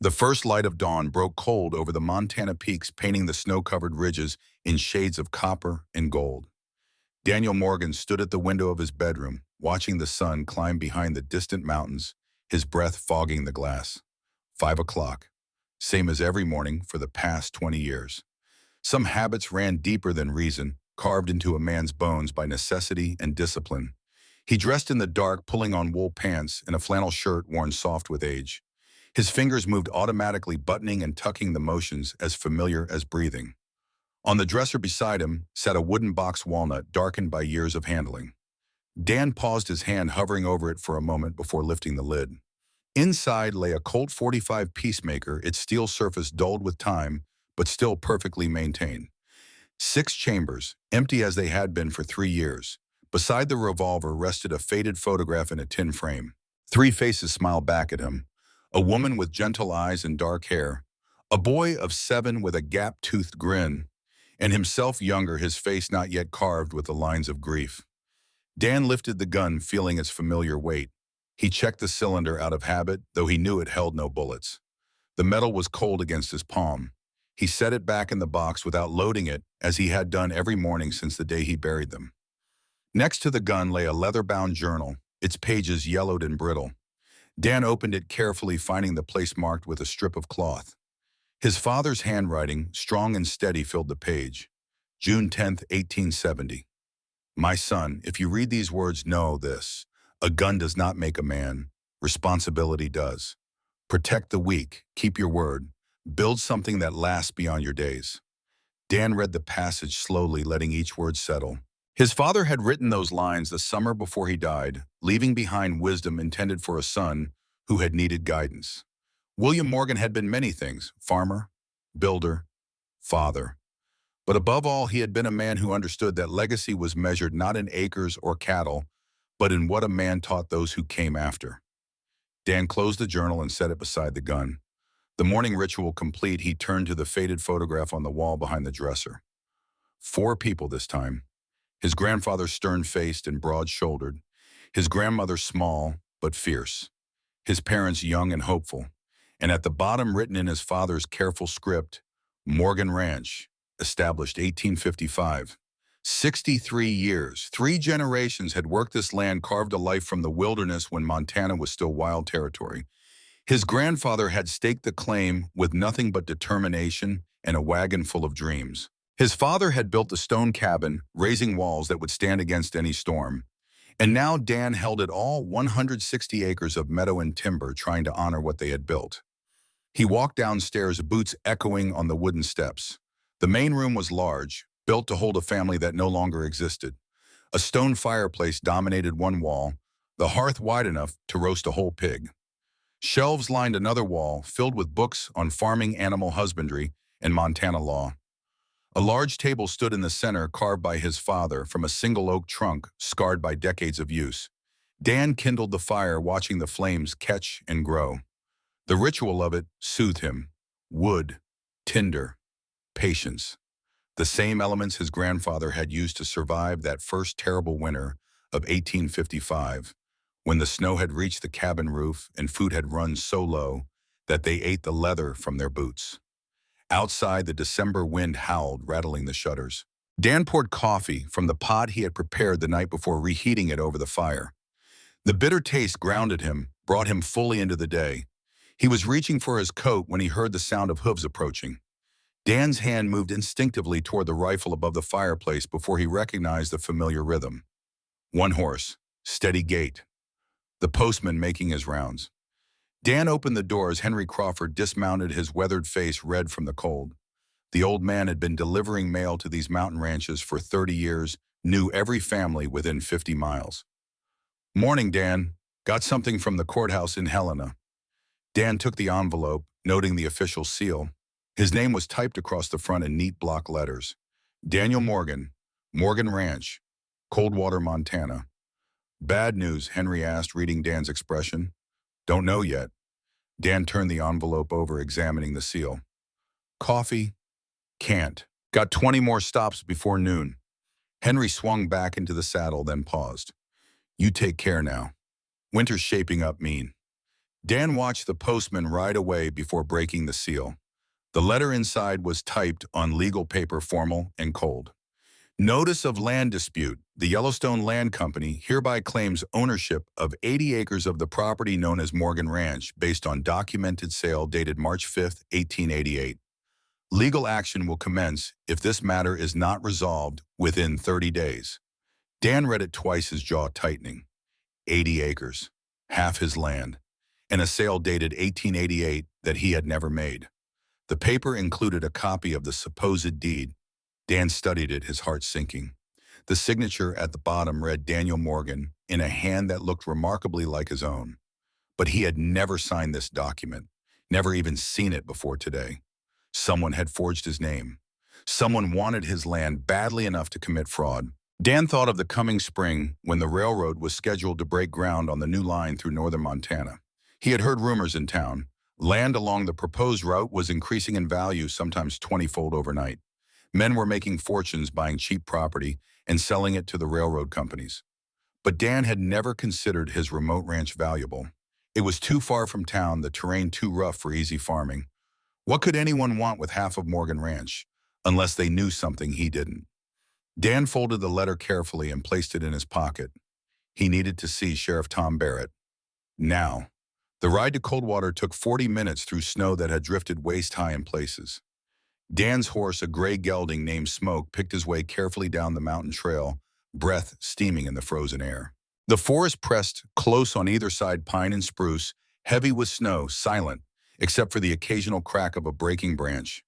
The first light of dawn broke cold over the Montana peaks, painting the snow-covered ridges in shades of copper and gold. Daniel Morgan stood at the window of his bedroom, watching the sun climb behind the distant mountains, his breath fogging the glass. 5 o'clock, same as every morning for the past 20 years. Some habits ran deeper than reason, carved into a man's bones by necessity and discipline. He dressed in the dark, pulling on wool pants and a flannel shirt worn soft with age. His fingers moved automatically, buttoning and tucking the motions as familiar as breathing. On the dresser beside him sat a wooden box walnut darkened by years of handling. Dan paused, his hand hovering over it for a moment before lifting the lid. Inside lay a Colt 45 Peacemaker, its steel surface dulled with time, but still perfectly maintained. 6 chambers, empty as they had been for 3 years. Beside the revolver rested a faded photograph in a tin frame. 3 faces smiled back at him. A woman with gentle eyes and dark hair, a boy of 7 with a gap-toothed grin, and himself younger, his face not yet carved with the lines of grief. Dan lifted the gun, feeling its familiar weight. He checked the cylinder out of habit, though he knew it held no bullets. The metal was cold against his palm. He set it back in the box without loading it, as he had done every morning since the day he buried them. Next to the gun lay a leather-bound journal, its pages yellowed and brittle. Dan opened it carefully, finding the place marked with a strip of cloth. His father's handwriting, strong and steady, filled the page. June 10th, 1870. My son, if you read these words, know this. A gun does not make a man. Responsibility does. Protect the weak, keep your word, build something that lasts beyond your days. Dan read the passage slowly, letting each word settle. His father had written those lines the summer before he died, leaving behind wisdom intended for a son who had needed guidance. William Morgan had been many things: farmer, builder, father. But above all, he had been a man who understood that legacy was measured not in acres or cattle, but in what a man taught those who came after. Dan closed the journal and set it beside the gun. The morning ritual complete, he turned to the faded photograph on the wall behind the dresser. 4 people this time. His grandfather stern-faced and broad-shouldered. His grandmother small but fierce. His parents young and hopeful. And at the bottom, written in his father's careful script, Morgan Ranch, established 1855. 63 years, 3 generations had worked this land, carved a life from the wilderness when Montana was still wild territory. His grandfather had staked the claim with nothing but determination and a wagon full of dreams. His father had built the stone cabin, raising walls that would stand against any storm. And now Dan held it all, 160 acres of meadow and timber, trying to honor what they had built. He walked downstairs, boots echoing on the wooden steps. The main room was large, built to hold a family that no longer existed. A stone fireplace dominated one wall, the hearth wide enough to roast a whole pig. Shelves lined another wall, filled with books on farming, animal husbandry, and Montana law. A large table stood in the center, carved by his father from a single oak trunk scarred by decades of use. Dan kindled the fire, watching the flames catch and grow. The ritual of it soothed him. Wood, tinder, patience. The same elements his grandfather had used to survive that first terrible winter of 1855, when the snow had reached the cabin roof and food had run so low that they ate the leather from their boots. Outside, the December wind howled, rattling the shutters. Dan poured coffee from the pot he had prepared the night before, reheating it over the fire. The bitter taste grounded him, brought him fully into the day. He was reaching for his coat when he heard the sound of hooves approaching. Dan's hand moved instinctively toward the rifle above the fireplace before he recognized the familiar rhythm. 1 horse, steady gait. The postman making his rounds. Dan opened the door as Henry Crawford dismounted, his weathered face red from the cold. The old man had been delivering mail to these mountain ranches for 30 years, knew every family within 50 miles. Morning, Dan. Got something from the courthouse in Helena. Dan took the envelope, noting the official seal. His name was typed across the front in neat block letters. Daniel Morgan, Morgan Ranch, Coldwater, Montana. Bad news, Henry asked, reading Dan's expression. Don't know yet. Dan turned the envelope over, examining the seal. Coffee? Can't. Got 20 more stops before noon. Henry swung back into the saddle, then paused. You take care now. Winter's shaping up mean. Dan watched the postman ride away before breaking the seal. The letter inside was typed on legal paper, formal and cold. Notice of land dispute. The Yellowstone Land Company hereby claims ownership of 80 acres of the property known as Morgan Ranch based on documented sale dated March 5, 1888. Legal action will commence if this matter is not resolved within 30 days. Dan read it twice, his jaw tightening. 80 acres, half his land, and a sale dated 1888 that he had never made. The paper included a copy of the supposed deed. Dan studied it, his heart sinking. The signature at the bottom read Daniel Morgan in a hand that looked remarkably like his own. But he had never signed this document, never even seen it before today. Someone had forged his name. Someone wanted his land badly enough to commit fraud. Dan thought of the coming spring when the railroad was scheduled to break ground on the new line through northern Montana. He had heard rumors in town. Land along the proposed route was increasing in value, sometimes 20-fold overnight. Men were making fortunes buying cheap property and selling it to the railroad companies. But Dan had never considered his remote ranch valuable. It was too far from town, the terrain too rough for easy farming. What could anyone want with half of Morgan Ranch, unless they knew something he didn't? Dan folded the letter carefully and placed it in his pocket. He needed to see Sheriff Tom Barrett. Now. The ride to Coldwater took 40 minutes through snow that had drifted waist-high in places. Dan's horse, a gray gelding named Smoke, picked his way carefully down the mountain trail, breath steaming in the frozen air. The forest pressed close on either side, pine and spruce, heavy with snow, silent, except for the occasional crack of a breaking branch.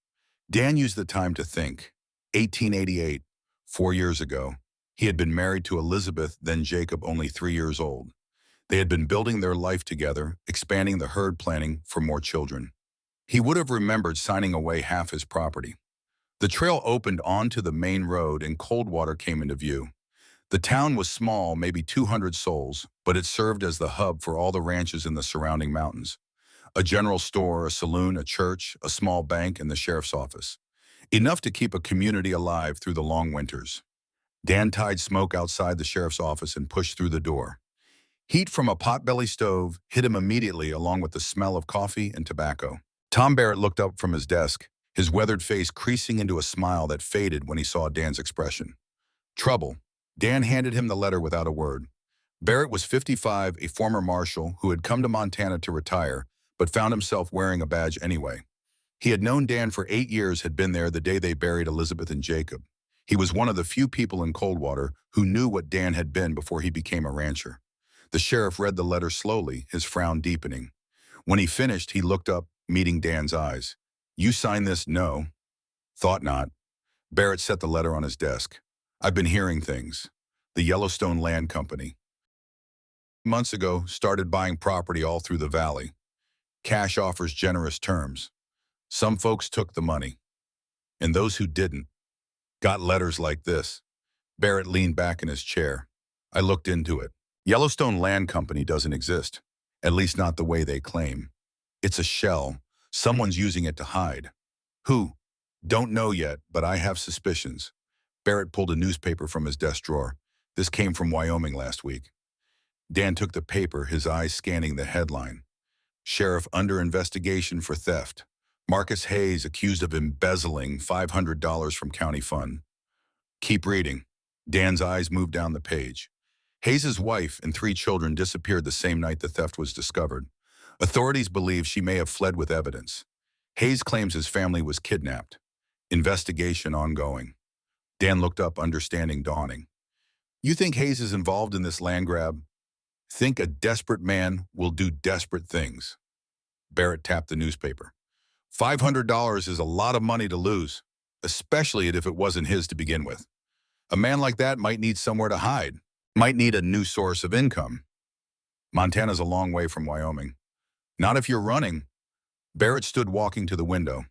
Dan used the time to think. 1888, 4 years ago. He had been married to Elizabeth, then Jacob, only 3 years old. They had been building their life together, expanding the herd, planning for more children. He would have remembered signing away half his property. The trail opened onto the main road and Coldwater came into view. The town was small, maybe 200 souls, but it served as the hub for all the ranches in the surrounding mountains. A general store, a saloon, a church, a small bank, and the sheriff's office. Enough to keep a community alive through the long winters. Dan tied Smoke outside the sheriff's office and pushed through the door. Heat from a potbelly stove hit him immediately, along with the smell of coffee and tobacco. Tom Barrett looked up from his desk, his weathered face creasing into a smile that faded when he saw Dan's expression. Trouble. Dan handed him the letter without a word. Barrett was 55, a former marshal who had come to Montana to retire, but found himself wearing a badge anyway. He had known Dan for 8 years, had been there the day they buried Elizabeth and Jacob. He was one of the few people in Coldwater who knew what Dan had been before he became a rancher. The sheriff read the letter slowly, his frown deepening. When he finished, he looked up, meeting Dan's eyes. You signed this? No. Thought not. Barrett set the letter on his desk. I've been hearing things. The Yellowstone Land Company. Months ago, started buying property all through the valley. Cash offers, generous terms. Some folks took the money. And those who didn't got letters like this. Barrett leaned back in his chair. I looked into it. Yellowstone Land Company doesn't exist, at least not the way they claim. It's a shell. Someone's using it to hide. Who? Don't know yet, but I have suspicions. Barrett pulled a newspaper from his desk drawer. This came from Wyoming last week. Dan took the paper, his eyes scanning the headline. Sheriff under investigation for theft. Marcus Hayes accused of embezzling $500 from county fund. Keep reading. Dan's eyes moved down the page. Hayes' wife and 3 children disappeared the same night the theft was discovered. Authorities believe she may have fled with evidence. Hayes claims his family was kidnapped. Investigation ongoing. Dan looked up, understanding dawning. You think Hayes is involved in this land grab? Think a desperate man will do desperate things. Barrett tapped the newspaper. $500 is a lot of money to lose, especially if it wasn't his to begin with. A man like that might need somewhere to hide. Might need a new source of income. Montana's a long way from Wyoming. Not if you're running. Barrett stood walking to the window.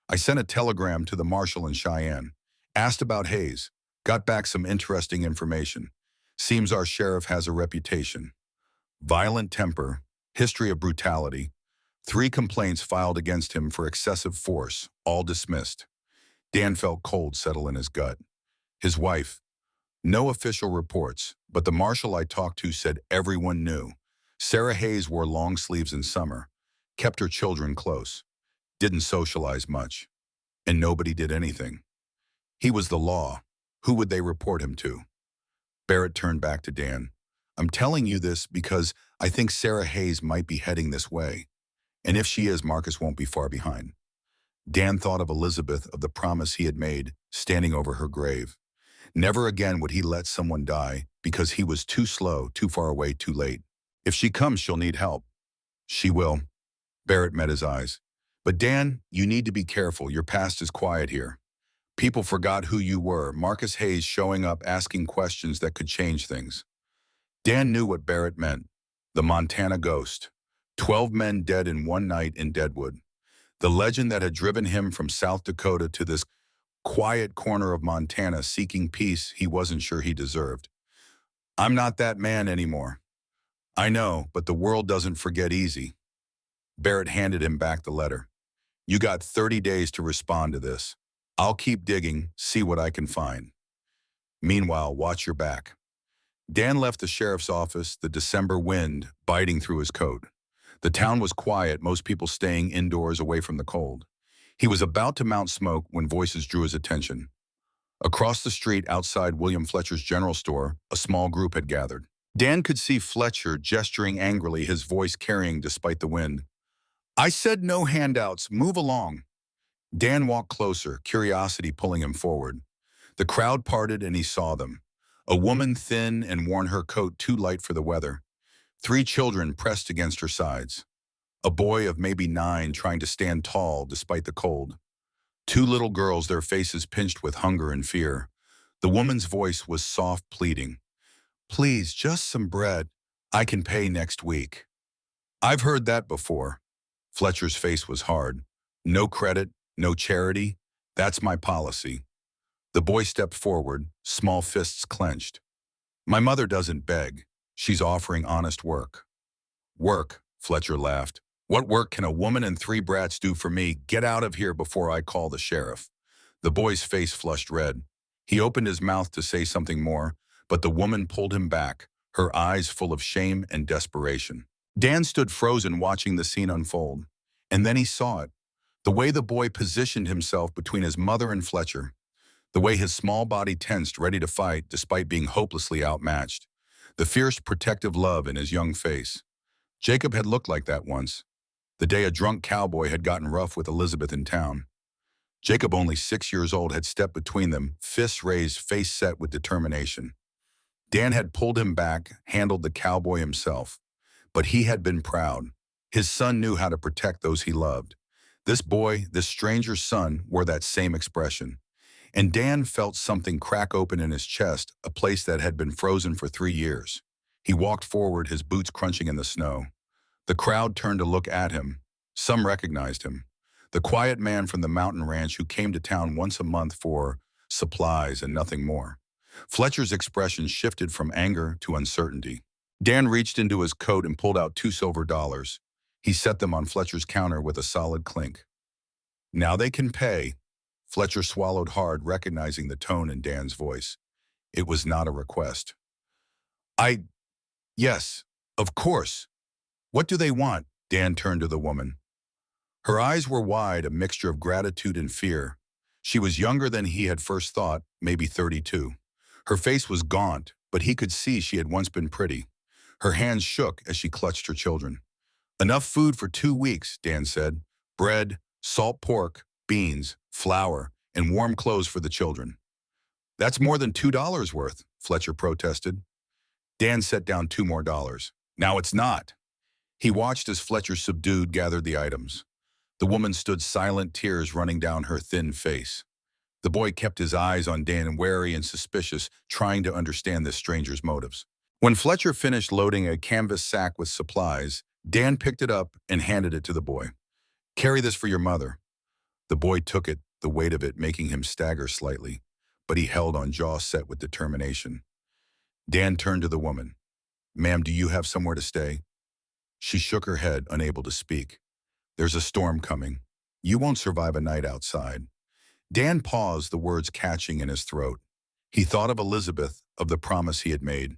I sent a telegram to the marshal in Cheyenne. Asked about Hayes. Got back some interesting information. Seems our sheriff has a reputation. Violent temper, history of brutality. 3 complaints filed against him for excessive force, all dismissed. Dan felt cold settle in his gut. His wife. No official reports, but the marshal I talked to said everyone knew. Sarah Hayes wore long sleeves in summer, kept her children close, didn't socialize much, and nobody did anything. He was the law. Who would they report him to? Barrett turned back to Dan. I'm telling you this because I think Sarah Hayes might be heading this way. And if she is, Marcus won't be far behind. Dan thought of Elizabeth, of the promise he had made, standing over her grave. Never again would he let someone die because he was too slow, too far away, too late. If she comes, she'll need help. She will. Barrett met his eyes. But Dan, you need to be careful. Your past is quiet here. People forgot who you were. Marcus Hayes showing up asking questions that could change things. Dan knew what Barrett meant. The Montana ghost. 12 men dead in one night in Deadwood. The legend that had driven him from South Dakota to this quiet corner of Montana seeking peace he wasn't sure he deserved. I'm not that man anymore. I know, but the world doesn't forget easy. Barrett handed him back the letter. You got 30 days to respond to this. I'll keep digging, see what I can find. Meanwhile, watch your back. Dan left the sheriff's office, the December wind biting through his coat. The town was quiet, most people staying indoors away from the cold. He was about to mount smoke when voices drew his attention. Across the street outside William Fletcher's general store, a small group had gathered. Dan could see Fletcher gesturing angrily, his voice carrying despite the wind. I said no handouts, move along. Dan walked closer, curiosity pulling him forward. The crowd parted and he saw them. A woman thin and worn her coat too light for the weather. 3 children pressed against her sides. A boy of maybe 9 trying to stand tall despite the cold. 2 little girls, their faces pinched with hunger and fear. The woman's voice was soft, pleading. Please, just some bread. I can pay next week. I've heard that before. Fletcher's face was hard. No credit, no charity. That's my policy. The boy stepped forward, small fists clenched. My mother doesn't beg. She's offering honest work. Work, Fletcher laughed. What work can a woman and 3 brats do for me? Get out of here before I call the sheriff. The boy's face flushed red. He opened his mouth to say something more, but the woman pulled him back, her eyes full of shame and desperation. Dan stood frozen watching the scene unfold. And then he saw it. The way the boy positioned himself between his mother and Fletcher. The way his small body tensed, ready to fight despite being hopelessly outmatched. The fierce, protective love in his young face. Jacob had looked like that once. The day a drunk cowboy had gotten rough with Elizabeth in town. Jacob, only 6 years old, had stepped between them, fists raised, face set with determination. Dan had pulled him back, handled the cowboy himself. But he had been proud. His son knew how to protect those he loved. This boy, this stranger's son, wore that same expression. And Dan felt something crack open in his chest, a place that had been frozen for 3 years. He walked forward, his boots crunching in the snow. The crowd turned to look at him. Some recognized him. The quiet man from the mountain ranch who came to town once a month for supplies and nothing more. Fletcher's expression shifted from anger to uncertainty. Dan reached into his coat and pulled out 2 silver dollars. He set them on Fletcher's counter with a solid clink. Now they can pay. Fletcher swallowed hard, recognizing the tone in Dan's voice. It was not a request. Yes, of course. What do they want? Dan turned to the woman. Her eyes were wide, a mixture of gratitude and fear. She was younger than he had first thought, maybe 32. Her face was gaunt, but he could see she had once been pretty. Her hands shook as she clutched her children. Enough food for 2 weeks, Dan said. Bread, salt pork, beans, flour, and warm clothes for the children. That's more than $2 worth, Fletcher protested. Dan set down 2 more dollars. Now it's not. He watched as Fletcher, subdued, gathered the items. The woman stood silent, tears running down her thin face. The boy kept his eyes on Dan, wary and suspicious, trying to understand this stranger's motives. When Fletcher finished loading a canvas sack with supplies, Dan picked it up and handed it to the boy. Carry this for your mother. The boy took it, the weight of it making him stagger slightly, but he held on, jaw set with determination. Dan turned to the woman. Ma'am, do you have somewhere to stay? She shook her head, unable to speak. There's a storm coming. You won't survive a night outside. Dan paused, the words catching in his throat. He thought of Elizabeth, of the promise he had made.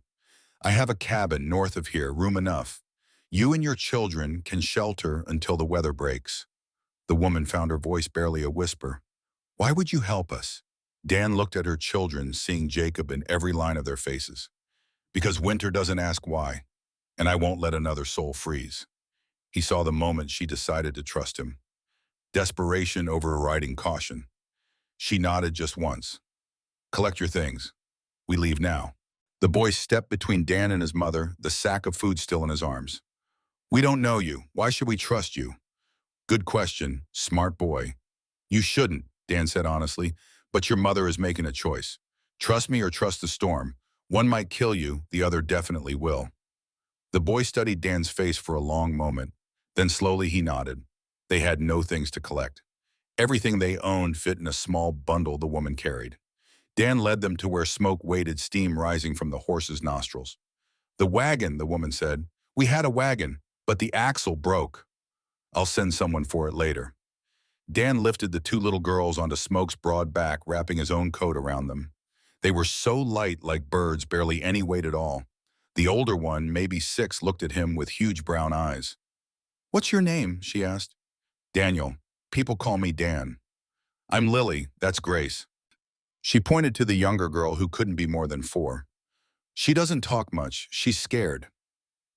I have a cabin north of here, room enough. You and your children can shelter until the weather breaks. The woman found her voice barely a whisper. Why would you help us? Dan looked at her children, seeing Jacob in every line of their faces. Because winter doesn't ask why, and I won't let another soul freeze. He saw the moment she decided to trust him. Desperation overriding caution. She nodded just once. Collect your things. We leave now. The boy stepped between Dan and his mother, the sack of food still in his arms. We don't know you. Why should we trust you? Good question, smart boy. You shouldn't, Dan said honestly, but your mother is making a choice. Trust me or trust the storm. One might kill you, the other definitely will. The boy studied Dan's face for a long moment. Then slowly he nodded. They had no things to collect. Everything they owned fit in a small bundle the woman carried. Dan led them to where smoke waited, steam rising from the horse's nostrils. The wagon, the woman said. We had a wagon, but the axle broke. I'll send someone for it later. Dan lifted the two little girls onto Smoke's broad back, wrapping his own coat around them. They were so light like birds, barely any weight at all. The older one, maybe 6, looked at him with huge brown eyes. What's your name? She asked. Daniel. People call me Dan. I'm Lily, that's Grace. She pointed to the younger girl who couldn't be more than 4. She doesn't talk much, she's scared.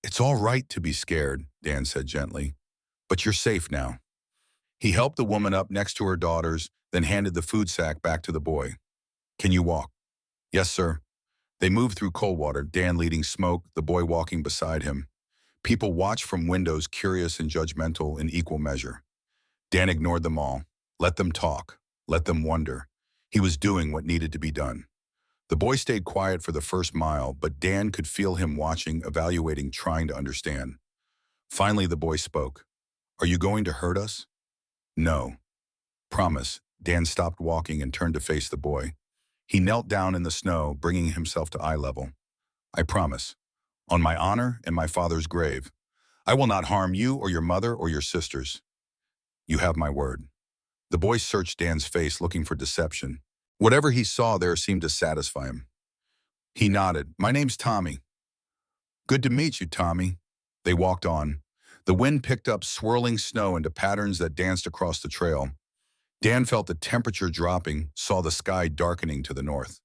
It's all right to be scared, Dan said gently. But you're safe now. He helped the woman up next to her daughters, then handed the food sack back to the boy. Can you walk? Yes, sir. They moved through Coldwater, Dan leading Smoke, the boy walking beside him. People watched from windows, curious and judgmental in equal measure. Dan ignored them all. Let them talk. Let them wonder. He was doing what needed to be done. The boy stayed quiet for the first mile, but Dan could feel him watching, evaluating, trying to understand. Finally, the boy spoke. Are you going to hurt us? No. Promise. Dan stopped walking and turned to face the boy. He knelt down in the snow, bringing himself to eye level. I promise. On my honor and my father's grave. I will not harm you or your mother or your sisters. You have my word. The boy searched Dan's face, looking for deception. Whatever he saw there seemed to satisfy him. He nodded. My name's Tommy. Good to meet you, Tommy. They walked on. The wind picked up swirling snow into patterns that danced across the trail. Dan felt the temperature dropping, saw the sky darkening to the north.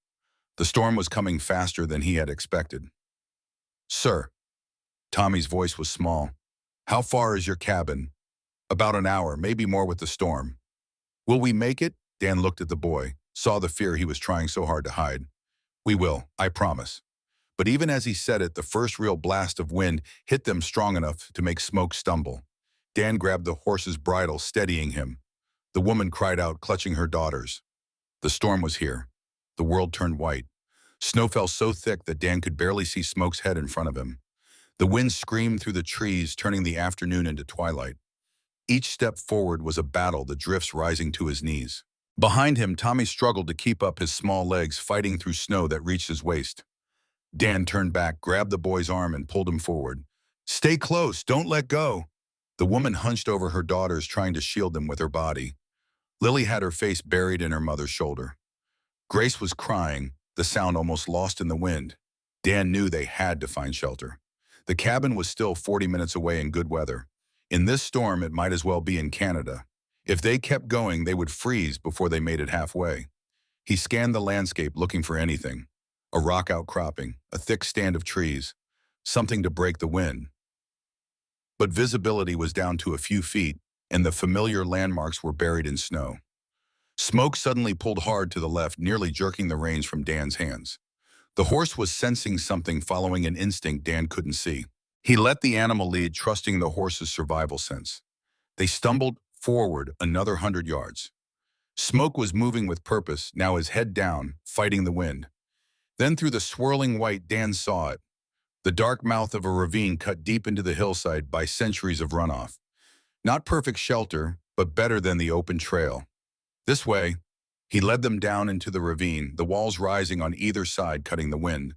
The storm was coming faster than he had expected. Sir. Tommy's voice was small. How far is your cabin? About an hour, maybe more with the storm. Will we make it? Dan looked at the boy, saw the fear he was trying so hard to hide. We will, I promise. But even as he said it, the first real blast of wind hit them strong enough to make Smoke stumble. Dan grabbed the horse's bridle, steadying him. The woman cried out, clutching her daughters. The storm was here. The world turned white. Snow fell so thick that Dan could barely see Smoke's head in front of him. The wind screamed through the trees, turning the afternoon into twilight. Each step forward was a battle, the drifts rising to his knees. Behind him, Tommy struggled to keep up his small legs, fighting through snow that reached his waist. Dan turned back, grabbed the boy's arm, and pulled him forward. Stay close, don't let go. The woman hunched over her daughters, trying to shield them with her body. Lily had her face buried in her mother's shoulder. Grace was crying, the sound almost lost in the wind. Dan knew they had to find shelter. The cabin was still 40 minutes away in good weather. In this storm, it might as well be in Canada. If they kept going, they would freeze before they made it halfway. He scanned the landscape, looking for anything. A rock outcropping, a thick stand of trees, something to break the wind. But visibility was down to a few feet, and the familiar landmarks were buried in snow. Smoke suddenly pulled hard to the left, nearly jerking the reins from Dan's hands. The horse was sensing something, following an instinct Dan couldn't see. He let the animal lead, trusting the horse's survival sense. They stumbled forward another 100 yards. Smoke was moving with purpose, now his head down, fighting the wind. Then through the swirling white, Dan saw it. The dark mouth of a ravine cut deep into the hillside by centuries of runoff. Not perfect shelter, but better than the open trail. This way. He led them down into the ravine, the walls rising on either side, cutting the wind.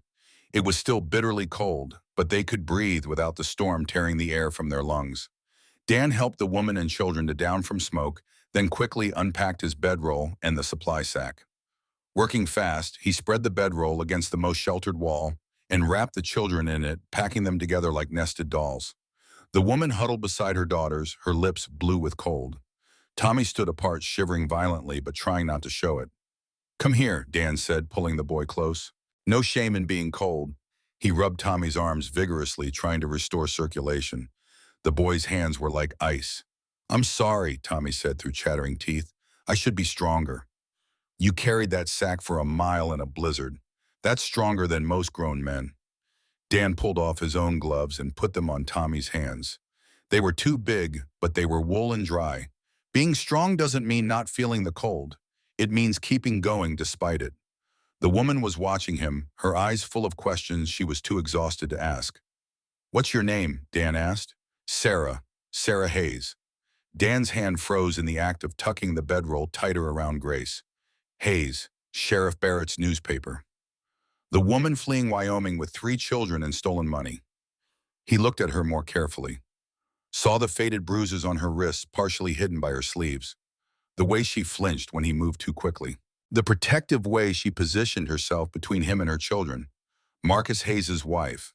It was still bitterly cold, but they could breathe without the storm tearing the air from their lungs. Dan helped the woman and children to down from Smoke, then quickly unpacked his bedroll and the supply sack. Working fast, he spread the bedroll against the most sheltered wall and wrapped the children in it, packing them together like nested dolls. The woman huddled beside her daughters, her lips blue with cold. Tommy stood apart, shivering violently but trying not to show it. "Come here," Dan said, pulling the boy close. No shame in being cold. He rubbed Tommy's arms vigorously, trying to restore circulation. The boy's hands were like ice. "I'm sorry," Tommy said through chattering teeth. "I should be stronger." "You carried that sack for a mile in a blizzard. That's stronger than most grown men." Dan pulled off his own gloves and put them on Tommy's hands. They were too big, but they were wool and dry. Being strong doesn't mean not feeling the cold. It means keeping going despite it. The woman was watching him, her eyes full of questions she was too exhausted to ask. "What's your name?" Dan asked. "Sarah. Sarah Hayes." Dan's hand froze in the act of tucking the bedroll tighter around Grace. "Hayes, Sheriff Barrett's newspaper. The woman fleeing Wyoming with 3 children and stolen money." He looked at her more carefully. Saw the faded bruises on her wrists partially hidden by her sleeves. The way she flinched when he moved too quickly. The protective way she positioned herself between him and her children. Marcus Hayes' wife.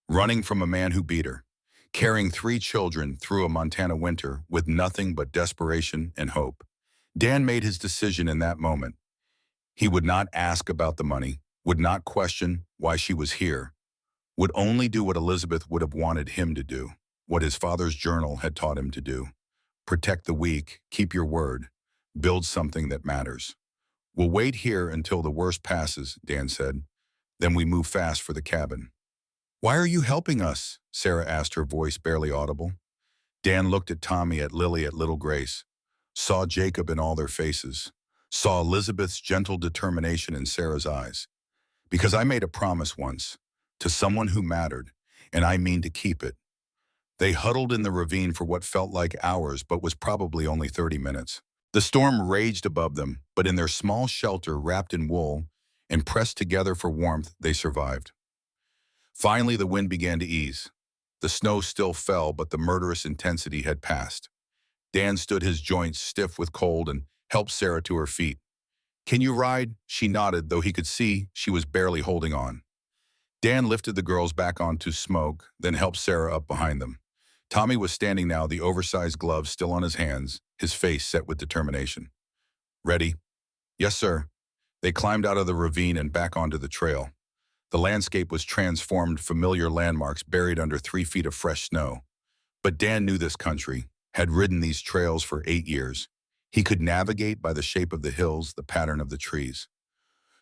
Running from a man who beat her. Carrying 3 children through a Montana winter with nothing but desperation and hope. Dan made his decision in that moment. He would not ask about the money, would not question why she was here, would only do what Elizabeth would have wanted him to do, what his father's journal had taught him to do. Protect the weak, keep your word, build something that matters. "We'll wait here until the worst passes," Dan said. "Then we move fast for the cabin." "Why are you helping us?" Sarah asked, her voice barely audible. Dan looked at Tommy, at Lily, at little Grace. Saw Jacob in all their faces. Saw Elizabeth's gentle determination in Sarah's eyes. "Because I made a promise once, to someone who mattered, and I mean to keep it." They huddled in the ravine for what felt like hours but was probably only 30 minutes. The storm raged above them, but in their small shelter wrapped in wool and pressed together for warmth, they survived. Finally, the wind began to ease. The snow still fell, but the murderous intensity had passed. Dan stood, his joints stiff with cold, and helped Sarah to her feet. "Can you ride?" She nodded, though he could see she was barely holding on. Dan lifted the girls back onto Smoke, then helped Sarah up behind them. Tommy was standing now, the oversized gloves still on his hands, his face set with determination. "Ready?" "Yes, sir." They climbed out of the ravine and back onto the trail. The landscape was transformed, familiar landmarks buried under 3 feet of fresh snow. But Dan knew this country, had ridden these trails for 8 years. He could navigate by the shape of the hills, the pattern of the trees.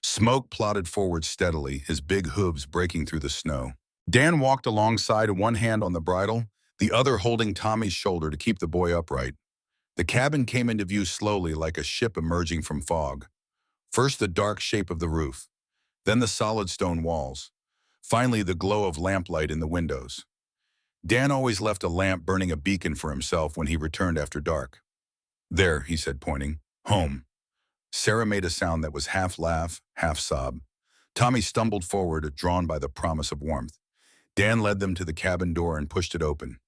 Smoke plodded forward steadily, his big hooves breaking through the snow. Dan walked alongside, one hand on the bridle, the other holding Tommy's shoulder to keep the boy upright. The cabin came into view slowly, like a ship emerging from fog. First the dark shape of the roof, then the solid stone walls, finally the glow of lamplight in the windows. Dan always left a lamp burning, a beacon for himself when he returned after dark. "There," he said, pointing. "Home." Sarah made a sound that was half laugh, half sob. Tommy stumbled forward, drawn by the promise of warmth. Dan led them to the cabin door and pushed it open.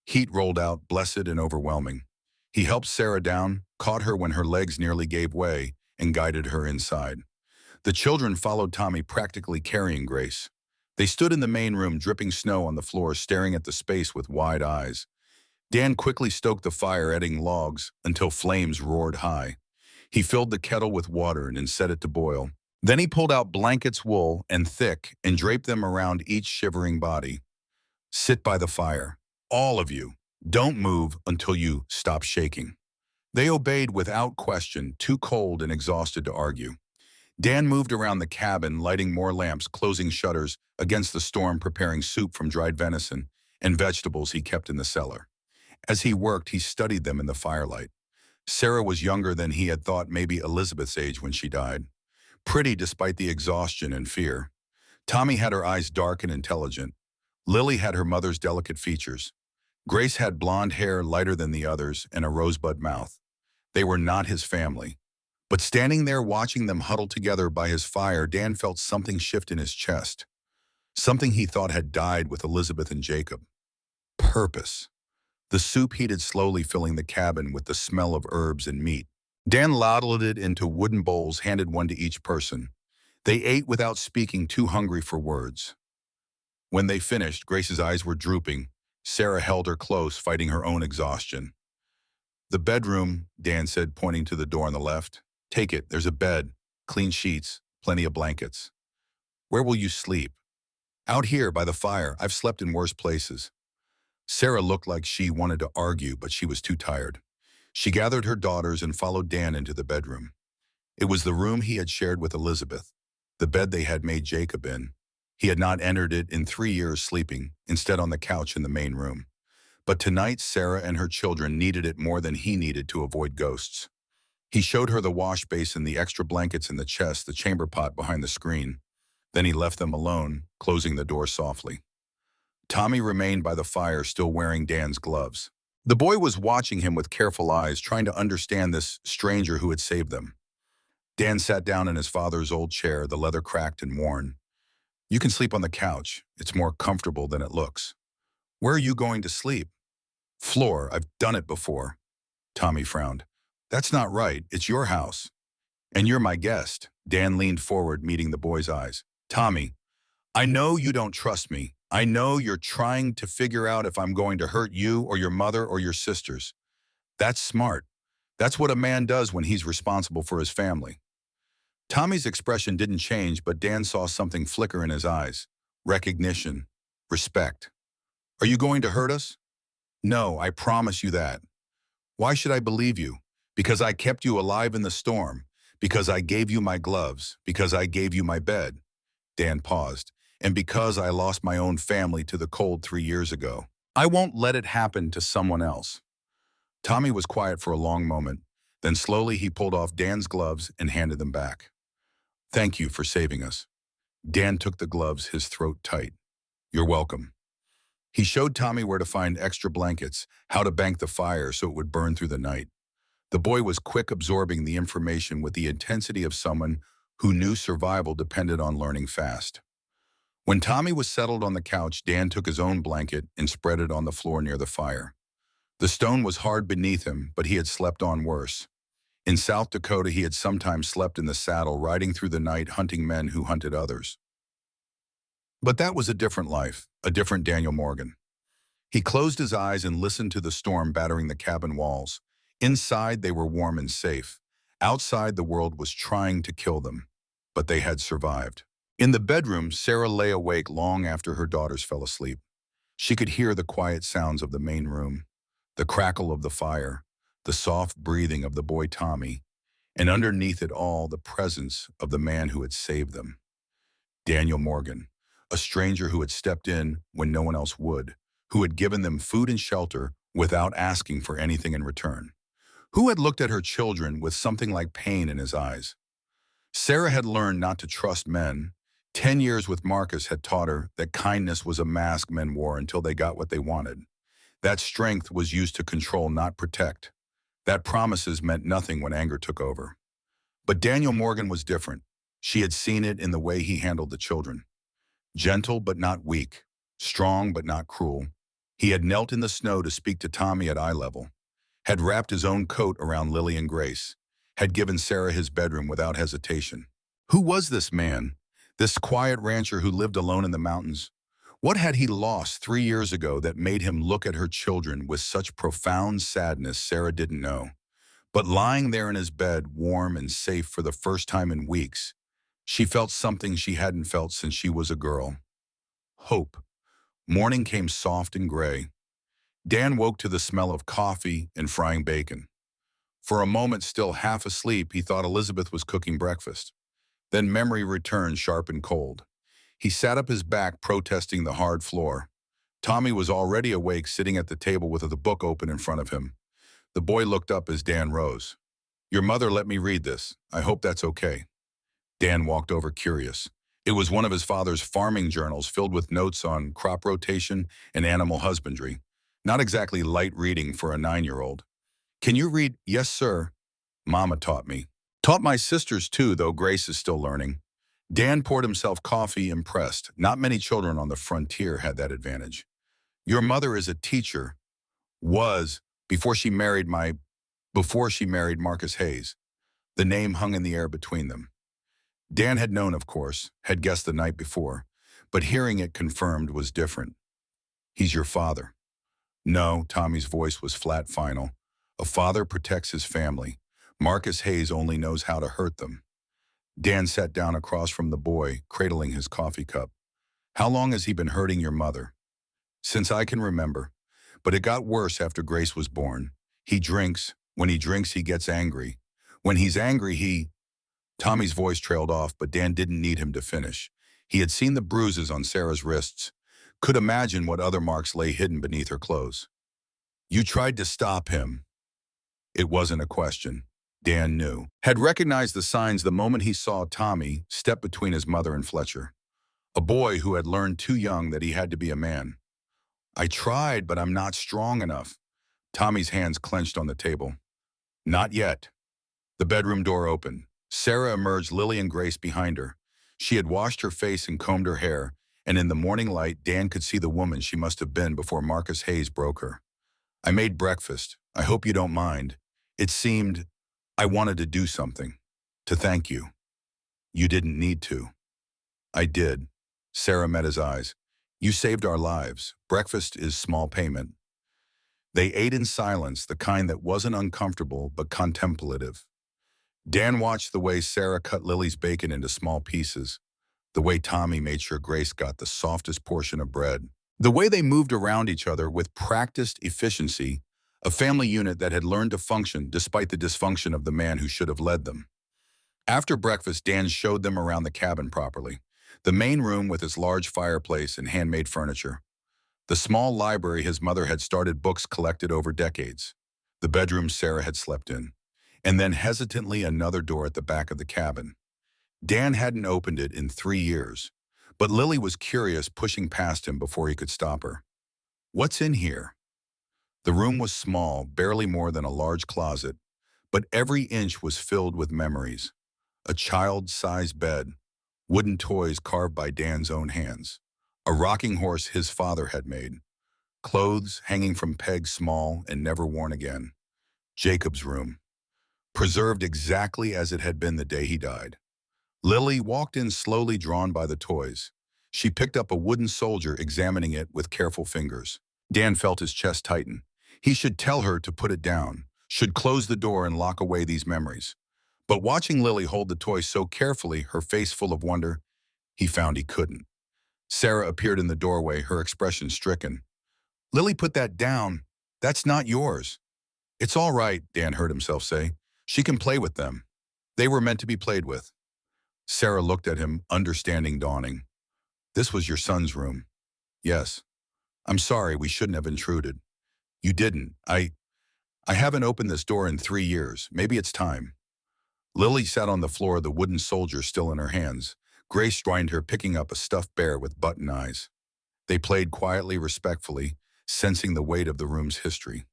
Heat rolled out, blessed and overwhelming. He helped Sarah down, caught her when her legs nearly gave way, and guided her inside. The children followed Tommy, practically carrying Grace. They stood in the main room, dripping snow on the floor, staring at the space with wide eyes. Dan quickly stoked the fire, adding logs until flames roared high. He filled the kettle with water and set it to boil. Then he pulled out blankets, wool and thick, and draped them around each shivering body. "Sit by the fire. All of you. Don't move until you stop shaking." They obeyed without question, too cold and exhausted to argue. Dan moved around the cabin, lighting more lamps, closing shutters against the storm, preparing soup from dried venison and vegetables he kept in the cellar. As he worked, he studied them in the firelight. Sarah was younger than he had thought, maybe Elizabeth's age when she died. Pretty despite the exhaustion and fear. Tommy had her eyes dark and intelligent. Lily had her mother's delicate features. Grace had blonde hair lighter than the others and a rosebud mouth. They were not his family. But standing there watching them huddle together by his fire, Dan felt something shift in his chest. Something he thought had died with Elizabeth and Jacob. Purpose. The soup heated slowly, filling the cabin with the smell of herbs and meat. Dan ladled it into wooden bowls, handed one to each person. They ate without speaking, too hungry for words. When they finished, Grace's eyes were drooping, Sarah held her close, fighting her own exhaustion. The bedroom, Dan said, pointing to the door on the left. Take it, there's a bed, clean sheets, plenty of blankets. Where will you sleep? Out here, by the fire. I've slept in worse places. Sarah looked like she wanted to argue, but she was too tired. She gathered her daughters and followed Dan into the bedroom. It was the room he had shared with Elizabeth, the bed they had made Jacob in. He had not entered it in 3 years sleeping, instead on the couch in the main room. But tonight, Sarah and her children needed it more than he needed to avoid ghosts. He showed her the wash basin, the extra blankets in the chest, the chamber pot behind the screen. Then he left them alone, closing the door softly. Tommy remained by the fire, still wearing Dan's gloves. The boy was watching him with careful eyes, trying to understand this stranger who had saved them. Dan sat down in his father's old chair, the leather cracked and worn. You can sleep on the couch. It's more comfortable than it looks. Where are you going to sleep? Floor. I've done it before. Tommy frowned. That's not right. It's your house. And you're my guest. Dan leaned forward, meeting the boy's eyes. Tommy, I know you don't trust me. I know you're trying to figure out if I'm going to hurt you or your mother or your sisters. That's smart. That's what a man does when he's responsible for his family. Tommy's expression didn't change, but Dan saw something flicker in his eyes. Recognition. Respect. Are you going to hurt us? No, I promise you that. Why should I believe you? Because I kept you alive in the storm. Because I gave you my gloves. Because I gave you my bed. Dan paused. And because I lost my own family to the cold 3 years ago. I won't let it happen to someone else. Tommy was quiet for a long moment. Then slowly he pulled off Dan's gloves and handed them back. Thank you for saving us. Dan took the gloves, his throat tight. You're welcome. He showed Tommy where to find extra blankets, how to bank the fire so it would burn through the night. The boy was quick, absorbing the information with the intensity of someone who knew survival depended on learning fast. When Tommy was settled on the couch, Dan took his own blanket and spread it on the floor near the fire. The stone was hard beneath him, but he had slept on worse. In South Dakota, he had sometimes slept in the saddle, riding through the night, hunting men who hunted others. But that was a different life, a different Daniel Morgan. He closed his eyes and listened to the storm battering the cabin walls. Inside, they were warm and safe. Outside, the world was trying to kill them, but they had survived. In the bedroom, Sarah lay awake long after her daughters fell asleep. She could hear the quiet sounds of the main room, the crackle of the fire, the soft breathing of the boy Tommy, and underneath it all, the presence of the man who had saved them. Daniel Morgan, a stranger who had stepped in when no one else would, who had given them food and shelter without asking for anything in return, who had looked at her children with something like pain in his eyes. Sarah had learned not to trust men. 10 years with Marcus had taught her that kindness was a mask men wore until they got what they wanted. That strength was used to control, not protect. That promises meant nothing when anger took over. But Daniel Morgan was different. She had seen it in the way he handled the children. Gentle but not weak, strong but not cruel. He had knelt in the snow to speak to Tommy at eye level, had wrapped his own coat around Lily and Grace, had given Sarah his bedroom without hesitation. Who was this man? This quiet rancher who lived alone in the mountains? What had he lost 3 years ago that made him look at her children with such profound sadness? Sarah didn't know. But lying there in his bed, warm and safe for the first time in weeks, she felt something she hadn't felt since she was a girl. Hope. Morning came soft and gray. Dan woke to the smell of coffee and frying bacon. For a moment, still half asleep, he thought Elizabeth was cooking breakfast. Then memory returned, sharp and cold. He sat up, his back protesting the hard floor. Tommy was already awake, sitting at the table with the book open in front of him. The boy looked up as Dan rose. Your mother let me read this. I hope that's okay. Dan walked over, curious. It was one of his father's farming journals filled with notes on crop rotation and animal husbandry. Not exactly light reading for a 9-year-old. Can you read? Yes, sir. Mama taught me. Taught my sisters too, though Grace is still learning. Dan poured himself coffee, impressed. Not many children on the frontier had that advantage. Your mother is a teacher. Was, before she married Marcus Hayes. The name hung in the air between them. Dan had known, of course, had guessed the night before, but hearing it confirmed was different. He's your father. No, Tommy's voice was flat final. A father protects his family. Marcus Hayes only knows how to hurt them. Dan sat down across from the boy, cradling his coffee cup. How long has he been hurting your mother? Since I can remember. But it got worse after Grace was born. He drinks. When he drinks, he gets angry. When he's angry, he... Tommy's voice trailed off, but Dan didn't need him to finish. He had seen the bruises on Sarah's wrists, could imagine what other marks lay hidden beneath her clothes. You tried to stop him. It wasn't a question. Dan knew. Had recognized the signs the moment he saw Tommy step between his mother and Fletcher. A boy who had learned too young that he had to be a man. I tried, but I'm not strong enough. Tommy's hands clenched on the table. Not yet. The bedroom door opened. Sarah emerged, Lily and Grace behind her. She had washed her face and combed her hair, and in the morning light, Dan could see the woman she must have been before Marcus Hayes broke her. I made breakfast. I hope you don't mind. It seemed I wanted to do something. To thank you. You didn't need to. I did. Sarah met his eyes. You saved our lives. Breakfast is small payment. They ate in silence, the kind that wasn't uncomfortable but contemplative. Dan watched the way Sarah cut Lily's bacon into small pieces, the way Tommy made sure Grace got the softest portion of bread, the way they moved around each other with practiced efficiency, a family unit that had learned to function despite the dysfunction of the man who should have led them. After breakfast, Dan showed them around the cabin properly, the main room with its large fireplace and handmade furniture, the small library his mother had started, books collected over decades, the bedroom Sarah had slept in, and then hesitantly another door at the back of the cabin. Dan hadn't opened it in 3 years, but Lily was curious, pushing past him before he could stop her. What's in here? The room was small, barely more than a large closet, but every inch was filled with memories. A child-sized bed, wooden toys carved by Dan's own hands, a rocking horse his father had made, clothes hanging from pegs small and never worn again. Jacob's room, preserved exactly as it had been the day he died. Lily walked in slowly, drawn by the toys. She picked up a wooden soldier, examining it with careful fingers. Dan felt his chest tighten. He should tell her to put it down, should close the door and lock away these memories. But watching Lily hold the toy so carefully, her face full of wonder, he found he couldn't. Sarah appeared in the doorway, her expression stricken. Lily, put that down. That's not yours. It's all right, Dan heard himself say. She can play with them. They were meant to be played with. Sarah looked at him, understanding dawning. This was your son's room. Yes. I'm sorry, we shouldn't have intruded. You didn't. I haven't opened this door in 3 years. Maybe it's time. Lily sat on the floor, the wooden soldier still in her hands. Grace joined her, picking up a stuffed bear with button eyes. They played quietly, respectfully, sensing the weight of the room's history.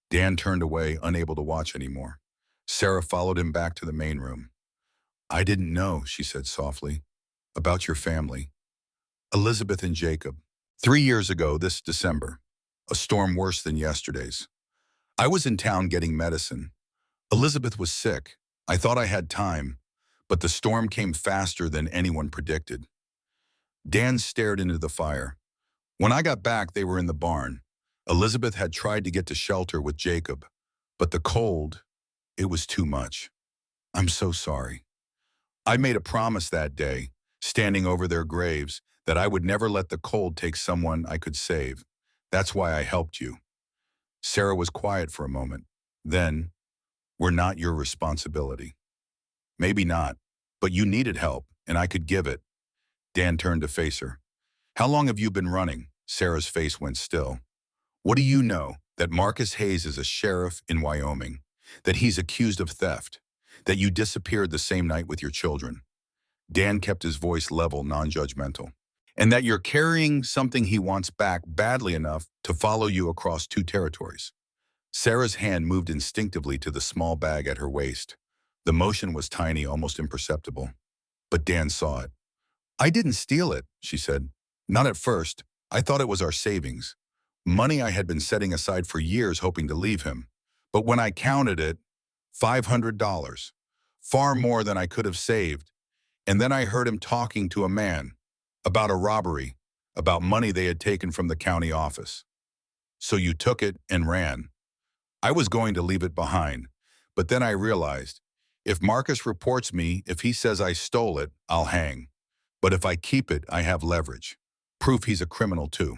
Dan turned away, unable to watch anymore. Sarah followed him back to the main room. I didn't know, she said softly, about your family. Elizabeth and Jacob. 3 years ago, this December. A storm worse than yesterday's. I was in town getting medicine. Elizabeth was sick. I thought I had time, but the storm came faster than anyone predicted. Dan stared into the fire. When I got back, they were in the barn. Elizabeth had tried to get to shelter with Jacob, but the cold, it was too much. I'm so sorry. I made a promise that day, standing over their graves, that I would never let the cold take someone I could save. That's why I helped you. Sarah was quiet for a moment. Then, we're not your responsibility. Maybe not, but you needed help, and I could give it. Dan turned to face her. How long have you been running? Sarah's face went still. What do you know? That Marcus Hayes is a sheriff in Wyoming, that he's accused of theft, that you disappeared the same night with your children. Dan kept his voice level, non-judgmental. And that you're carrying something he wants back badly enough to follow you across 2 territories. Sarah's hand moved instinctively to the small bag at her waist. The motion was tiny, almost imperceptible. But Dan saw it. I didn't steal it, she said. Not at first. I thought it was our savings. Money I had been setting aside for years, hoping to leave him. But when I counted it, $500. Far more than I could have saved. And then I heard him talking to a man about a robbery, about money they had taken from the county office. So you took it and ran. I was going to leave it behind, but then I realized, if Marcus reports me, if he says I stole it, I'll hang. But if I keep it, I have leverage. Proof he's a criminal too.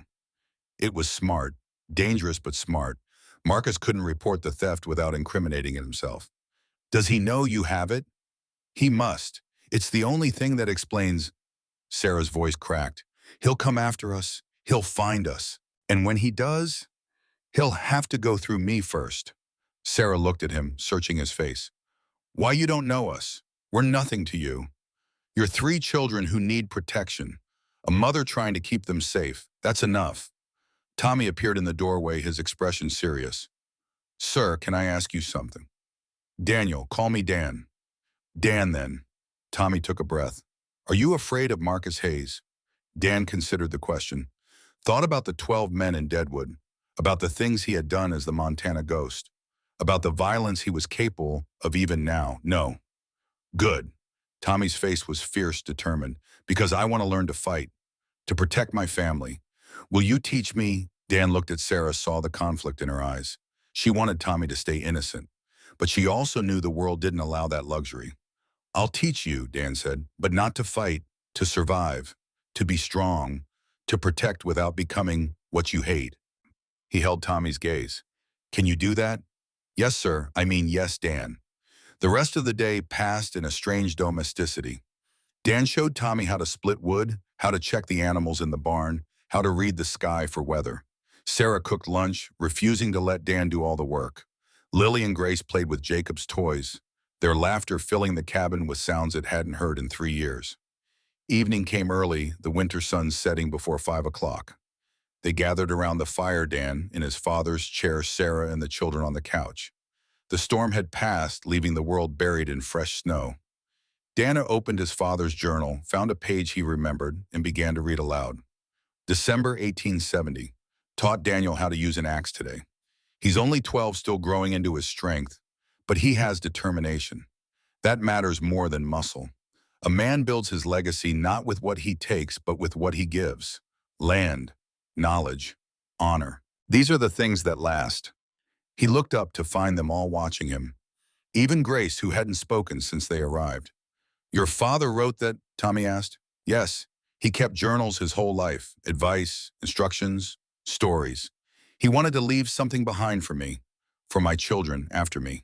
It was smart. Dangerous but smart. Marcus couldn't report the theft without incriminating himself. Does he know you have it? He must. It's the only thing that explains. Sarah's voice cracked. He'll come after us. He'll find us. And when he does, he'll have to go through me first. Sarah looked at him, searching his face. Why you don't know us? We're nothing to you. You're three children who need protection. A mother trying to keep them safe. That's enough. Tommy appeared in the doorway, his expression serious. Sir, can I ask you something? Daniel, call me Dan. Dan, then. Tommy took a breath. Are you afraid of Marcus Hayes? Dan considered the question. Thought about the 12 men in Deadwood, about the things he had done as the Montana Ghost, about the violence he was capable of even now. No. Good. Tommy's face was fierce, determined, because I want to learn to fight, to protect my family. Will you teach me? Dan looked at Sarah, saw the conflict in her eyes. She wanted Tommy to stay innocent, but she also knew the world didn't allow that luxury. I'll teach you, Dan said, but not to fight, to survive, to be strong, to protect without becoming what you hate. He held Tommy's gaze. Can you do that? Yes, sir. I mean, yes, Dan. The rest of the day passed in a strange domesticity. Dan showed Tommy how to split wood, how to check the animals in the barn, how to read the sky for weather. Sarah cooked lunch, refusing to let Dan do all the work. Lily and Grace played with Jacob's toys, their laughter filling the cabin with sounds it hadn't heard in 3 years. Evening came early, the winter sun setting before 5 o'clock. They gathered around the fire, Dan in his father's chair, Sarah and the children on the couch. The storm had passed, leaving the world buried in fresh snow. Dana opened his father's journal, found a page he remembered, and began to read aloud. December 1870. Taught Daniel how to use an axe today. He's only 12, still growing into his strength, but he has determination. That matters more than muscle. A man builds his legacy not with what he takes, but with what he gives. Land, knowledge, honor. These are the things that last. He looked up to find them all watching him. Even Grace, who hadn't spoken since they arrived. Your father wrote that? Tommy asked. Yes. He kept journals his whole life. Advice, instructions, stories. He wanted to leave something behind for me, for my children after me.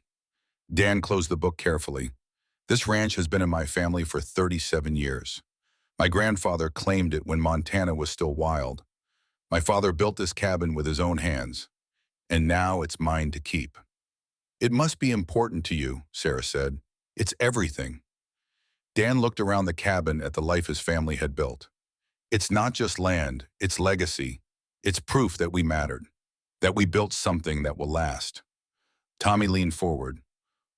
Dan closed the book carefully. This ranch has been in my family for 37 years. My grandfather claimed it when Montana was still wild. My father built this cabin with his own hands, and now it's mine to keep. It must be important to you, Sarah said. It's everything. Dan looked around the cabin at the life his family had built. It's not just land, it's legacy. It's proof that we mattered, that we built something that will last. Tommy leaned forward.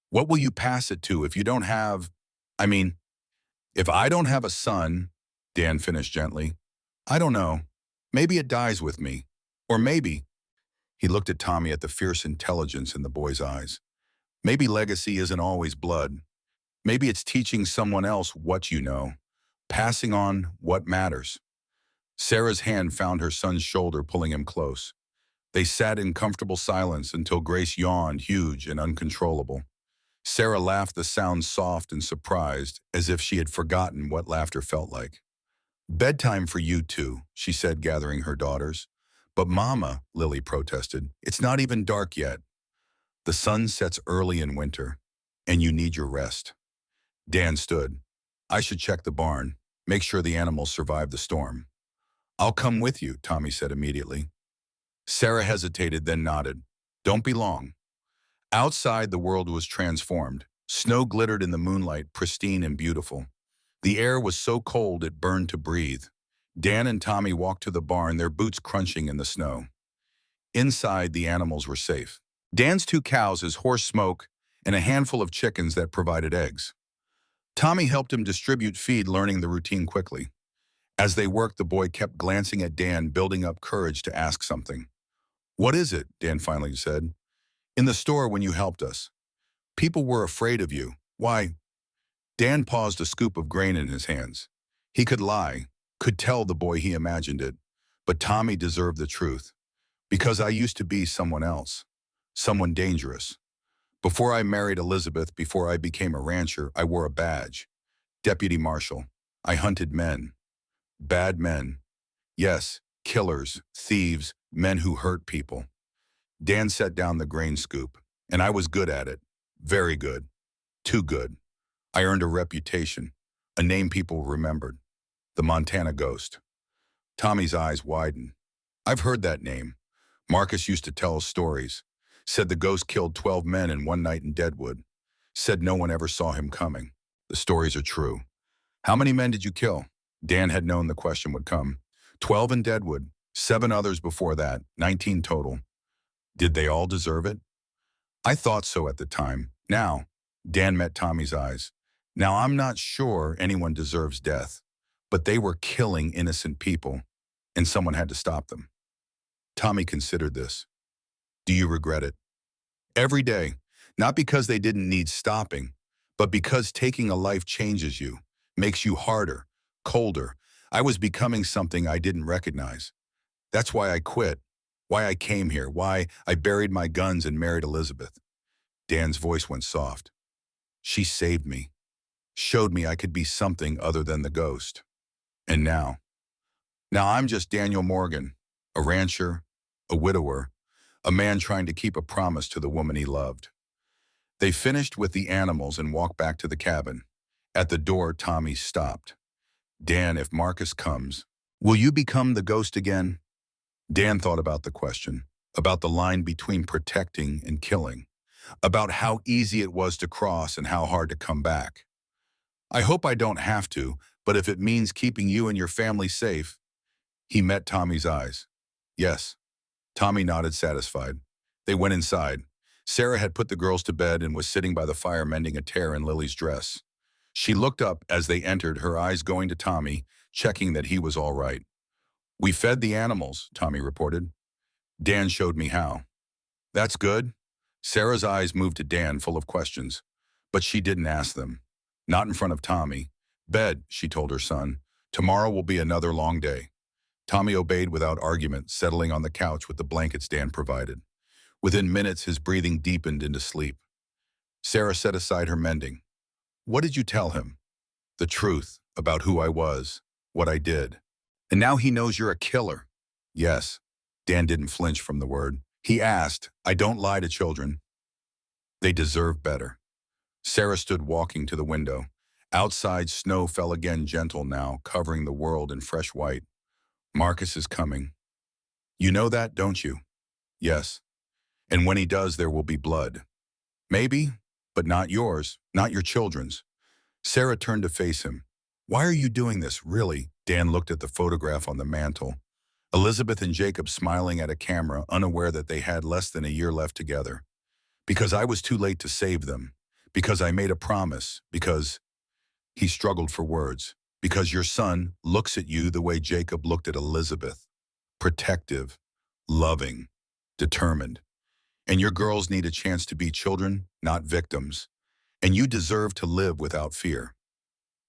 What will you pass it to if you don't have, if I don't have a son, Dan finished gently. I don't know. Maybe it dies with me. Or maybe, he looked at Tommy at the fierce intelligence in the boy's eyes. Maybe legacy isn't always blood. Maybe it's teaching someone else what you know, passing on what matters. Sarah's hand found her son's shoulder, pulling him close. They sat in comfortable silence until Grace yawned, huge and uncontrollable. Sarah laughed, the sound soft and surprised, as if she had forgotten what laughter felt like. Bedtime for you two, she said, gathering her daughters. But Mama, Lily protested, it's not even dark yet. The sun sets early in winter, and you need your rest. Dan stood. I should check the barn, make sure the animals survive the storm. I'll come with you, Tommy said immediately. Sarah hesitated, then nodded. Don't be long. Outside, the world was transformed. Snow glittered in the moonlight, pristine and beautiful. The air was so cold it burned to breathe. Dan and Tommy walked to the barn, their boots crunching in the snow. Inside, the animals were safe. Dan's 2 cows, his horse Smoke, and a handful of chickens that provided eggs. Tommy helped him distribute feed, learning the routine quickly. As they worked, the boy kept glancing at Dan, building up courage to ask something. What is it? Dan finally said. In the store when you helped us. People were afraid of you. Why? Dan paused, a scoop of grain in his hands. He could lie, could tell the boy he imagined it, but Tommy deserved the truth. Because I used to be someone else, someone dangerous. Before I married Elizabeth, before I became a rancher, I wore a badge. Deputy Marshal. I hunted men. Bad men. Yes, killers, thieves, men who hurt people. Dan set down the grain scoop, and I was good at it. Very good. Too good. I earned a reputation, a name people remembered. The Montana Ghost. Tommy's eyes widened. I've heard that name. Marcus used to tell us stories. Said the ghost killed 12 men in one night in Deadwood. Said no one ever saw him coming. The stories are true. How many men did you kill? Dan had known the question would come. 12 in Deadwood, 7 others before that, 19 total. Did they all deserve it? I thought so at the time. Now, Dan met Tommy's eyes. Now, I'm not sure anyone deserves death, but they were killing innocent people, and someone had to stop them. Tommy considered this. Do you regret it? Every day, not because they didn't need stopping, but because taking a life changes you, makes you harder, colder. I was becoming something I didn't recognize. That's why I quit, why I came here, why I buried my guns and married Elizabeth. Dan's voice went soft. She saved me, showed me I could be something other than the ghost. And now I'm just Daniel Morgan, a rancher, a widower, a man trying to keep a promise to the woman he loved. They finished with the animals and walked back to the cabin. At the door, Tommy stopped. Dan, if Marcus comes, will you become the ghost again? Dan thought about the question, about the line between protecting and killing, about how easy it was to cross and how hard to come back. I hope I don't have to, but if it means keeping you and your family safe. He met Tommy's eyes. Yes. Tommy nodded, satisfied. They went inside. Sarah had put the girls to bed and was sitting by the fire mending a tear in Lily's dress. She looked up as they entered, her eyes going to Tommy, checking that he was all right. We fed the animals, Tommy reported. Dan showed me how. That's good. Sarah's eyes moved to Dan, full of questions, but she didn't ask them. Not in front of Tommy. Bed, she told her son. Tomorrow will be another long day. Tommy obeyed without argument, settling on the couch with the blankets Dan provided. Within minutes, his breathing deepened into sleep. Sarah set aside her mending. What did you tell him? The truth about who I was, what I did. And now he knows you're a killer. Yes. Dan didn't flinch from the word. He asked, I don't lie to children. They deserve better. Sarah stood walking to the window. Outside, snow fell again, gentle now, covering the world in fresh white. Marcus is coming. You know that, don't you? Yes. And when he does, there will be blood. Maybe, but not yours, not your children's. Sarah turned to face him. Why are you doing this, really? Dan looked at the photograph on the mantel. Elizabeth and Jacob smiling at a camera, unaware that they had less than a year left together. Because I was too late to save them. Because I made a promise. Because... He struggled for words. Because your son looks at you the way Jacob looked at Elizabeth. Protective, loving, determined. And your girls need a chance to be children, not victims. And you deserve to live without fear.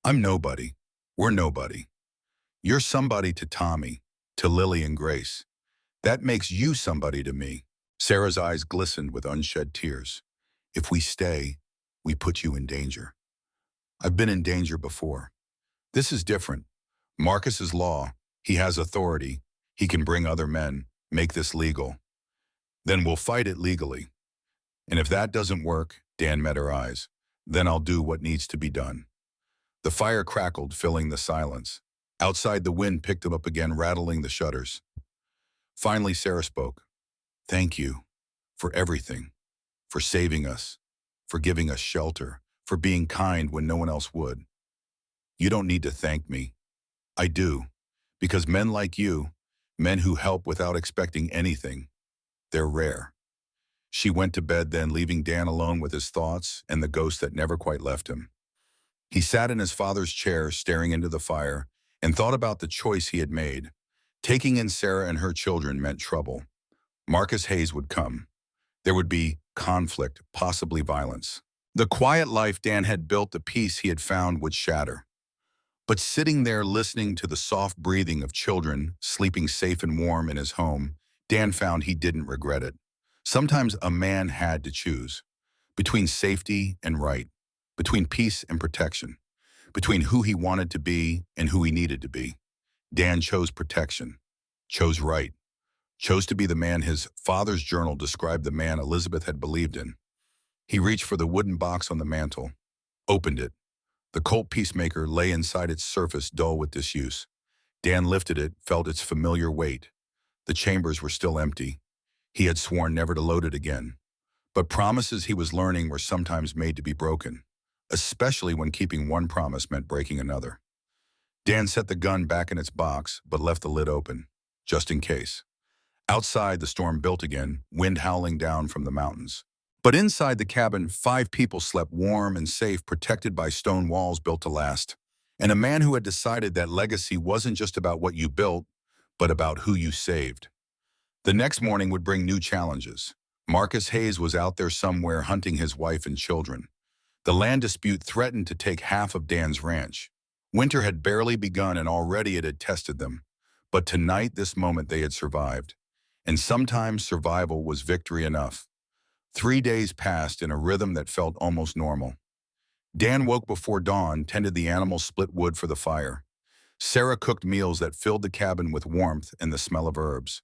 I'm nobody. We're nobody. You're somebody to Tommy, to Lily and Grace. That makes you somebody to me. Sarah's eyes glistened with unshed tears. If we stay, we put you in danger. I've been in danger before. This is different. Marcus is law. He has authority. He can bring other men, make this legal. Then we'll fight it legally. And if that doesn't work, Dan met her eyes, then I'll do what needs to be done. The fire crackled, filling the silence. Outside, the wind picked up again, rattling the shutters. Finally, Sarah spoke. Thank you for everything, for saving us, for giving us shelter, for being kind when no one else would. You don't need to thank me. I do, because men like you, men who help without expecting anything, they're rare. She went to bed then, leaving Dan alone with his thoughts and the ghost that never quite left him. He sat in his father's chair, staring into the fire, and thought about the choice he had made. Taking in Sarah and her children meant trouble. Marcus Hayes would come. There would be conflict, possibly violence. The quiet life Dan had built, the peace he had found, would shatter. But sitting there listening to the soft breathing of children, sleeping safe and warm in his home, Dan found he didn't regret it. Sometimes a man had to choose between safety and right, between peace and protection, between who he wanted to be and who he needed to be. Dan chose protection, chose right, chose to be the man his father's journal described the man Elizabeth had believed in. He reached for the wooden box on the mantel, opened it. The Colt Peacemaker lay inside its surface dull with disuse. Dan lifted it, felt its familiar weight. The chambers were still empty. He had sworn never to load it again. But promises he was learning were sometimes made to be broken, especially when keeping one promise meant breaking another. Dan set the gun back in its box, but left the lid open, just in case. Outside, the storm built again, wind howling down from the mountains. But inside the cabin, 5 people slept warm and safe, protected by stone walls built to last. And a man who had decided that legacy wasn't just about what you built, but about who you saved. The next morning would bring new challenges. Marcus Hayes was out there somewhere hunting his wife and children. The land dispute threatened to take half of Dan's ranch. Winter had barely begun and already it had tested them. But tonight, this moment, they had survived. And sometimes survival was victory enough. 3 days passed in a rhythm that felt almost normal. Dan woke before dawn, tended the animals, split wood for the fire. Sarah cooked meals that filled the cabin with warmth and the smell of herbs.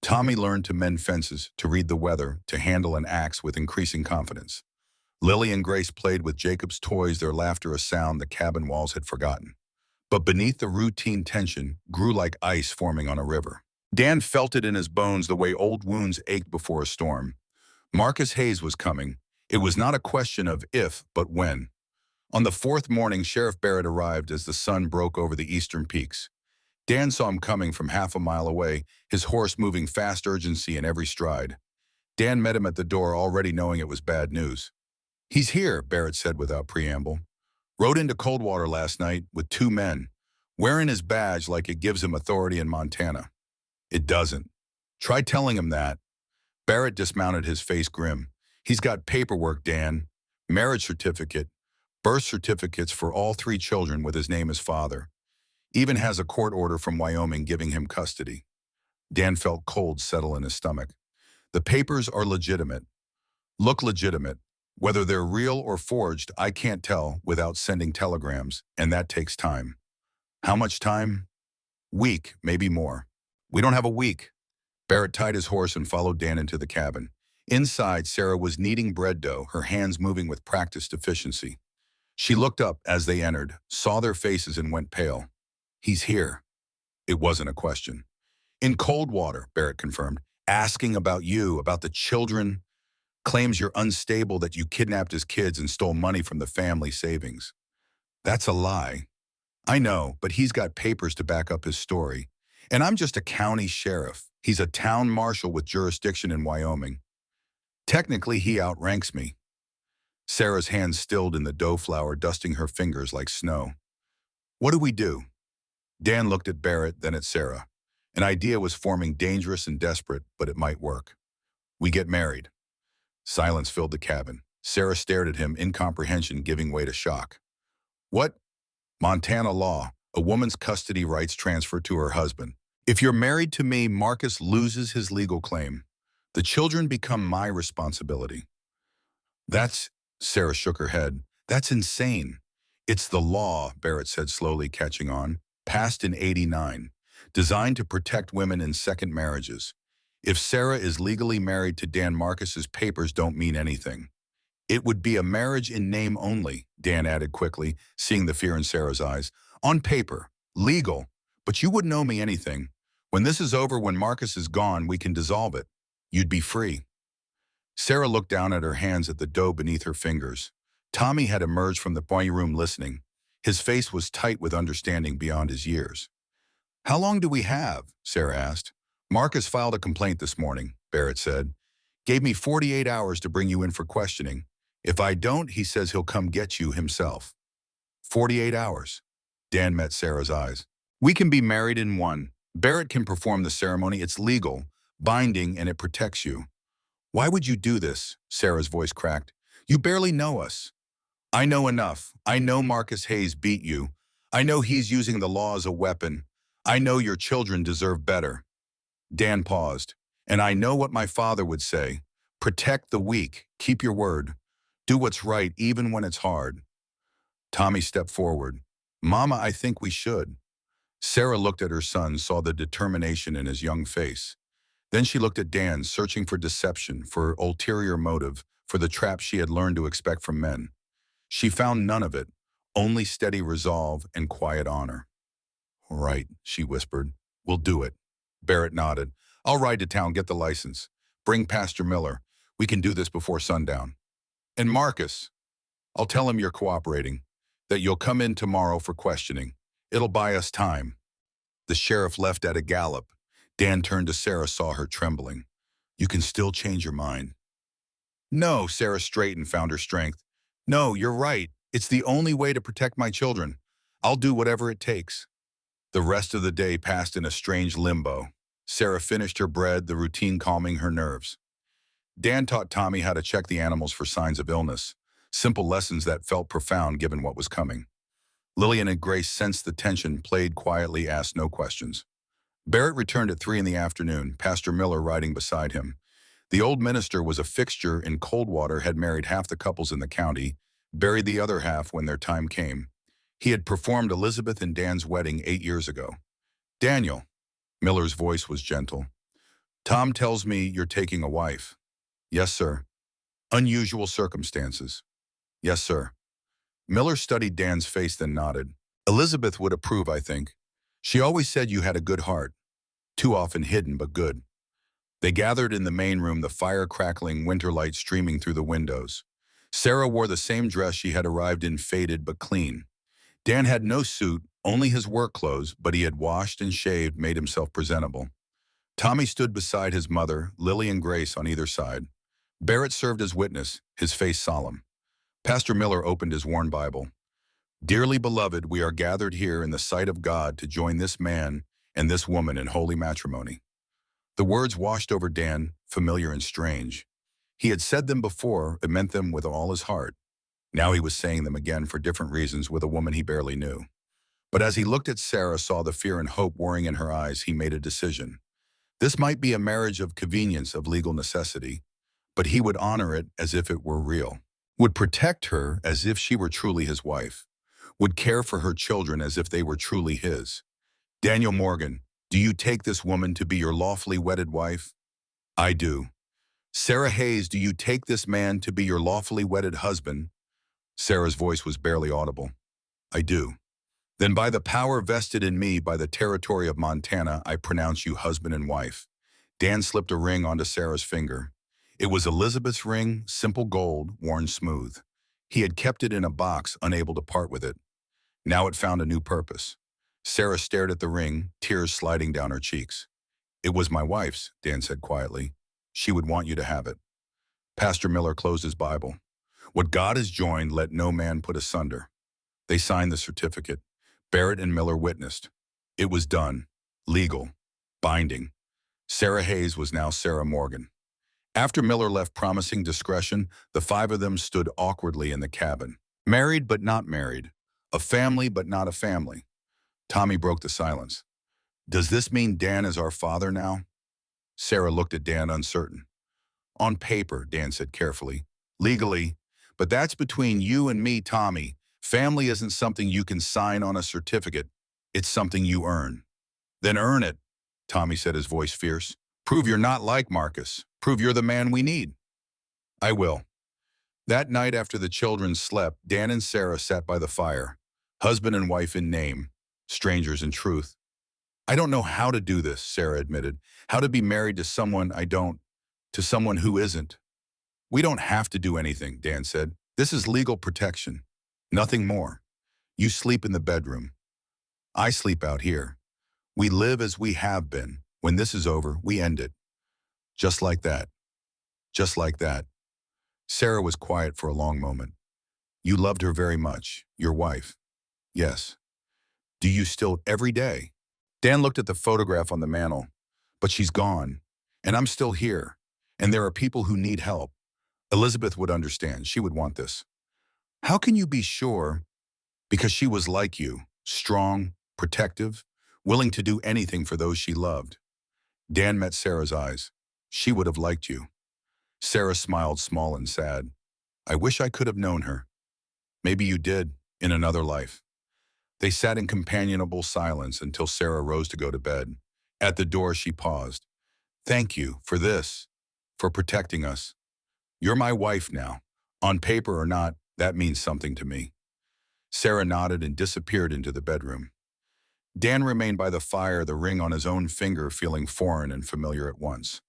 Tommy learned to mend fences, to read the weather, to handle an axe with increasing confidence. Lily and Grace played with Jacob's toys, their laughter a sound the cabin walls had forgotten. But beneath the routine, tension grew like ice forming on a river. Dan felt it in his bones the way old wounds ached before a storm. Marcus Hayes was coming. It was not a question of if, but when. On the 4th morning, Sheriff Barrett arrived as the sun broke over the eastern peaks. Dan saw him coming from half a mile away, his horse moving fast, urgency in every stride. Dan met him at the door, already knowing it was bad news. "He's here," Barrett said without preamble. "Rode into Coldwater last night with 2 men, wearing his badge like it gives him authority in Montana." "It doesn't. Try telling him that." Barrett dismounted, his face grim. "He's got paperwork, Dan. Marriage certificate, birth certificates for all 3 children with his name as father. Even has a court order from Wyoming giving him custody." Dan felt cold settle in his stomach. "The papers are legitimate. Look legitimate. Whether they're real or forged, I can't tell without sending telegrams, and that takes time." "How much time?" "Week, maybe more." "We don't have a week." Barrett tied his horse and followed Dan into the cabin. Inside, Sarah was kneading bread dough, her hands moving with practiced efficiency. She looked up as they entered, saw their faces, and went pale. "He's here." It wasn't a question. "In Coldwater," Barrett confirmed. "Asking about you, about the children. Claims you're unstable, that you kidnapped his kids and stole money from the family savings." "That's a lie." "I know, but he's got papers to back up his story. And I'm just a county sheriff. He's a town marshal with jurisdiction in Wyoming. Technically, he outranks me." Sarah's hands stilled in the dough flour, dusting her fingers like snow. "What do we do?" Dan looked at Barrett, then at Sarah. An idea was forming, dangerous and desperate, but it might work. "We get married." Silence filled the cabin. Sarah stared at him, incomprehension giving way to shock. "What?" "Montana law. A woman's custody rights transfer to her husband. If you're married to me, Marcus loses his legal claim. The children become my responsibility." "That's," Sarah shook her head, "that's insane." "It's the law," Barrett said slowly, catching on. "Passed in '89. Designed to protect women in second marriages. If Sarah is legally married to Dan, Marcus's papers don't mean anything." "It would be a marriage in name only," Dan added quickly, seeing the fear in Sarah's eyes. "On paper. Legal. But you wouldn't owe me anything. When this is over, when Marcus is gone, we can dissolve it. You'd be free." Sarah looked down at her hands, at the dough beneath her fingers. Tommy had emerged from the boy room listening. His face was tight with understanding beyond his years. "How long do we have?" Sarah asked. "Marcus filed a complaint this morning," Barrett said. "Gave me 48 hours to bring you in for questioning. If I don't, he says he'll come get you himself." 48 hours. Dan met Sarah's eyes. "We can be married in one. Barrett can perform the ceremony. It's legal, binding, and it protects you." "Why would you do this?" Sarah's voice cracked. "You barely know us." "I know enough. I know Marcus Hayes beat you. I know he's using the law as a weapon. I know your children deserve better." Dan paused. And I know what my father would say. Protect the weak. Keep your word. Do what's right even when it's hard. Tommy stepped forward. Mama, I think we should. Sarah looked at her son, saw the determination in his young face. Then she looked at Dan, searching for deception, for ulterior motive, for the trap she had learned to expect from men. She found none of it, only steady resolve and quiet honor. All right, she whispered. We'll do it. Barrett nodded. I'll ride to town, get the license. Bring Pastor Miller. We can do this before sundown. And Marcus, I'll tell him you're cooperating, that you'll come in tomorrow for questioning. It'll buy us time. The sheriff left at a gallop. Dan turned to Sarah, saw her trembling. You can still change your mind. No, Sarah straightened, found her strength. No, you're right. It's the only way to protect my children. I'll do whatever it takes. The rest of the day passed in a strange limbo. Sarah finished her bread, the routine calming her nerves. Dan taught Tommy how to check the animals for signs of illness, simple lessons that felt profound given what was coming. Lillian and Grace sensed the tension, played quietly, asked no questions. Barrett returned at 3 in the afternoon, Pastor Miller riding beside him. The old minister was a fixture in Coldwater, had married half the couples in the county, buried the other half when their time came. He had performed Elizabeth and Dan's wedding 8 years ago. Daniel, Miller's voice was gentle. Tom tells me you're taking a wife. Yes, sir. Unusual circumstances. Yes, sir. Miller studied Dan's face, then nodded. Elizabeth would approve, I think. She always said you had a good heart. Too often hidden, but good. They gathered in the main room, the fire crackling, winter light streaming through the windows. Sarah wore the same dress she had arrived in, faded but clean. Dan had no suit, only his work clothes, but he had washed and shaved, made himself presentable. Tommy stood beside his mother, Lily and Grace on either side. Barrett served as witness, his face solemn. Pastor Miller opened his worn Bible. Dearly beloved, we are gathered here in the sight of God to join this man and this woman in holy matrimony. The words washed over Dan, familiar and strange. He had said them before, it meant them with all his heart. Now he was saying them again for different reasons with a woman he barely knew. But as he looked at Sarah, saw the fear and hope warring in her eyes, he made a decision. This might be a marriage of convenience, of legal necessity, but he would honor it as if it were real, would protect her as if she were truly his wife, would care for her children as if they were truly his. Daniel Morgan, do you take this woman to be your lawfully wedded wife? I do. Sarah Hayes, do you take this man to be your lawfully wedded husband? Sarah's voice was barely audible. I do. Then by the power vested in me by the territory of Montana, I pronounce you husband and wife. Dan slipped a ring onto Sarah's finger. It was Elizabeth's ring, simple gold, worn smooth. He had kept it in a box, unable to part with it. Now it found a new purpose. Sarah stared at the ring, tears sliding down her cheeks. It was my wife's, Dan said quietly. She would want you to have it. Pastor Miller closed his Bible. What God has joined, let no man put asunder. They signed the certificate. Barrett and Miller witnessed. It was done. Legal. Binding. Sarah Hayes was now Sarah Morgan. After Miller left promising discretion, the 5 of them stood awkwardly in the cabin. Married but not married. A family but not a family. Tommy broke the silence. Does this mean Dan is our father now? Sarah looked at Dan, uncertain. On paper, Dan said carefully. Legally. But that's between you and me, Tommy. Family isn't something you can sign on a certificate. It's something you earn. Then earn it, Tommy said, his voice fierce. Prove you're not like Marcus. Prove you're the man we need. I will. That night after the children slept, Dan and Sarah sat by the fire. Husband and wife in name. Strangers in truth. I don't know how to do this, Sarah admitted. How to be married to someone to someone who isn't. We don't have to do anything, Dan said. This is legal protection. Nothing more. You sleep in the bedroom. I sleep out here. We live as we have been. When this is over, we end it. Just like that. Just like that. Sarah was quiet for a long moment. You loved her very much, your wife. Yes. Do you still every day? Dan looked at the photograph on the mantel. But she's gone. And I'm still here. And there are people who need help. Elizabeth would understand. She would want this. How can you be sure? Because she was like you, strong, protective, willing to do anything for those she loved. Dan met Sarah's eyes. She would have liked you. Sarah smiled small and sad. I wish I could have known her. Maybe you did, in another life. They sat in companionable silence until Sarah rose to go to bed. At the door, she paused. Thank you for this, for protecting us. You're my wife now. On paper or not, that means something to me. Sarah nodded and disappeared into the bedroom. Dan remained by the fire, the ring on his own finger feeling foreign and familiar at once.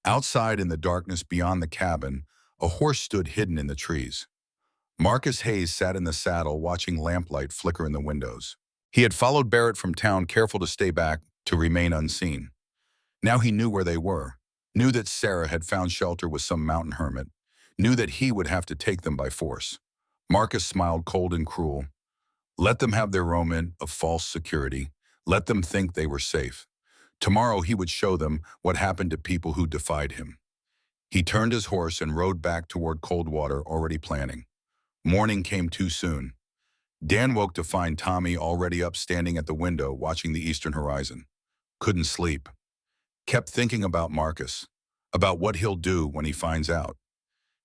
Outside in the darkness beyond the cabin, a horse stood hidden in the trees. Marcus Hayes sat in the saddle watching lamplight flicker in the windows. He had followed Barrett from town, careful to stay back, to remain unseen. Now he knew where they were, knew that Sarah had found shelter with some mountain hermit, knew that he would have to take them by force. Marcus smiled cold and cruel. Let them have their moment of false security. Let them think they were safe. Tomorrow he would show them what happened to people who defied him. He turned his horse and rode back toward Coldwater, already planning. Morning came too soon. Dan woke to find Tommy already up, standing at the window watching the eastern horizon. Couldn't sleep. Kept thinking about Marcus, about what he'll do when he finds out.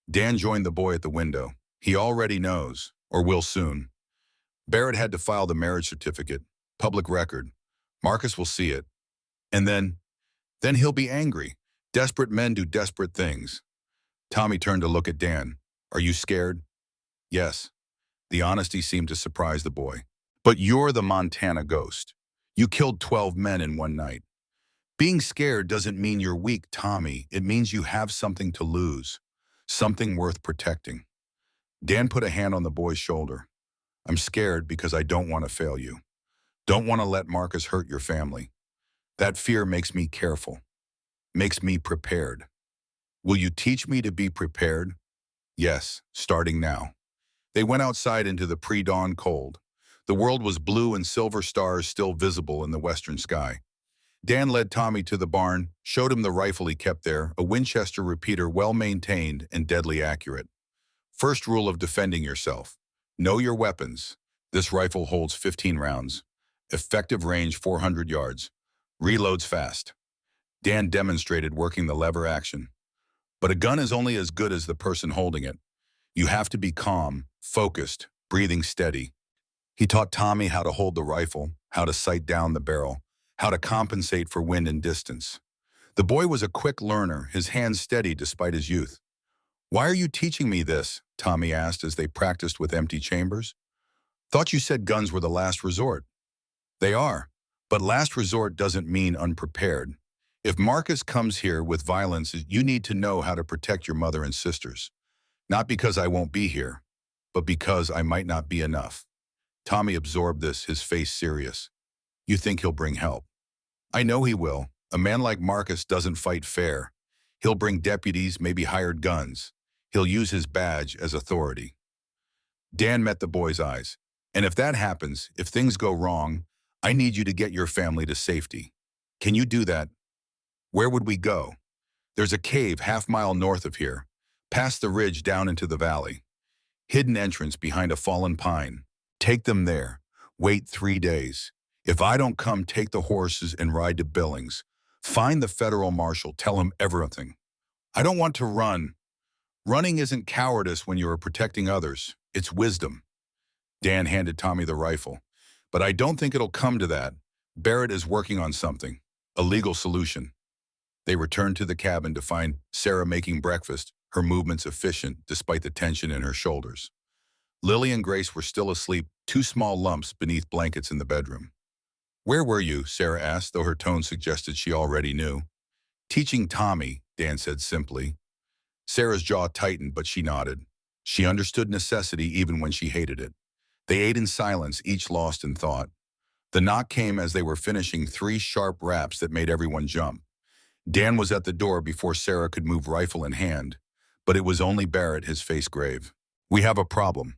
Dan joined the boy at the window. He already knows, or will soon. Barrett had to file the marriage certificate, public record. Marcus will see it. And then he'll be angry. Desperate men do desperate things. Tommy turned to look at Dan. Are you scared? Yes. The honesty seemed to surprise the boy. But you're the Montana ghost. You killed 12 men in one night. Being scared doesn't mean you're weak, Tommy. It means you have something to lose, something worth protecting. Dan put a hand on the boy's shoulder. I'm scared because I don't want to fail you. Don't want to let Marcus hurt your family. That fear makes me careful, makes me prepared. Will you teach me to be prepared? Yes, starting now. They went outside into the pre-dawn cold. The world was blue and silver stars still visible in the western sky. Dan led Tommy to the barn, showed him the rifle he kept there, a Winchester repeater well-maintained and deadly accurate. First rule of defending yourself. Know your weapons. This rifle holds 15 rounds. Effective range 400 yards. Reloads fast. Dan demonstrated working the lever action. But a gun is only as good as the person holding it. You have to be calm, focused, breathing steady. He taught Tommy how to hold the rifle, how to sight down the barrel, how to compensate for wind and distance. The boy was a quick learner, his hands steady despite his youth. Why are you teaching me this? Tommy asked as they practiced with empty chambers. Thought you said guns were the last resort. They are, but last resort doesn't mean unprepared. If Marcus comes here with violence, you need to know how to protect your mother and sisters. Not because I won't be here, but because I might not be enough. Tommy absorbed this, his face serious. You think he'll bring help? I know he will. A man like Marcus doesn't fight fair. He'll bring deputies, maybe hired guns. He'll use his badge as authority. Dan met the boy's eyes. And if that happens, if things go wrong, I need you to get your family to safety. Can you do that? Where would we go? There's a cave half-mile north of here, past the ridge down into the valley. Hidden entrance behind a fallen pine. Take them there. Wait 3 days. If I don't come, take the horses and ride to Billings. Find the federal marshal. Tell him everything. I don't want to run. Running isn't cowardice when you are protecting others. It's wisdom. Dan handed Tommy the rifle. But I don't think it'll come to that. Barrett is working on something. A legal solution. They returned to the cabin to find Sarah making breakfast, her movements efficient despite the tension in her shoulders. Lily and Grace were still asleep, 2 small lumps beneath blankets in the bedroom. Where were you? Sarah asked, though her tone suggested she already knew. Teaching Tommy, Dan said simply. Sarah's jaw tightened, but she nodded. She understood necessity even when she hated it. They ate in silence, each lost in thought. The knock came as they were finishing 3 sharp raps that made everyone jump. Dan was at the door before Sarah could move rifle in hand, but it was only Barrett, his face grave. We have a problem.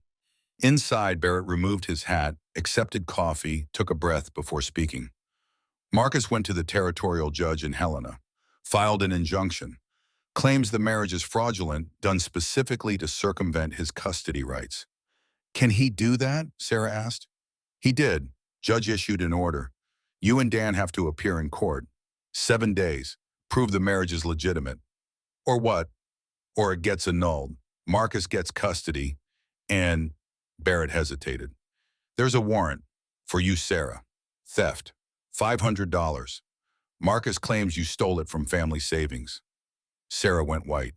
Inside, Barrett removed his hat, accepted coffee, took a breath before speaking. Marcus went to the territorial judge in Helena, filed an injunction, claims the marriage is fraudulent, done specifically to circumvent his custody rights. Can he do that? Sarah asked. He did. Judge issued an order. You and Dan have to appear in court. 7 days. Prove the marriage is legitimate. Or what? Or it gets annulled. Marcus gets custody, and Barrett hesitated. There's a warrant for you, Sarah. Theft. $500. Marcus claims you stole it from family savings. Sarah went white.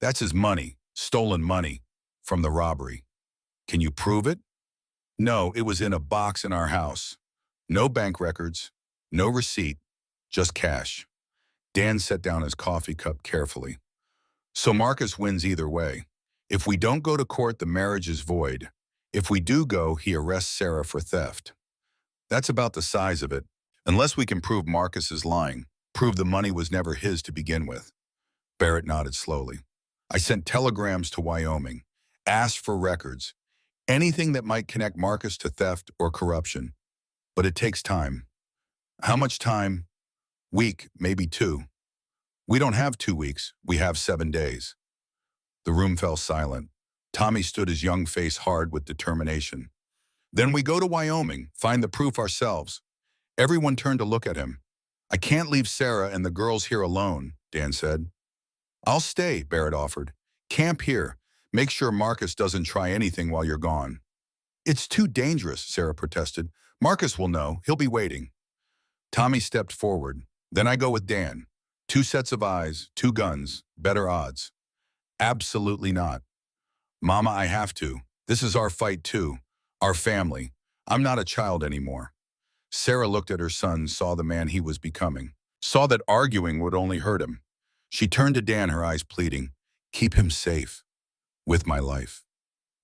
That's his money, stolen money, from the robbery. Can you prove it? No, it was in a box in our house. No bank records, no receipt, just cash. Dan set down his coffee cup carefully. So Marcus wins either way. If we don't go to court, the marriage is void. If we do go, he arrests Sarah for theft. That's about the size of it. Unless we can prove Marcus is lying, prove the money was never his to begin with. Barrett nodded slowly. I sent telegrams to Wyoming, asked for records, anything that might connect Marcus to theft or corruption. But it takes time. How much time? Week, maybe 2. We don't have 2 weeks, we have 7 days. The room fell silent. Tommy stood his young face hard with determination. Then we go to Wyoming, find the proof ourselves. Everyone turned to look at him. I can't leave Sarah and the girls here alone, Dan said. I'll stay, Barrett offered. Camp here. Make sure Marcus doesn't try anything while you're gone. It's too dangerous, Sarah protested. Marcus will know. He'll be waiting. Tommy stepped forward. Then I go with Dan. 2 sets of eyes, 2 guns, better odds. Absolutely not. Mama, I have to. This is our fight too. Our family. I'm not a child anymore. Sarah looked at her son, saw the man he was becoming, saw that arguing would only hurt him. She turned to Dan, her eyes pleading, keep him safe. With my life.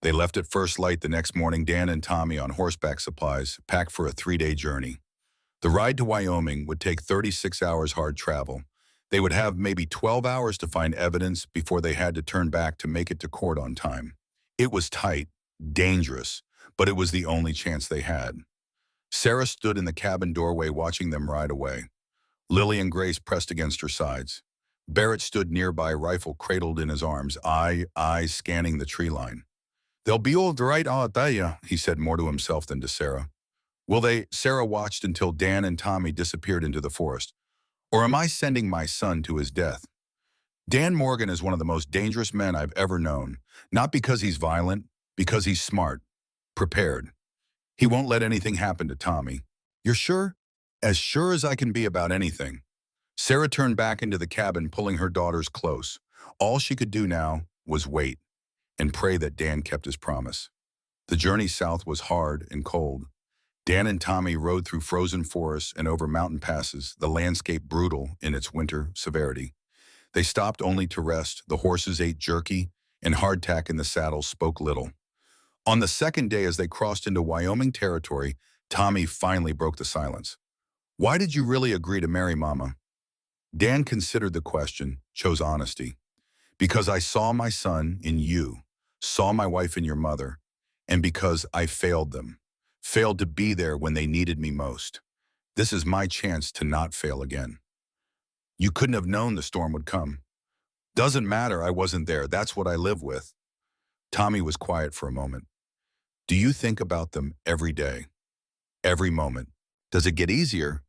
They left at first light the next morning, Dan and Tommy on horseback supplies, packed for a 3-day journey. The ride to Wyoming would take 36 hours hard travel. They would have maybe 12 hours to find evidence before they had to turn back to make it to court on time. It was tight, dangerous, but it was the only chance they had. Sarah stood in the cabin doorway watching them ride away. Lily and Grace pressed against her sides. Barrett stood nearby, rifle cradled in his arms, eyes scanning the tree line. They'll be all right, I'll tell ya, he said more to himself than to Sarah. Will they? Sarah watched until Dan and Tommy disappeared into the forest. Or am I sending my son to his death? Dan Morgan is one of the most dangerous men I've ever known, not because he's violent, because he's smart, prepared. He won't let anything happen to Tommy. You're sure? As sure as I can be about anything. Sarah turned back into the cabin, pulling her daughters close. All she could do now was wait and pray that Dan kept his promise. The journey south was hard and cold. Dan and Tommy rode through frozen forests and over mountain passes, the landscape brutal in its winter severity. They stopped only to rest. The horses ate jerky, and hardtack in the saddles spoke little. On the second day, as they crossed into Wyoming territory, Tommy finally broke the silence. Why did you really agree to marry Mama? Dan considered the question, chose honesty. Because I saw my son in you, saw my wife in your mother, and because I failed them, failed to be there when they needed me most. This is my chance to not fail again. You couldn't have known the storm would come. Doesn't matter, I wasn't there. That's what I live with. Tommy was quiet for a moment. Do you think about them every day? Every moment? Does it get easier?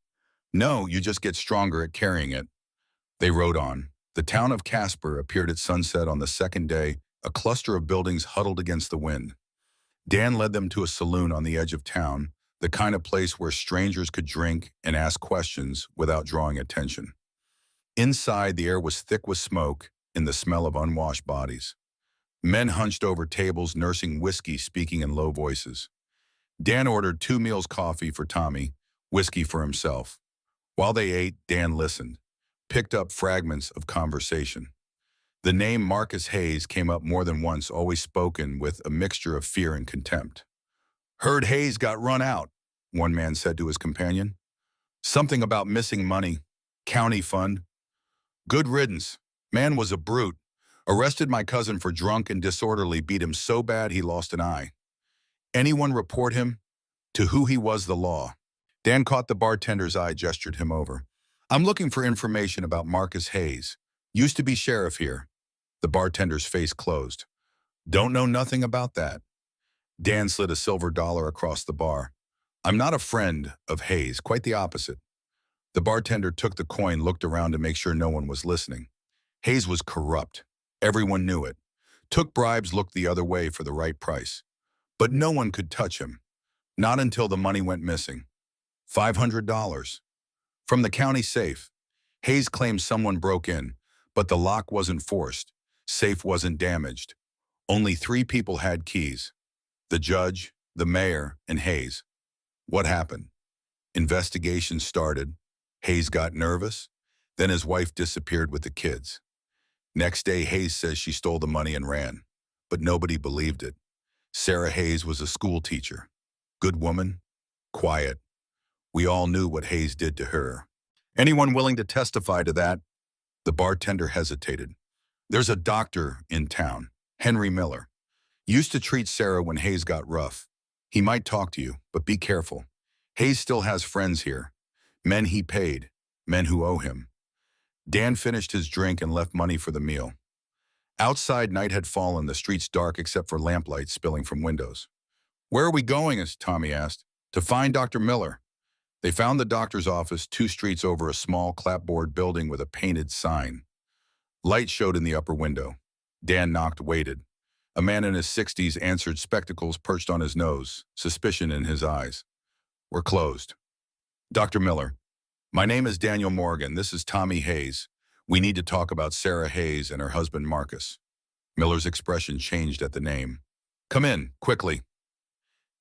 No, you just get stronger at carrying it. They rode on. The town of Casper appeared at sunset on the second day, a cluster of buildings huddled against the wind. Dan led them to a saloon on the edge of town, the kind of place where strangers could drink and ask questions without drawing attention. Inside, the air was thick with smoke and the smell of unwashed bodies. Men hunched over tables, nursing whiskey, speaking in low voices. Dan ordered 2 meals coffee for Tommy, whiskey for himself. While they ate, Dan listened, picked up fragments of conversation. The name Marcus Hayes came up more than once, always spoken with a mixture of fear and contempt. Heard Hayes got run out, one man said to his companion. Something about missing money, county fund. Good riddance. Man was a brute. Arrested my cousin for drunk and disorderly, beat him so bad he lost an eye. Anyone report him? To who he was the law. Dan caught the bartender's eye, gestured him over. I'm looking for information about Marcus Hayes. Used to be sheriff here. The bartender's face closed. Don't know nothing about that. Dan slid a silver dollar across the bar. I'm not a friend of Hayes, quite the opposite. The bartender took the coin, looked around to make sure no one was listening. Hayes was corrupt. Everyone knew it. Took bribes, looked the other way for the right price. But no one could touch him. Not until the money went missing. $500. From the county safe. Hayes claimed someone broke in, but the lock wasn't forced. Safe wasn't damaged. Only 3 people had keys. The judge, the mayor, and Hayes. What happened? Investigation started. Hayes got nervous. Then his wife disappeared with the kids. Next day, Hayes says she stole the money and ran. But nobody believed it. Sarah Hayes was a school teacher. Good woman, quiet. We all knew what Hayes did to her. Anyone willing to testify to that? The bartender hesitated. There's a doctor in town, Henry Miller. Used to treat Sarah when Hayes got rough. He might talk to you, but be careful. Hayes still has friends here. Men he paid, men who owe him. Dan finished his drink and left money for the meal. Outside, night had fallen, the streets dark except for lamplight spilling from windows. Where are we going, as Tommy asked. To find Dr. Miller. They found the doctor's office 2 streets over a small clapboard building with a painted sign. Light showed in the upper window. Dan knocked, waited. A man in his 60s answered, spectacles perched on his nose, suspicion in his eyes. We're closed. Dr. Miller. My name is Daniel Morgan. This is Tommy Hayes. We need to talk about Sarah Hayes and her husband Marcus. Miller's expression changed at the name. Come in, quickly.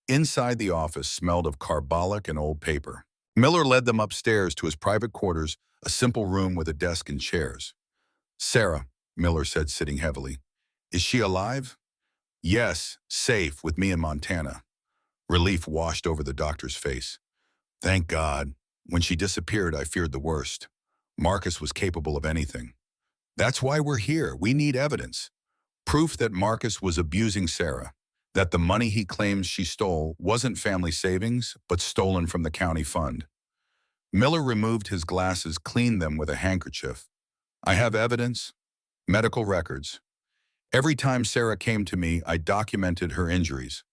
Inside the office smelled of carbolic and old paper. Miller led them upstairs to his private quarters, a simple room with a desk and chairs. Sarah, Miller said, sitting heavily. Is she alive? Yes, safe with me in Montana. Relief washed over the doctor's face. Thank God. When she disappeared, I feared the worst. Marcus was capable of anything. That's why we're here. We need evidence. Proof that Marcus was abusing Sarah. That the money he claims she stole wasn't family savings, but stolen from the county fund. Miller removed his glasses, cleaned them with a handkerchief. I have evidence, medical records. Every time Sarah came to me, I documented her injuries.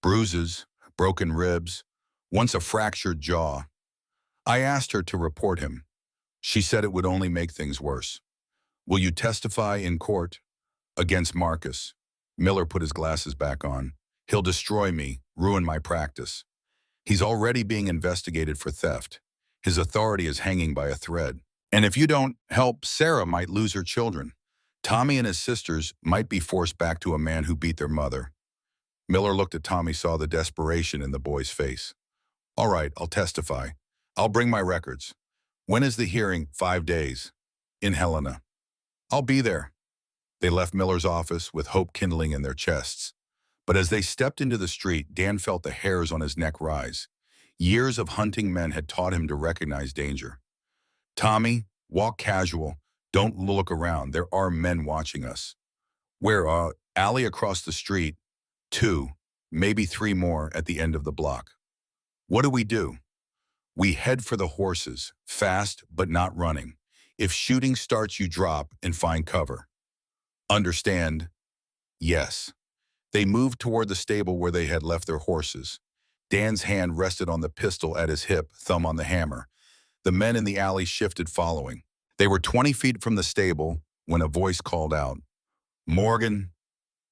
Bruises, broken ribs, once a fractured jaw. I asked her to report him. She said it would only make things worse. Will you testify in court? Against Marcus. Miller put his glasses back on. He'll destroy me, ruin my practice. He's already being investigated for theft. His authority is hanging by a thread. And if you don't help, Sarah might lose her children. Tommy and his sisters might be forced back to a man who beat their mother. Miller looked at Tommy, saw the desperation in the boy's face. All right, I'll testify. I'll bring my records. When is the hearing? 5 days. In Helena. I'll be there. They left Miller's office with hope kindling in their chests. But as they stepped into the street, Dan felt the hairs on his neck rise. Years of hunting men had taught him to recognize danger. Tommy, walk casual. Don't look around. There are men watching us. Where? Alley across the street. 2, maybe 3 more at the end of the block. What do? We head for the horses, fast but not running. If shooting starts, you drop and find cover. Understand? Yes. They moved toward the stable where they had left their horses. Dan's hand rested on the pistol at his hip, thumb on the hammer. The men in the alley shifted, following. They were 20 feet from the stable when a voice called out, Morgan,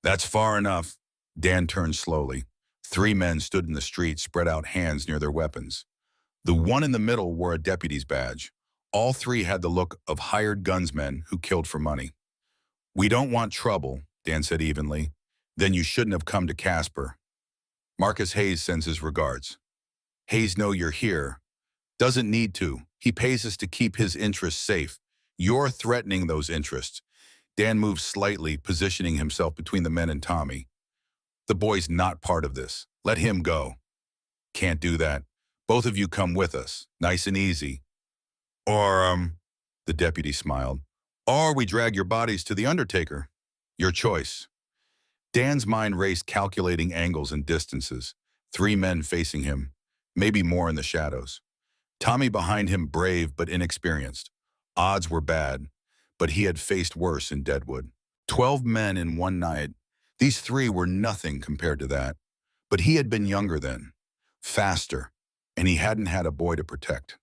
that's far enough. Dan turned slowly. 3 men stood in the street, spread out hands near their weapons. The one in the middle wore a deputy's badge. All 3 had the look of hired gunsmen who killed for money. We don't want trouble, Dan said evenly. Then you shouldn't have come to Casper. Marcus Hayes sends his regards. Hayes know you're here. Doesn't need to. He pays us to keep his interests safe. You're threatening those interests. Dan moved slightly, positioning himself between the men and Tommy. The boy's not part of this. Let him go. Can't do that. Both of you come with us. Nice and easy. Or, the deputy smiled. Or we drag your bodies to the undertaker. Your choice. Dan's mind raced, calculating angles and distances. 3 men facing him, maybe more in the shadows. Tommy behind him, brave but inexperienced. Odds were bad, but he had faced worse in Deadwood. 12 men in one night. These 3 were nothing compared to that. But he had been younger then, faster, and he hadn't had a boy to protect.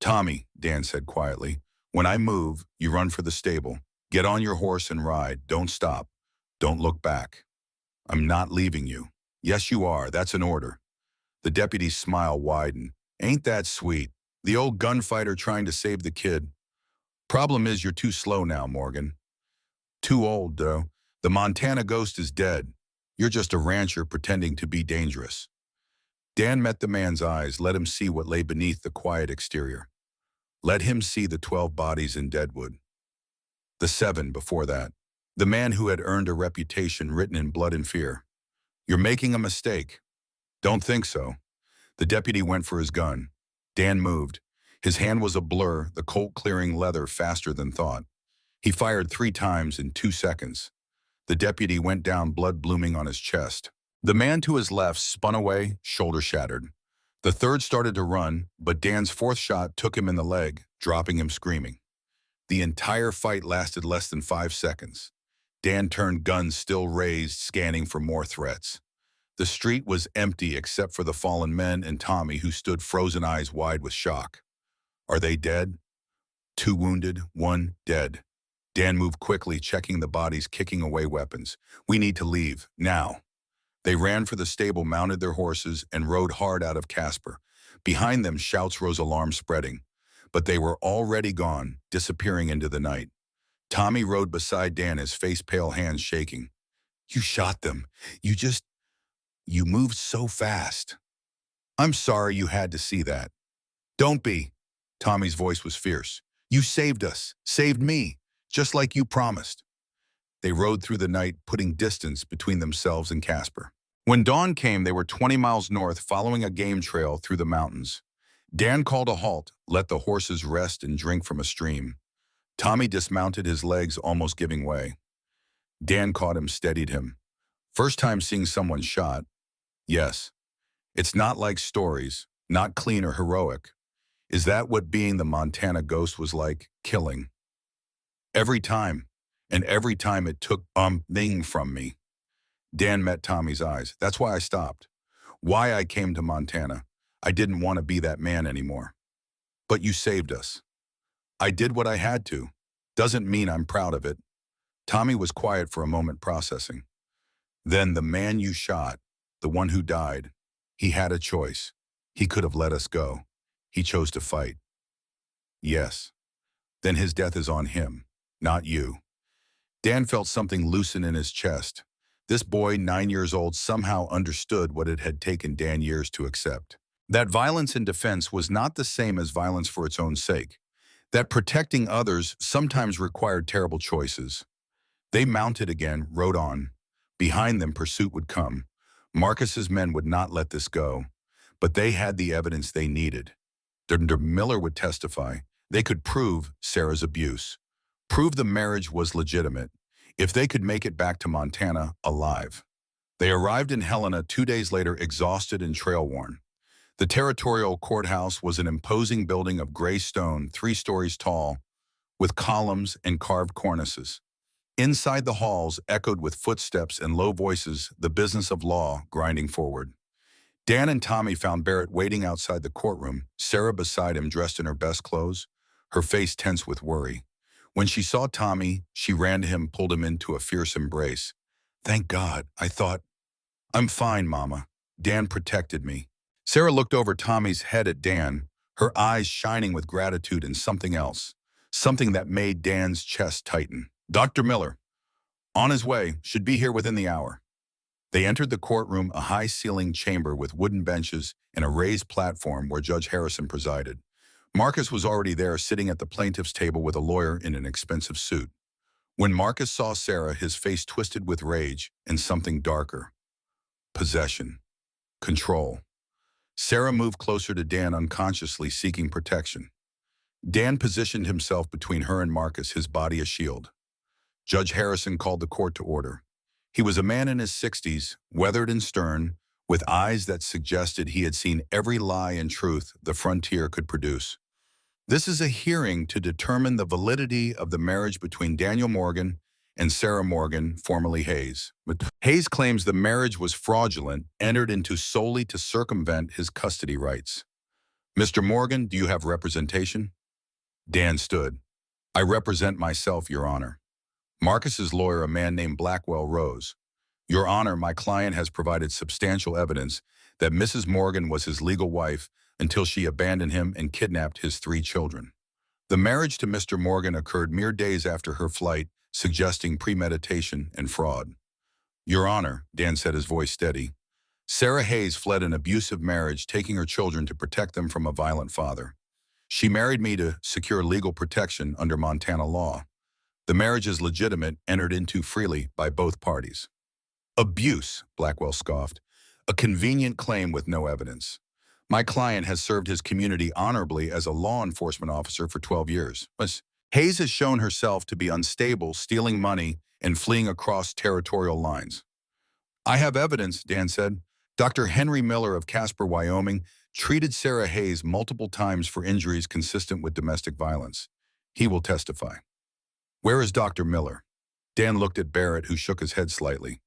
Tommy, Dan said quietly, when I move, you run for the stable. Get on your horse and ride. Don't stop. Don't look back. I'm not leaving you. Yes, you are. That's an order. The deputy's smile widened. Ain't that sweet? The old gunfighter trying to save the kid. Problem is you're too slow now, Morgan. Too old, though. The Montana ghost is dead. You're just a rancher pretending to be dangerous. Dan met the man's eyes, let him see what lay beneath the quiet exterior. Let him see the 12 bodies in Deadwood. The 7 before that. The man who had earned a reputation written in blood and fear. You're making a mistake. Don't think so. The deputy went for his gun. Dan moved. His hand was a blur, the Colt clearing leather faster than thought. He fired 3 times in 2 seconds. The deputy went down, blood blooming on his chest. The man to his left spun away, shoulder shattered. The third started to run, but Dan's 4th shot took him in the leg, dropping him screaming. The entire fight lasted less than 5 seconds. Dan turned, gun still raised, scanning for more threats. The street was empty except for the fallen men and Tommy, who stood frozen, eyes wide with shock. Are they dead? 2 wounded, 1 dead. Dan moved quickly, checking the bodies, kicking away weapons. We need to leave, now. They ran for the stable, mounted their horses, and rode hard out of Casper. Behind them, shouts rose, alarm spreading. But they were already gone, disappearing into the night. Tommy rode beside Dan, his face pale, hands shaking. You shot them. You moved so fast. I'm sorry you had to see that. Don't be. Tommy's voice was fierce. You saved us, saved me, just like you promised. They rode through the night, putting distance between themselves and Casper. When dawn came, they were 20 miles north, following a game trail through the mountains. Dan called a halt, let the horses rest and drink from a stream. Tommy dismounted, his legs almost giving way. Dan caught him, steadied him. First time seeing someone shot? Yes. It's not like stories, not clean or heroic. Is that what being the Montana ghost was like? Killing. Every time. And every time it took thing from me. Dan met Tommy's eyes. That's why I stopped. Why I came to Montana. I didn't want to be that man anymore. But you saved us. I did what I had to. Doesn't mean I'm proud of it. Tommy was quiet for a moment, processing. Then the man you shot, the one who died, he had a choice. He could have let us go. He chose to fight. Yes. Then his death is on him, not you. Dan felt something loosen in his chest. This boy, 9 years old, somehow understood what it had taken Dan years to accept. That violence in defense was not the same as violence for its own sake. That protecting others sometimes required terrible choices. They mounted again, rode on. Behind them, pursuit would come. Marcus's men would not let this go. But they had the evidence they needed. Miller would testify. They could prove Sarah's abuse. Prove the marriage was legitimate, if they could make it back to Montana alive. They arrived in Helena 2 days later, exhausted and trail-worn. The territorial courthouse was an imposing building of gray stone, 3 stories tall, with columns and carved cornices. Inside, the halls echoed with footsteps and low voices, the business of law grinding forward. Dan and Tommy found Barrett waiting outside the courtroom, Sarah beside him, dressed in her best clothes, her face tense with worry. When she saw Tommy, she ran to him, pulled him into a fierce embrace. Thank God, I thought. I'm fine, Mama. Dan protected me. Sarah looked over Tommy's head at Dan, her eyes shining with gratitude and something else, something that made Dan's chest tighten. Dr. Miller, on his way, should be here within the hour. They entered the courtroom, a high-ceilinged chamber with wooden benches and a raised platform where Judge Harrison presided. Marcus was already there, sitting at the plaintiff's table with a lawyer in an expensive suit. When Marcus saw Sarah, his face twisted with rage and something darker. Possession. Control. Sarah moved closer to Dan, unconsciously seeking protection. Dan positioned himself between her and Marcus, his body a shield. Judge Harrison called the court to order. He was a man in his 60s, weathered and stern, with eyes that suggested he had seen every lie and truth the frontier could produce. This is a hearing to determine the validity of the marriage between Daniel Morgan and Sarah Morgan, formerly Hayes. But Hayes claims the marriage was fraudulent, entered into solely to circumvent his custody rights. Mr. Morgan, do you have representation? Dan stood. I represent myself, Your Honor. Marcus's lawyer, a man named Blackwell, rose. Your Honor, my client has provided substantial evidence that Mrs. Morgan was his legal wife until she abandoned him and kidnapped his 3 children. The marriage to Mr. Morgan occurred mere days after her flight, suggesting premeditation and fraud. Your Honor, Dan said, his voice steady, Sarah Hayes fled an abusive marriage, taking her children to protect them from a violent father. She married me to secure legal protection under Montana law. The marriage is legitimate, entered into freely by both parties. Abuse, Blackwell scoffed. A convenient claim with no evidence. My client has served his community honorably as a law enforcement officer for 12 years. Hayes has shown herself to be unstable, stealing money, and fleeing across territorial lines. I have evidence, Dan said. Dr. Henry Miller of Casper, Wyoming, treated Sarah Hayes multiple times for injuries consistent with domestic violence. He will testify. Where is Dr. Miller? Dan looked at Barrett, who shook his head slightly.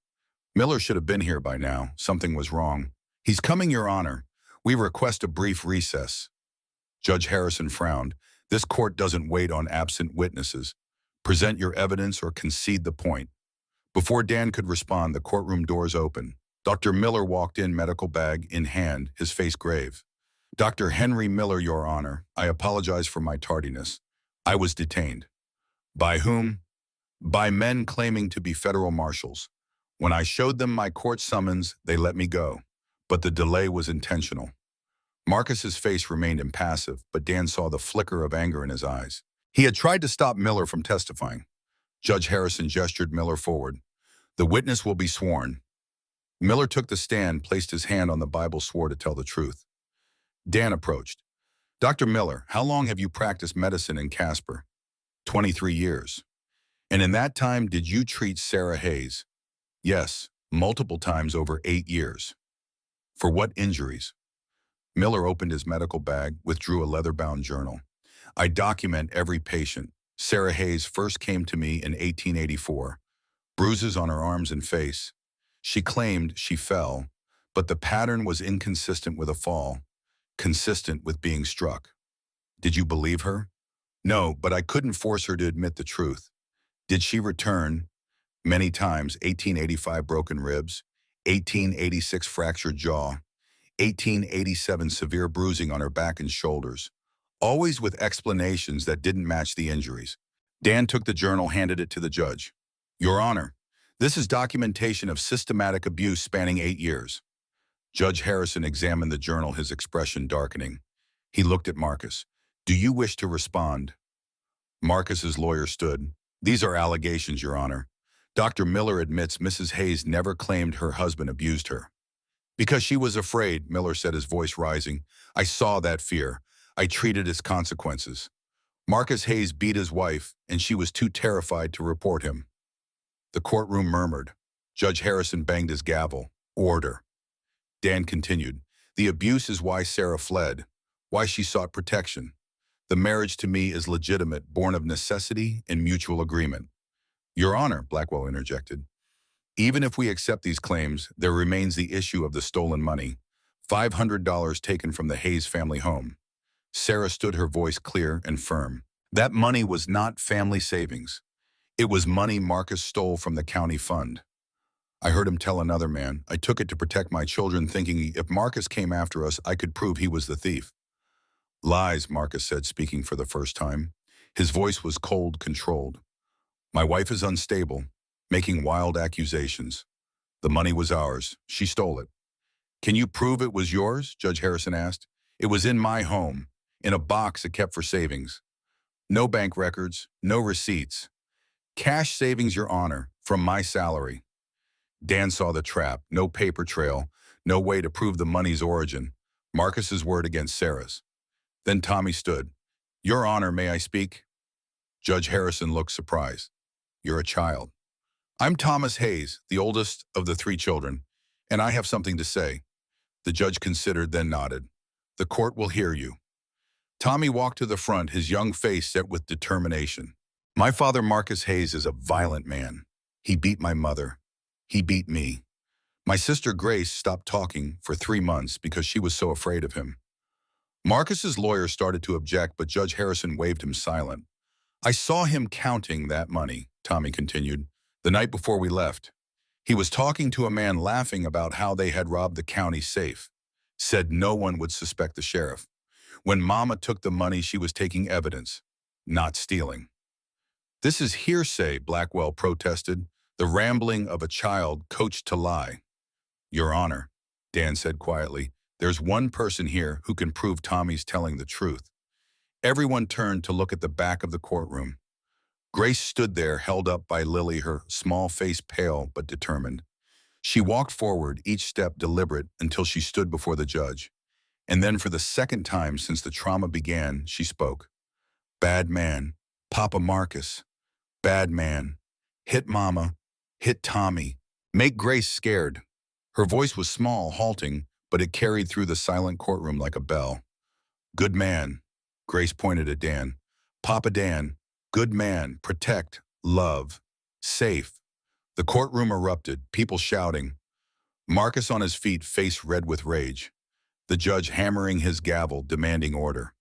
Miller should have been here by now. Something was wrong. He's coming, Your Honor. We request a brief recess. Judge Harrison frowned. This court doesn't wait on absent witnesses. Present your evidence or concede the point. Before Dan could respond, the courtroom doors opened. Dr. Miller walked in, medical bag in hand, his face grave. Dr. Henry Miller, Your Honor, I apologize for my tardiness. I was detained. By whom? By men claiming to be federal marshals. When I showed them my court summons, they let me go. But the delay was intentional. Marcus's face remained impassive, but Dan saw the flicker of anger in his eyes. He had tried to stop Miller from testifying. Judge Harrison gestured Miller forward. The witness will be sworn. Miller took the stand, placed his hand on the Bible, swore to tell the truth. Dan approached. Dr. Miller, how long have you practiced medicine in Casper? 23 years. And in that time, did you treat Sarah Hayes? Yes, multiple times over 8 years. For what injuries? Miller opened his medical bag, withdrew a leather-bound journal. I document every patient. Sarah Hayes first came to me in 1884. Bruises on her arms and face. She claimed she fell, but the pattern was inconsistent with a fall, consistent with being struck. Did you believe her? No, but I couldn't force her to admit the truth. Did she return? Many times. 1885 broken ribs, 1886 fractured jaw, 1887 severe bruising on her back and shoulders, always with explanations that didn't match the injuries. Dan took the journal, handed it to the judge. Your Honor, this is documentation of systematic abuse spanning 8 years. Judge Harrison examined the journal, his expression darkening. He looked at Marcus. Do you wish to respond? Marcus's lawyer stood. These are allegations, Your Honor. Dr. Miller admits Mrs. Hayes never claimed her husband abused her. Because she was afraid, Miller said, his voice rising. I saw that fear. I treated its consequences. Marcus Hayes beat his wife, and she was too terrified to report him. The courtroom murmured. Judge Harrison banged his gavel. Order. Dan continued. The abuse is why Sarah fled, why she sought protection. The marriage to me is legitimate, born of necessity and mutual agreement. Your Honor, Blackwell interjected. Even if we accept these claims, there remains the issue of the stolen money, $500 taken from the Hayes family home. Sarah stood, her voice clear and firm. That money was not family savings. It was money Marcus stole from the county fund. I heard him tell another man, I took it to protect my children, thinking if Marcus came after us, I could prove he was the thief. Lies, Marcus said, speaking for the first time. His voice was cold, controlled. My wife is unstable, making wild accusations. The money was ours. She stole it. Can you prove it was yours? Judge Harrison asked. It was in my home, in a box it kept for savings. No bank records, no receipts. Cash savings, Your Honor, from my salary. Dan saw the trap. No paper trail, no way to prove the money's origin. Marcus's word against Sarah's. Then Tommy stood. Your Honor, may I speak? Judge Harrison looked surprised. You're a child. I'm Thomas Hayes, the oldest of the 3 children, and I have something to say. The judge considered, then nodded. The court will hear you. Tommy walked to the front, his young face set with determination. My father, Marcus Hayes, is a violent man. He beat my mother. He beat me. My sister Grace stopped talking for 3 months because she was so afraid of him. Marcus's lawyer started to object, but Judge Harrison waved him silent. I saw him counting that money, Tommy continued, the night before we left. He was talking to a man laughing about how they had robbed the county safe. Said no one would suspect the sheriff. When Mama took the money, she was taking evidence, not stealing. This is hearsay, Blackwell protested, the rambling of a child coached to lie. Your Honor, Dan said quietly, there's one person here who can prove Tommy's telling the truth. Everyone turned to look at the back of the courtroom. Grace stood there, held up by Lily, her small face pale but determined. She walked forward, each step deliberate, until she stood before the judge. And then for the second time since the trauma began, she spoke. Bad man, Papa Marcus. Bad man. Hit Mama. Hit Tommy. Make Grace scared. Her voice was small, halting, but it carried through the silent courtroom like a bell. Good man. Grace pointed at Dan. Papa Dan. Good man. Protect. Love. Safe. The courtroom erupted, people shouting. Marcus on his feet, face red with rage. The judge hammering his gavel, demanding order.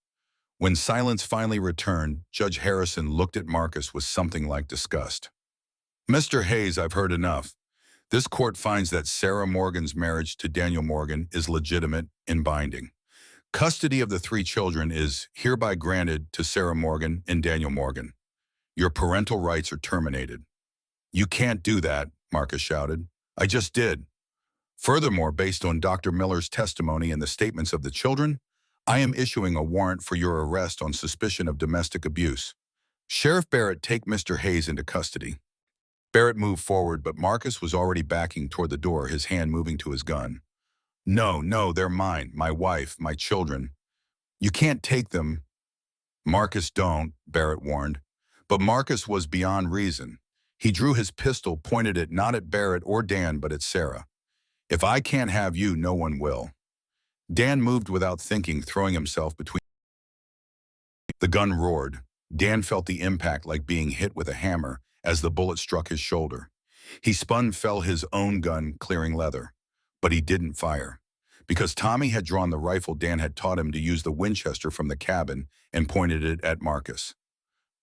When silence finally returned, Judge Harrison looked at Marcus with something like disgust. Mr. Hayes, I've heard enough. This court finds that Sarah Morgan's marriage to Daniel Morgan is legitimate and binding. Custody of the 3 children is hereby granted to Sarah Morgan and Daniel Morgan. Your parental rights are terminated. You can't do that, Marcus shouted. I just did. Furthermore, based on Dr. Miller's testimony and the statements of the children, I am issuing a warrant for your arrest on suspicion of domestic abuse. Sheriff Barrett, take Mr. Hayes into custody. Barrett moved forward, but Marcus was already backing toward the door, his hand moving to his gun. No, they're mine, my wife, my children. You can't take them. Marcus, don't, Barrett warned. But Marcus was beyond reason. He drew his pistol, pointed it not at Barrett or Dan, but at Sarah. If I can't have you, no one will. Dan moved without thinking, throwing himself between. The gun roared. Dan felt the impact like being hit with a hammer as the bullet struck his shoulder. He spun, fell his own gun, clearing leather. But he didn't fire. Because Tommy had drawn the rifle Dan had taught him to use, the Winchester from the cabin, and pointed it at Marcus.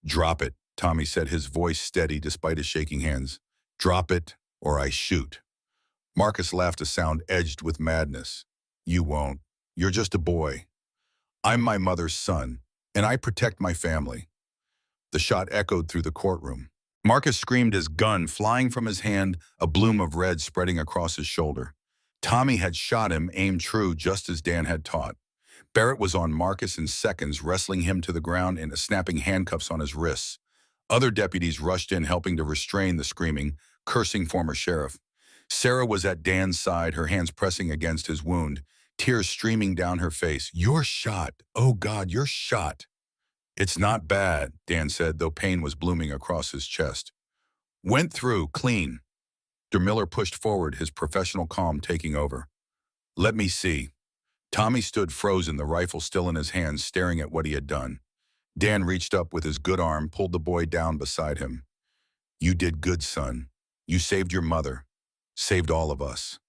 Drop it, Tommy said, his voice steady despite his shaking hands. Drop it, or I shoot. Marcus laughed, a sound edged with madness. You won't. You're just a boy. I'm my mother's son, and I protect my family. The shot echoed through the courtroom. Marcus screamed, his gun flying from his hand, a bloom of red spreading across his shoulder. Tommy had shot him, aimed true, just as Dan had taught. Barrett was on Marcus in seconds, wrestling him to the ground and snapping handcuffs on his wrists. Other deputies rushed in, helping to restrain the screaming, cursing former sheriff. Sarah was at Dan's side, her hands pressing against his wound, tears streaming down her face. You're shot. Oh, God, you're shot. It's not bad, Dan said, though pain was blooming across his chest. Went through, clean. Dr. Miller pushed forward, his professional calm taking over. Let me see. Tommy stood frozen, the rifle still in his hands, staring at what he had done. Dan reached up with his good arm, pulled the boy down beside him. You did good, son. You saved your mother. Saved all of us.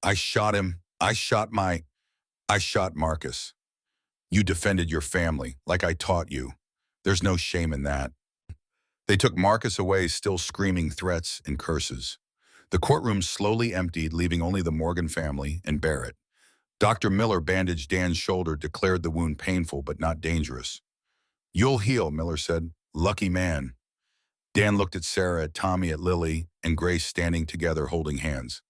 I shot him. I shot Marcus. You defended your family, like I taught you. There's no shame in that. They took Marcus away, still screaming threats and curses. The courtroom slowly emptied, leaving only the Morgan family and Barrett. Dr. Miller bandaged Dan's shoulder, declared the wound painful but not dangerous. You'll heal, Miller said. Lucky man. Dan looked at Sarah, at Tommy, at Lily, and Grace standing together holding hands.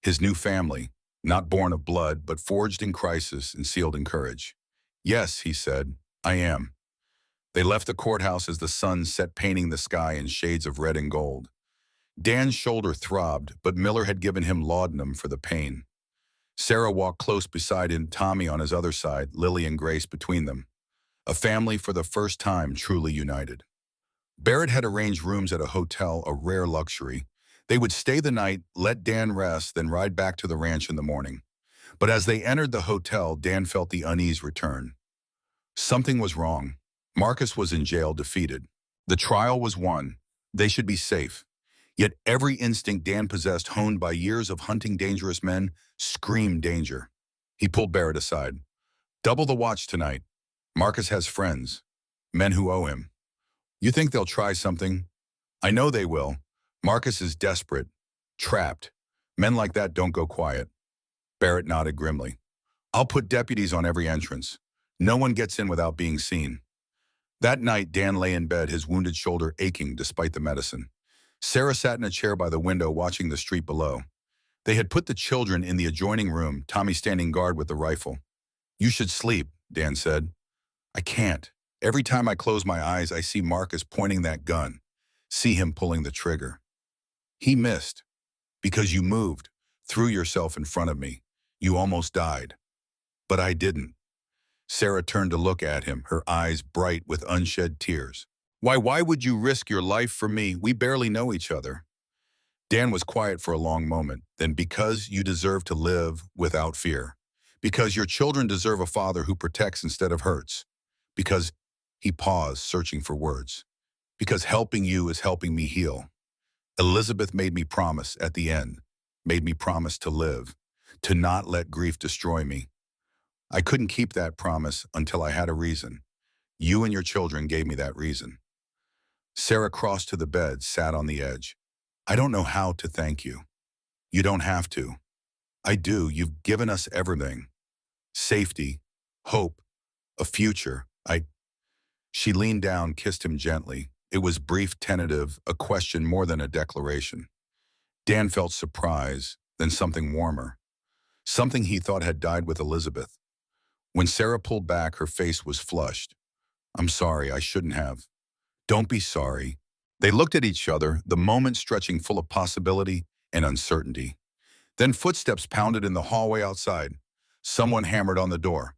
His new family, not born of blood, but forged in crisis and sealed in courage. Yes, he said, I am. They left the courthouse as the sun set, painting the sky in shades of red and gold. Dan's shoulder throbbed, but Miller had given him laudanum for the pain. Sarah walked close beside him, Tommy on his other side, Lily and Grace between them. A family for the first time truly united. Barrett had arranged rooms at a hotel, a rare luxury. They would stay the night, let Dan rest, then ride back to the ranch in the morning. But as they entered the hotel, Dan felt the unease return. Something was wrong. Marcus was in jail, defeated. The trial was won. They should be safe. Yet every instinct Dan possessed, honed by years of hunting dangerous men, screamed danger. He pulled Barrett aside. Double the watch tonight. Marcus has friends, men who owe him. You think they'll try something? I know they will. Marcus is desperate, trapped. Men like that don't go quiet. Barrett nodded grimly. I'll put deputies on every entrance. No one gets in without being seen. That night, Dan lay in bed, his wounded shoulder aching despite the medicine. Sarah sat in a chair by the window watching the street below. They had put the children in the adjoining room, Tommy standing guard with the rifle. You should sleep, Dan said. I can't. Every time I close my eyes, I see Marcus pointing that gun. See him pulling the trigger. He missed. Because you moved, threw yourself in front of me. You almost died. But I didn't. Sarah turned to look at him, her eyes bright with unshed tears. Why would you risk your life for me? We barely know each other. Dan was quiet for a long moment. Then because you deserve to live without fear. Because your children deserve a father who protects instead of hurts. Because he paused, searching for words. Because helping you is helping me heal. Elizabeth made me promise at the end, made me promise to live, to not let grief destroy me. I couldn't keep that promise until I had a reason. You and your children gave me that reason. Sarah crossed to the bed, sat on the edge. I don't know how to thank you. You don't have to. I do. You've given us everything. Safety, hope, a future. She leaned down, kissed him gently. It was brief, tentative, a question more than a declaration. Dan felt surprise, then something warmer. Something he thought had died with Elizabeth. When Sarah pulled back, her face was flushed. I'm sorry, I shouldn't have. Don't be sorry. They looked at each other, the moment stretching full of possibility and uncertainty. Then footsteps pounded in the hallway outside. Someone hammered on the door.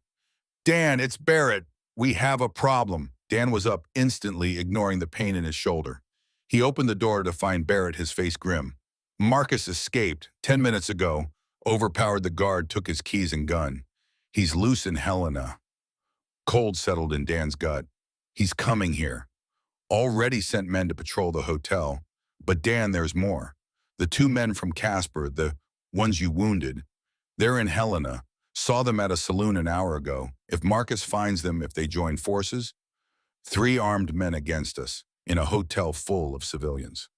Dan, it's Barrett. We have a problem. Dan was up instantly, ignoring the pain in his shoulder. He opened the door to find Barrett, his face grim. Marcus escaped 10 minutes ago, overpowered the guard, took his keys and gun. He's loose in Helena. Cold settled in Dan's gut. He's coming here. Already sent men to patrol the hotel. But Dan, there's more. The 2 men from Casper, the ones you wounded, they're in Helena. Saw them at a saloon an hour ago. If Marcus finds them, if they join forces, 3 armed men against us, in a hotel full of civilians.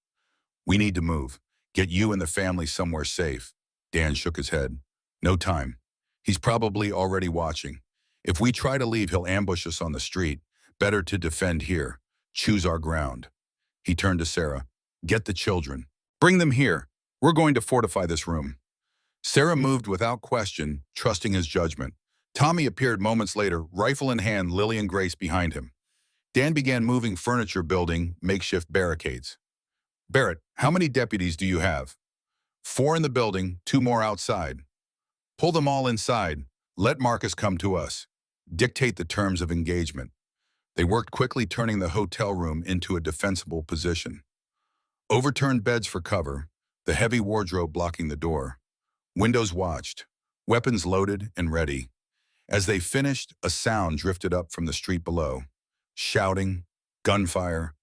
We need to move. Get you and the family somewhere safe. Dan shook his head. No time. He's probably already watching. If we try to leave, he'll ambush us on the street. Better to defend here. Choose our ground. He turned to Sarah. Get the children. Bring them here. We're going to fortify this room. Sarah moved without question, trusting his judgment. Tommy appeared moments later, rifle in hand, Lily and Grace behind him. Dan began moving furniture, building makeshift barricades. Barrett, how many deputies do you have? 4 in the building, 2 more outside. Pull them all inside. Let Marcus come to us. Dictate the terms of engagement. They worked quickly, turning the hotel room into a defensible position. Overturned beds for cover, the heavy wardrobe blocking the door. Windows watched, weapons loaded and ready. As they finished, a sound drifted up from the street below. Shouting, gunfire,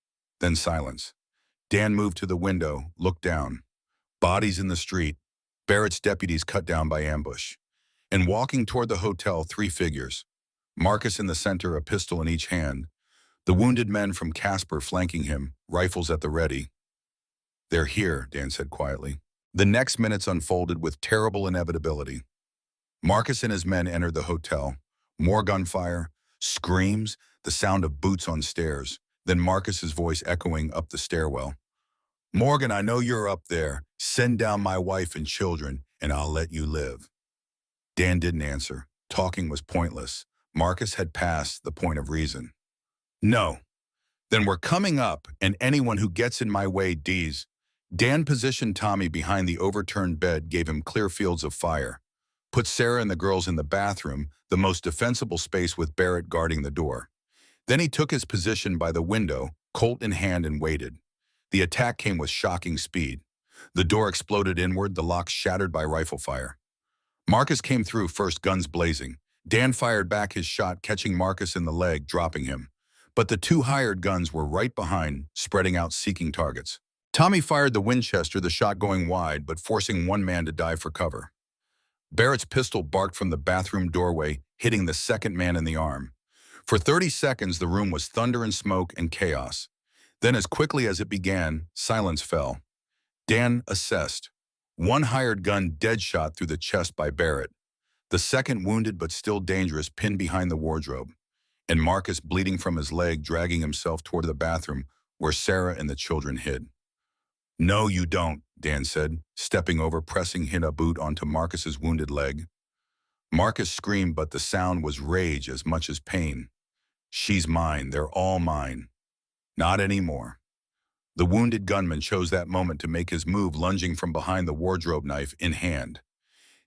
then silence. Dan moved to the window, looked down. Bodies in the street, Barrett's deputies cut down by ambush. And walking toward the hotel, 3 figures. Marcus in the center, a pistol in each hand. The wounded men from Casper flanking him, rifles at the ready. They're here, Dan said quietly. The next minutes unfolded with terrible inevitability. Marcus and his men entered the hotel. More gunfire, screams, the sound of boots on stairs, then Marcus's voice echoing up the stairwell. Morgan, I know you're up there. Send down my wife and children, and I'll let you live. Dan didn't answer. Talking was pointless. Marcus had passed the point of reason. No. Then we're coming up, and anyone who gets in my way, D's. Dan positioned Tommy behind the overturned bed, gave him clear fields of fire. Put Sarah and the girls in the bathroom, the most defensible space with Barrett guarding the door. Then he took his position by the window, Colt in hand, and waited. The attack came with shocking speed. The door exploded inward, the lock shattered by rifle fire. Marcus came through first, guns blazing. Dan fired back his shot, catching Marcus in the leg, dropping him. But the 2 hired guns were right behind, spreading out, seeking targets. Tommy fired the Winchester, the shot going wide, but forcing one man to dive for cover. Barrett's pistol barked from the bathroom doorway, hitting the second man in the arm. For 30 seconds, the room was thunder and smoke and chaos. Then, as quickly as it began, silence fell. Dan assessed. One hired gun dead shot through the chest by Barrett. The second wounded but still dangerous pinned behind the wardrobe. And Marcus bleeding from his leg, dragging himself toward the bathroom where Sarah and the children hid. "No, you don't," Dan said, stepping over, pressing a boot onto Marcus's wounded leg. Marcus screamed, but the sound was rage as much as pain. "She's mine. They're all mine." "Not anymore." The wounded gunman chose that moment to make his move, lunging from behind the wardrobe, knife in hand.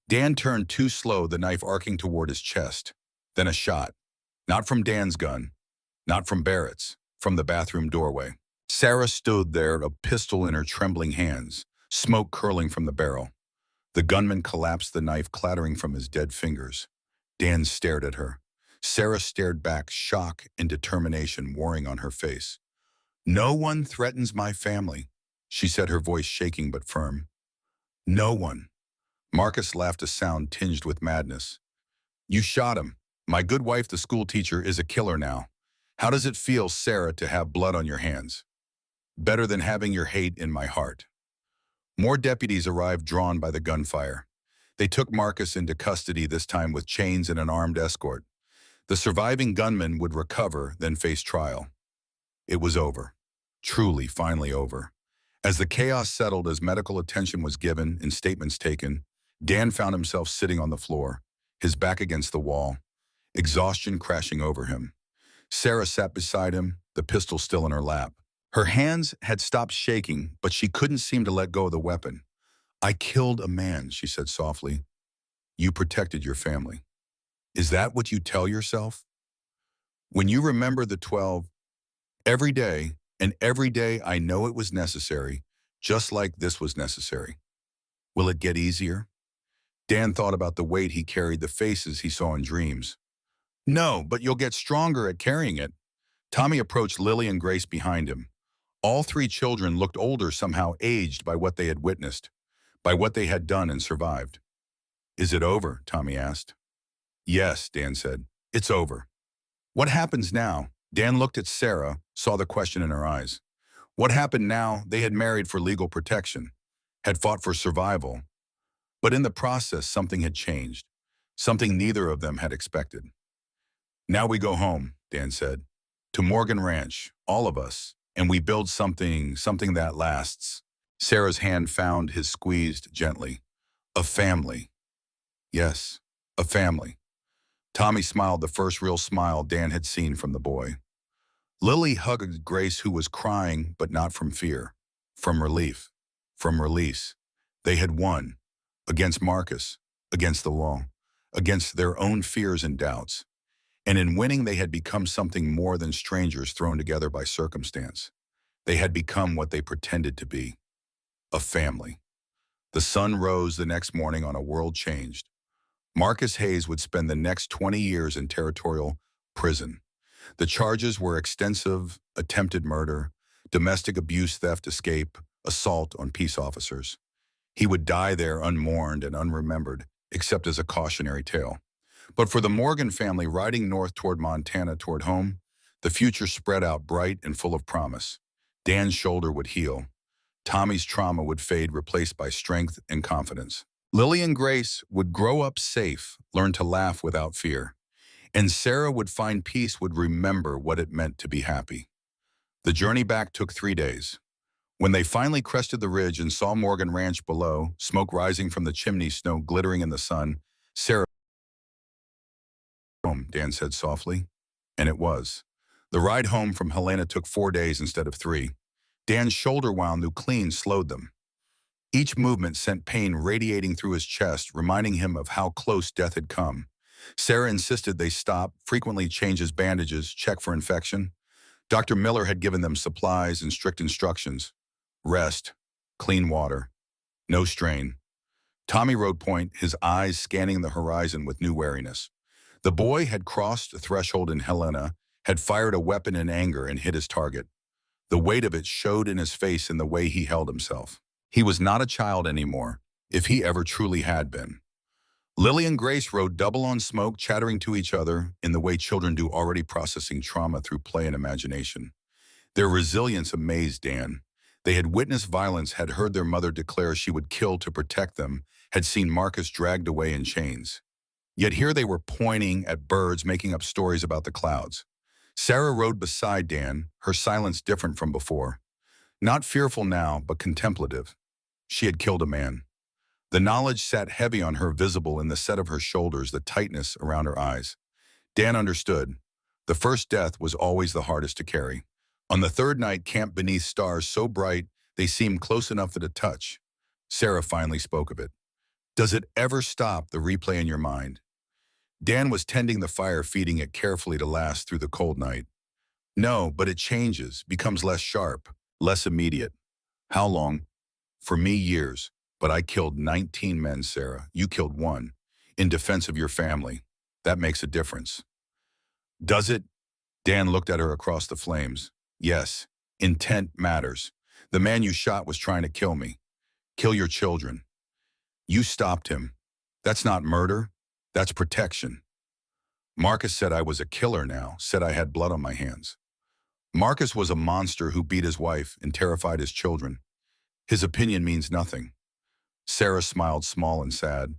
Dan turned too slow, the knife arcing toward his chest. Then a shot. Not from Dan's gun, not from Barrett's, from the bathroom doorway. Sarah stood there, a pistol in her trembling hands, smoke curling from the barrel. The gunman collapsed, the knife clattering from his dead fingers. Dan stared at her. Sarah stared back, shock and determination warring on her face. "No one threatens my family," she said, her voice shaking but firm. "No one." Marcus laughed, a sound tinged with madness. "You shot him. My good wife, the school teacher, is a killer now. How does it feel, Sarah, to have blood on your hands?" "Better than having your hate in my heart." More deputies arrived, drawn by the gunfire. They took Marcus into custody, this time with chains and an armed escort. The surviving gunman would recover, then face trial. It was over. Truly, finally over. As the chaos settled, as medical attention was given and statements taken, Dan found himself sitting on the floor, his back against the wall, exhaustion crashing over him. Sarah sat beside him, the pistol still in her lap. Her hands had stopped shaking, but she couldn't seem to let go of the weapon. "I killed a man," she said softly. "You protected your family. Is that what you tell yourself? When you remember the 12, every day, and every day I know it was necessary, just like this was necessary. Will it get easier?" Dan thought about the weight he carried, the faces he saw in dreams. "No, but you'll get stronger at carrying it." Tommy approached Lily and Grace behind him. All three children looked older, somehow aged by what they had witnessed, by what they had done and survived. "Is it over?" Tommy asked. "Yes," Dan said. "It's over." "What happens now?" Dan looked at Sarah, saw the question in her eyes. What happened now? They had married for legal protection, had fought for survival. But in the process, something had changed, something neither of them had expected. "Now we go home," Dan said, "to Morgan Ranch, all of us, and we build something that lasts." Sarah's hand found his, squeezed gently. "A family." "Yes, a family." Tommy smiled, the first real smile Dan had seen from the boy. Lily hugged Grace, who was crying, but not from fear, from relief, from release. They had won, against Marcus, against the law, against their own fears and doubts. And in winning, they had become something more than strangers thrown together by circumstance. They had become what they pretended to be, a family. The sun rose the next morning on a world changed. Marcus Hayes would spend the next 20 years in territorial prison. The charges were extensive: attempted murder, domestic abuse, theft, escape, assault on peace officers. He would die there unmourned and unremembered, except as a cautionary tale. But for the Morgan family riding north toward Montana, toward home, the future spread out bright and full of promise. Dan's shoulder would heal. Tommy's trauma would fade, replaced by strength and confidence. Lily and Grace would grow up safe, learn to laugh without fear. And Sarah would find peace, would remember what it meant to be happy. The journey back took 3 days. When they finally crested the ridge and saw Morgan Ranch below, smoke rising from the chimney, snow glittering in the sun, Sarah, "Home," Dan said softly. And it was. The ride home from Helena took 4 days instead of 3. Dan's shoulder wound through clean slowed them. Each movement sent pain radiating through his chest, reminding him of how close death had come. Sarah insisted they stop, frequently change his bandages, check for infection. Dr. Miller had given them supplies and strict instructions. Rest, clean water, no strain. Tommy rode point, his eyes scanning the horizon with new wariness. The boy had crossed the threshold in Helena, had fired a weapon in anger and hit his target. The weight of it showed in his face, in the way he held himself. He was not a child anymore, if he ever truly had been. Lily and Grace rode double on smoke, chattering to each other in the way children do, already processing trauma through play and imagination. Their resilience amazed Dan. They had witnessed violence, had heard their mother declare she would kill to protect them, had seen Marcus dragged away in chains. Yet here they were pointing at birds, making up stories about the clouds. Sarah rode beside Dan, her silence different from before. Not fearful now, but contemplative. She had killed a man. The knowledge sat heavy on her, visible in the set of her shoulders, the tightness around her eyes. Dan understood. The first death was always the hardest to carry. On the third night, camped beneath stars so bright they seemed close enough for a touch, Sarah finally spoke of it. Does it ever stop, the replay in your mind? Dan was tending the fire, feeding it carefully to last through the cold night. No, but it changes, becomes less sharp, less immediate. How long? For me, years. But I killed 19 men, Sarah. You killed one. In defense of your family. That makes a difference. Does it? Dan looked at her across the flames. Yes, intent matters. The man you shot was trying to kill me. Kill your children. You stopped him. That's not murder. That's protection. Marcus said I was a killer now, said I had blood on my hands. Marcus was a monster who beat his wife and terrified his children. His opinion means nothing. Sarah smiled, small and sad.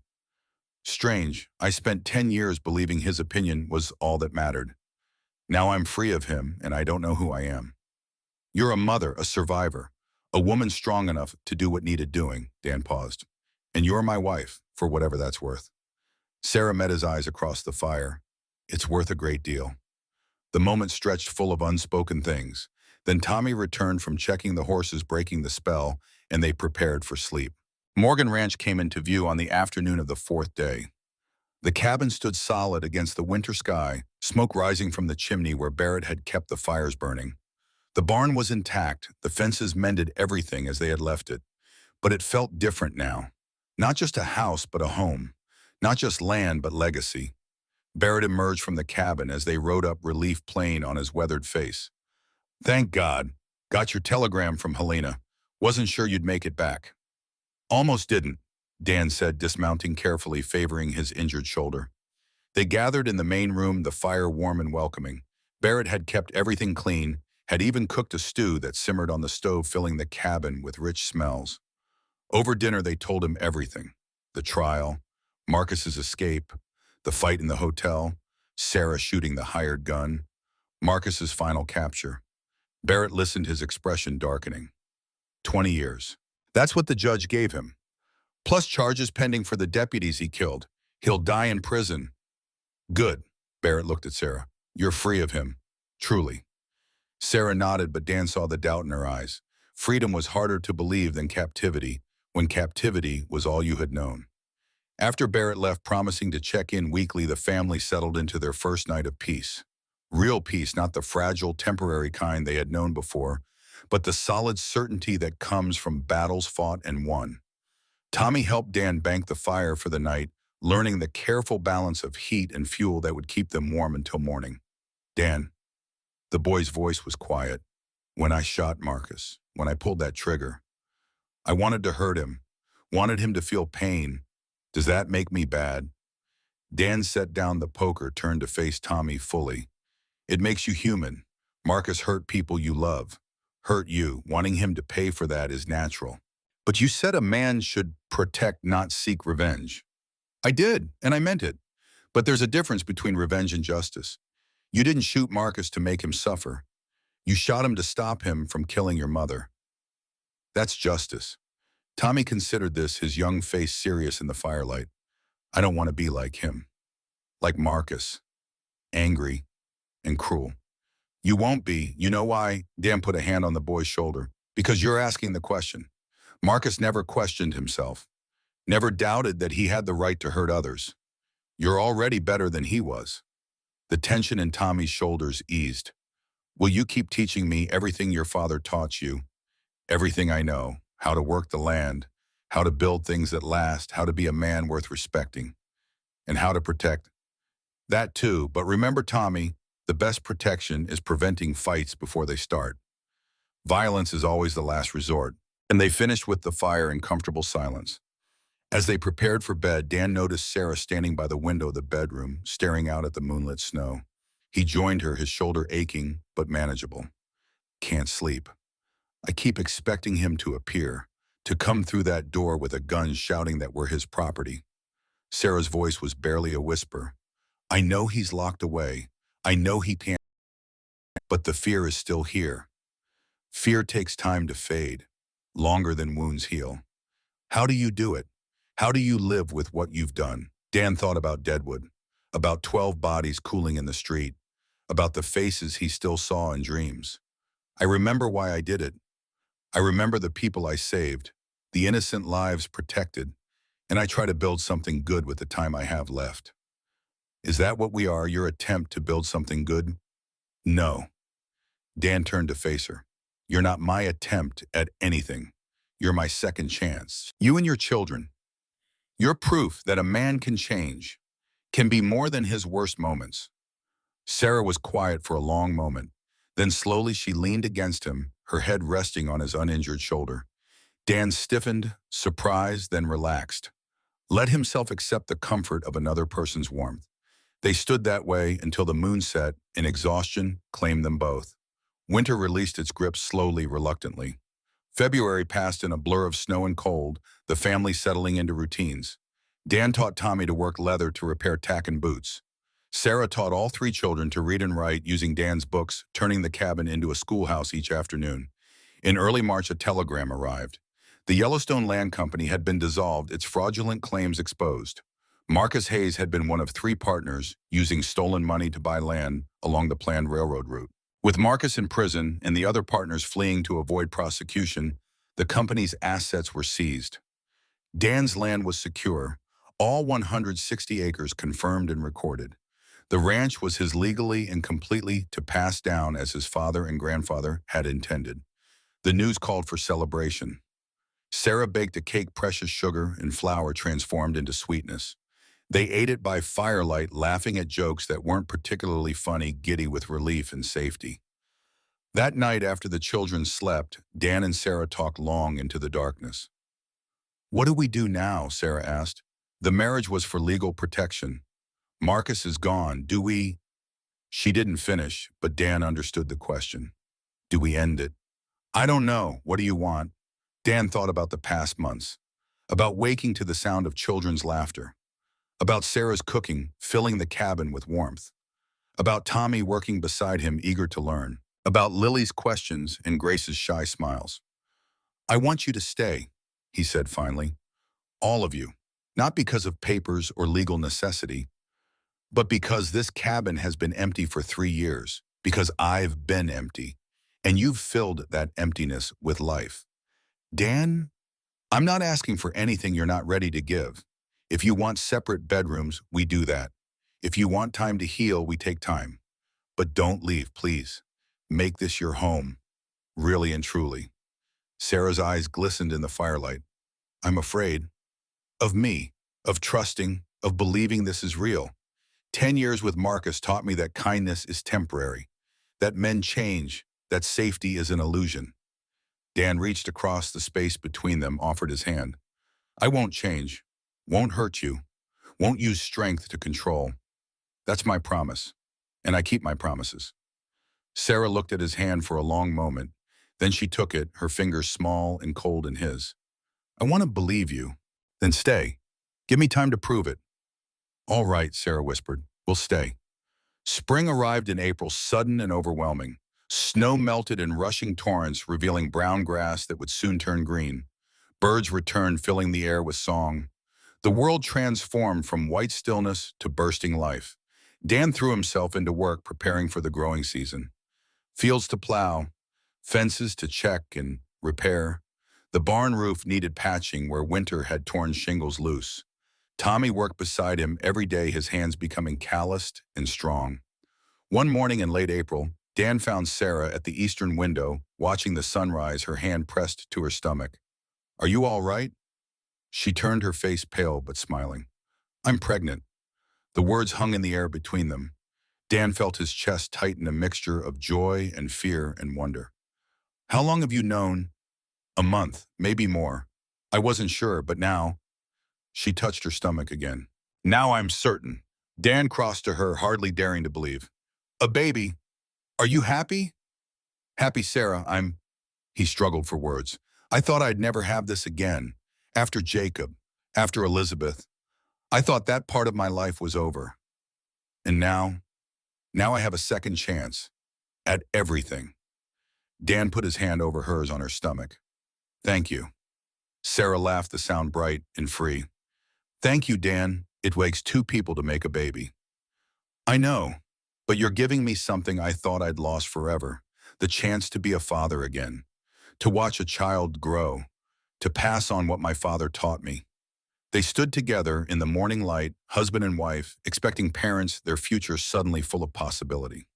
Strange, I spent 10 years believing his opinion was all that mattered. Now I'm free of him, and I don't know who I am. You're a mother, a survivor, a woman strong enough to do what needed doing, Dan paused. And you're my wife, for whatever that's worth. Sarah met his eyes across the fire. It's worth a great deal. The moment stretched, full of unspoken things. Then Tommy returned from checking the horses, breaking the spell, and they prepared for sleep. Morgan Ranch came into view on the afternoon of the fourth day. The cabin stood solid against the winter sky, smoke rising from the chimney where Barrett had kept the fires burning. The barn was intact, the fences mended, everything as they had left it. But it felt different now. Not just a house, but a home. Not just land, but legacy. Barrett emerged from the cabin as they rode up, relief plain on his weathered face. Thank God. Got your telegram from Helena. Wasn't sure you'd make it back. Almost didn't, Dan said, dismounting carefully, favoring his injured shoulder. They gathered in the main room, the fire warm and welcoming. Barrett had kept everything clean, had even cooked a stew that simmered on the stove, filling the cabin with rich smells. Over dinner, they told him everything. The trial, Marcus's escape, the fight in the hotel, Sarah shooting the hired gun, Marcus's final capture. Barrett listened, his expression darkening. 20 years. That's what the judge gave him. Plus charges pending for the deputies he killed. He'll die in prison. Good. Barrett looked at Sarah. You're free of him. Truly. Sarah nodded, but Dan saw the doubt in her eyes. Freedom was harder to believe than captivity, when captivity was all you had known. After Barrett left, promising to check in weekly, the family settled into their first night of peace. Real peace, not the fragile, temporary kind they had known before, but the solid certainty that comes from battles fought and won. Tommy helped Dan bank the fire for the night, learning the careful balance of heat and fuel that would keep them warm until morning. Dan, the boy's voice was quiet. When I shot Marcus, when I pulled that trigger, I wanted to hurt him, wanted him to feel pain. Does that make me bad? Dan set down the poker, turned to face Tommy fully. It makes you human. Marcus hurt people you love. Hurt you. Wanting him to pay for that is natural. But you said a man should protect, not seek revenge. I did, and I meant it. But there's a difference between revenge and justice. You didn't shoot Marcus to make him suffer. You shot him to stop him from killing your mother. That's justice. Tommy considered this, his young face serious in the firelight. I don't want to be like him. Like Marcus. Angry and cruel. You won't be. You know why? Dan put a hand on the boy's shoulder. Because you're asking the question. Marcus never questioned himself. Never doubted that he had the right to hurt others. You're already better than he was. The tension in Tommy's shoulders eased. Will you keep teaching me everything your father taught you? Everything I know. How to work the land. How to build things that last. How to be a man worth respecting. And how to protect. That too, but remember, Tommy, the best protection is preventing fights before they start. Violence is always the last resort. And they finished with the fire in comfortable silence. As they prepared for bed, Dan noticed Sarah standing by the window of the bedroom, staring out at the moonlit snow. He joined her, his shoulder aching, but manageable. Can't sleep. I keep expecting him to appear, to come through that door with a gun shouting that we're his property. Sarah's voice was barely a whisper. I know he's locked away. I know he can't, but the fear is still here. Fear takes time to fade, longer than wounds heal. How do you do it? How do you live with what you've done? Dan thought about Deadwood, about 12 bodies cooling in the street, about the faces he still saw in dreams. I remember why I did it. I remember the people I saved, the innocent lives protected, and I try to build something good with the time I have left. Is that what we are, your attempt to build something good? No. Dan turned to face her. You're not my attempt at anything. You're my second chance. You and your children. You're proof that a man can change, can be more than his worst moments. Sarah was quiet for a long moment. Then slowly she leaned against him, her head resting on his uninjured shoulder. Dan stiffened, surprised, then relaxed. Let himself accept the comfort of another person's warmth. They stood that way until the moon set and exhaustion claimed them both. Winter released its grip slowly, reluctantly. February passed in a blur of snow and cold, the family settling into routines. Dan taught Tommy to work leather to repair tack and boots. Sarah taught all three children to read and write using Dan's books, turning the cabin into a schoolhouse each afternoon. In early March, a telegram arrived. The Yellowstone Land Company had been dissolved, its fraudulent claims exposed. Marcus Hayes had been one of three partners, using stolen money to buy land along the planned railroad route. With Marcus in prison and the other partners fleeing to avoid prosecution, the company's assets were seized. Dan's land was secure, all 160 acres confirmed and recorded. The ranch was his legally and completely to pass down as his father and grandfather had intended. The news called for celebration. Sarah baked a cake, precious sugar and flour transformed into sweetness. They ate it by firelight, laughing at jokes that weren't particularly funny, giddy with relief and safety. That night after the children slept, Dan and Sarah talked long into the darkness. What do we do now? Sarah asked. The marriage was for legal protection. Marcus is gone. Do we? She didn't finish, but Dan understood the question. Do we end it? I don't know. What do you want? Dan thought about the past months, about waking to the sound of children's laughter, about Sarah's cooking, filling the cabin with warmth, about Tommy working beside him, eager to learn, about Lily's questions and Grace's shy smiles. I want you to stay, he said finally. All of you. Not because of papers or legal necessity, but because this cabin has been empty for 3 years, because I've been empty, and you've filled that emptiness with life. Dan, I'm not asking for anything you're not ready to give. If you want separate bedrooms, we do that. If you want time to heal, we take time. But don't leave, please. Make this your home, really and truly. Sarah's eyes glistened in the firelight. I'm afraid. Of me, of trusting, of believing this is real. 10 years with Marcus taught me that kindness is temporary, that men change, that safety is an illusion. Dan reached across the space between them, offered his hand. I won't change, won't hurt you, won't use strength to control. That's my promise, and I keep my promises. Sarah looked at his hand for a long moment. Then she took it, her fingers small and cold in his. I want to believe you. Then stay. Give me time to prove it. All right, Sarah whispered. We'll stay. Spring arrived in April, sudden and overwhelming. Snow melted in rushing torrents, revealing brown grass that would soon turn green. Birds returned, filling the air with song. The world transformed from white stillness to bursting life. Dan threw himself into work, preparing for the growing season. Fields to plow, fences to check and repair. The barn roof needed patching where winter had torn shingles loose. Tommy worked beside him every day, his hands becoming calloused and strong. One morning in late April, Dan found Sarah at the eastern window, watching the sunrise, her hand pressed to her stomach. Are you all right? She turned, her face pale but smiling. I'm pregnant. The words hung in the air between them. Dan felt his chest tighten, a mixture of joy and fear and wonder. How long have you known? A month, maybe more. I wasn't sure, but now. She touched her stomach again. Now I'm certain. Dan crossed to her, hardly daring to believe. A baby. Are you happy? Happy, Sarah. He struggled for words. I thought I'd never have this again. After Jacob. After Elizabeth. I thought that part of my life was over. And now I have a second chance. At everything. Dan put his hand over hers on her stomach. Thank you. Sarah laughed, the sound bright and free. Thank you, Dan. It wakes two people to make a baby. I know, but you're giving me something I thought I'd lost forever. The chance to be a father again. To watch a child grow. To pass on what my father taught me. They stood together in the morning light, husband and wife, expecting parents, their future suddenly full of possibility.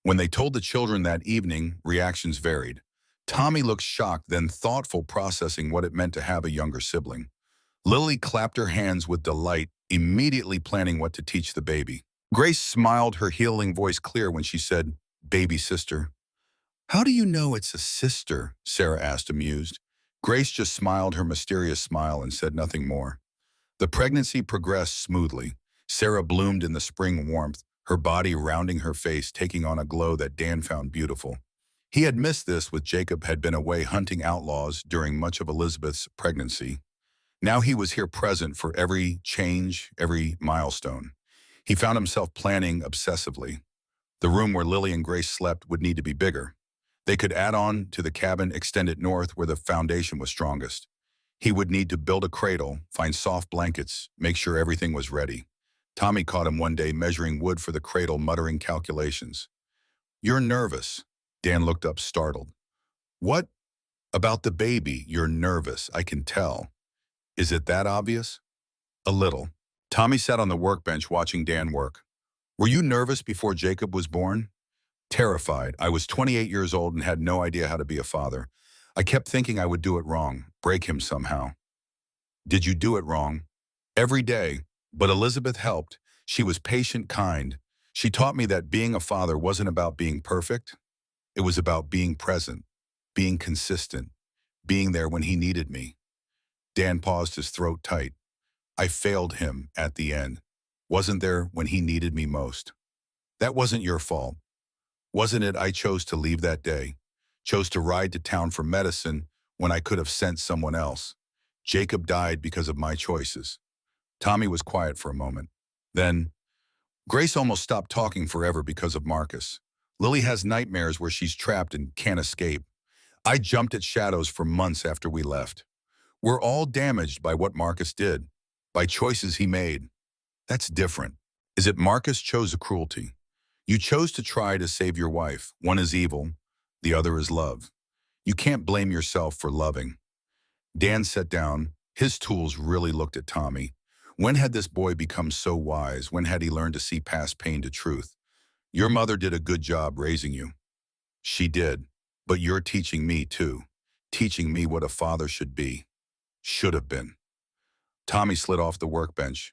When they told the children that evening, reactions varied. Tommy looked shocked, then thoughtful, processing what it meant to have a younger sibling. Lily clapped her hands with delight, immediately planning what to teach the baby. Grace smiled, her healing voice clear when she said, "Baby sister." How do you know it's a sister? Sarah asked, amused. Grace just smiled her mysterious smile and said nothing more. The pregnancy progressed smoothly. Sarah bloomed in the spring warmth, her body rounding her face, taking on a glow that Dan found beautiful. He had missed this with Jacob had been away hunting outlaws during much of Elizabeth's pregnancy. Now he was here present for every change, every milestone. He found himself planning obsessively. The room where Lily and Grace slept would need to be bigger. They could add on to the cabin, extend it north where the foundation was strongest. He would need to build a cradle, find soft blankets, make sure everything was ready. Tommy caught him one day measuring wood for the cradle, muttering calculations. You're nervous. Dan looked up, startled. What? About the baby, you're nervous, I can tell. Is it that obvious? A little. Tommy sat on the workbench watching Dan work. Were you nervous before Jacob was born? Terrified. I was 28 years old and had no idea how to be a father. I kept thinking I would do it wrong, break him somehow. Did you do it wrong? Every day. But Elizabeth helped. She was patient, kind. She taught me that being a father wasn't about being perfect. It was about being present, being consistent, being there when he needed me. Dan paused, his throat tight. I failed him at the end. Wasn't there when he needed me most. That wasn't your fault. Wasn't it? I chose to leave that day. Chose to ride to town for medicine when I could have sent someone else. Jacob died because of my choices. Tommy was quiet for a moment. Then, Grace almost stopped talking forever because of Marcus. Lily has nightmares where she's trapped and can't escape. I jumped at shadows for months after we left. We're all damaged by what Marcus did, by choices he made. That's different. Is it Marcus chose a cruelty? You chose to try to save your wife. One is evil, the other is love. You can't blame yourself for loving. Dan sat down. His tools really looked at Tommy. When had this boy become so wise? When had he learned to see past pain to truth? Your mother did a good job raising you. She did. But you're teaching me too. Teaching me what a father should be. Should have been. Tommy slid off the workbench.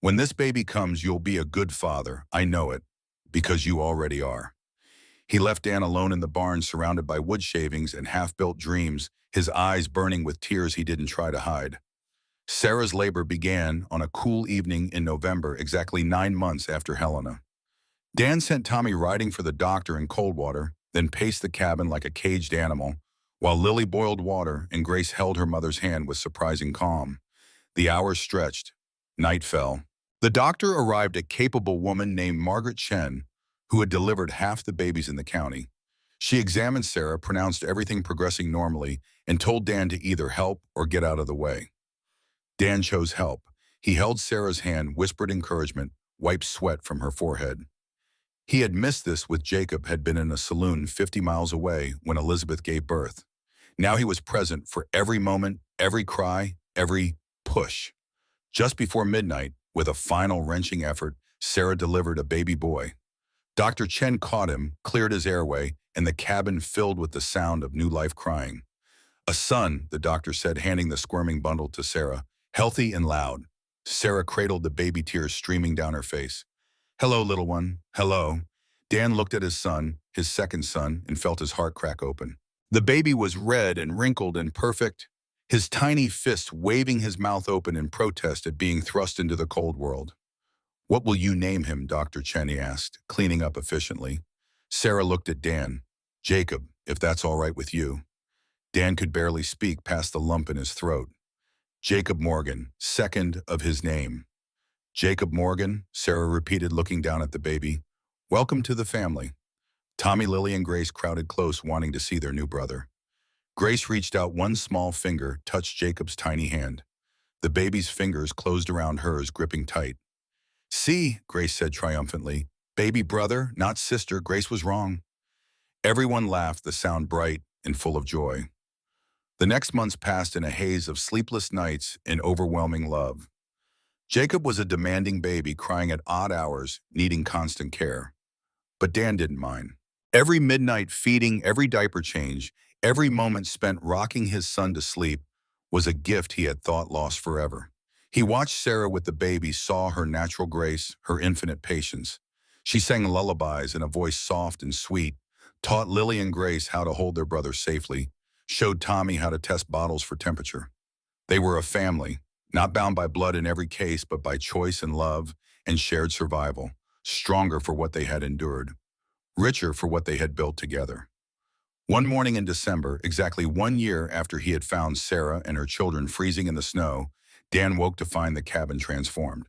When this baby comes, you'll be a good father. I know it. Because you already are. He left Dan alone in the barn, surrounded by wood shavings and half-built dreams, his eyes burning with tears he didn't try to hide. Sarah's labor began on a cool evening in November, exactly 9 months after Helena. Dan sent Tommy riding for the doctor in Coldwater, then paced the cabin like a caged animal, while Lily boiled water and Grace held her mother's hand with surprising calm. The hours stretched. Night fell. The doctor arrived, a capable woman named Margaret Chen, who had delivered half the babies in the county. She examined Sarah, pronounced everything progressing normally, and told Dan to either help or get out of the way. Dan chose help. He held Sarah's hand, whispered encouragement, wiped sweat from her forehead. He had missed this with Jacob, had been in a saloon 50 miles away when Elizabeth gave birth. Now he was present for every moment, every cry, every push. Just before midnight, with a final wrenching effort, Sarah delivered a baby boy. Dr. Chen caught him, cleared his airway, and the cabin filled with the sound of new life crying. A son, the doctor said, handing the squirming bundle to Sarah, healthy and loud. Sarah cradled the baby, tears streaming down her face. Hello, little one. Hello. Dan looked at his son, his second son, and felt his heart crack open. The baby was red and wrinkled and perfect. his tiny fist waving his mouth open in protest at being thrust into the cold world. "What will you name him?" Dr. Cheney asked, cleaning up efficiently. Sarah looked at Dan. "Jacob, if that's all right with you." Dan could barely speak past the lump in his throat. "Jacob Morgan, second of his name." "Jacob Morgan," Sarah repeated, looking down at the baby. "Welcome to the family." Tommy, Lily, and Grace crowded close, wanting to see their new brother. Grace reached out one small finger, touched Jacob's tiny hand. The baby's fingers closed around hers, gripping tight. "See," Grace said triumphantly. "Baby brother, not sister. Grace was wrong." Everyone laughed, the sound bright and full of joy. The next months passed in a haze of sleepless nights and overwhelming love. Jacob was a demanding baby, crying at odd hours, needing constant care. But Dan didn't mind. Every midnight feeding, every diaper change, every moment spent rocking his son to sleep was a gift he had thought lost forever. He watched Sarah with the baby, saw her natural grace, her infinite patience. She sang lullabies in a voice soft and sweet, taught Lily and Grace how to hold their brother safely, showed Tommy how to test bottles for temperature. They were a family, not bound by blood in every case, but by choice and love and shared survival, stronger for what they had endured, richer for what they had built together. One morning in December, exactly 1 year after he had found Sarah and her children freezing in the snow, Dan woke to find the cabin transformed.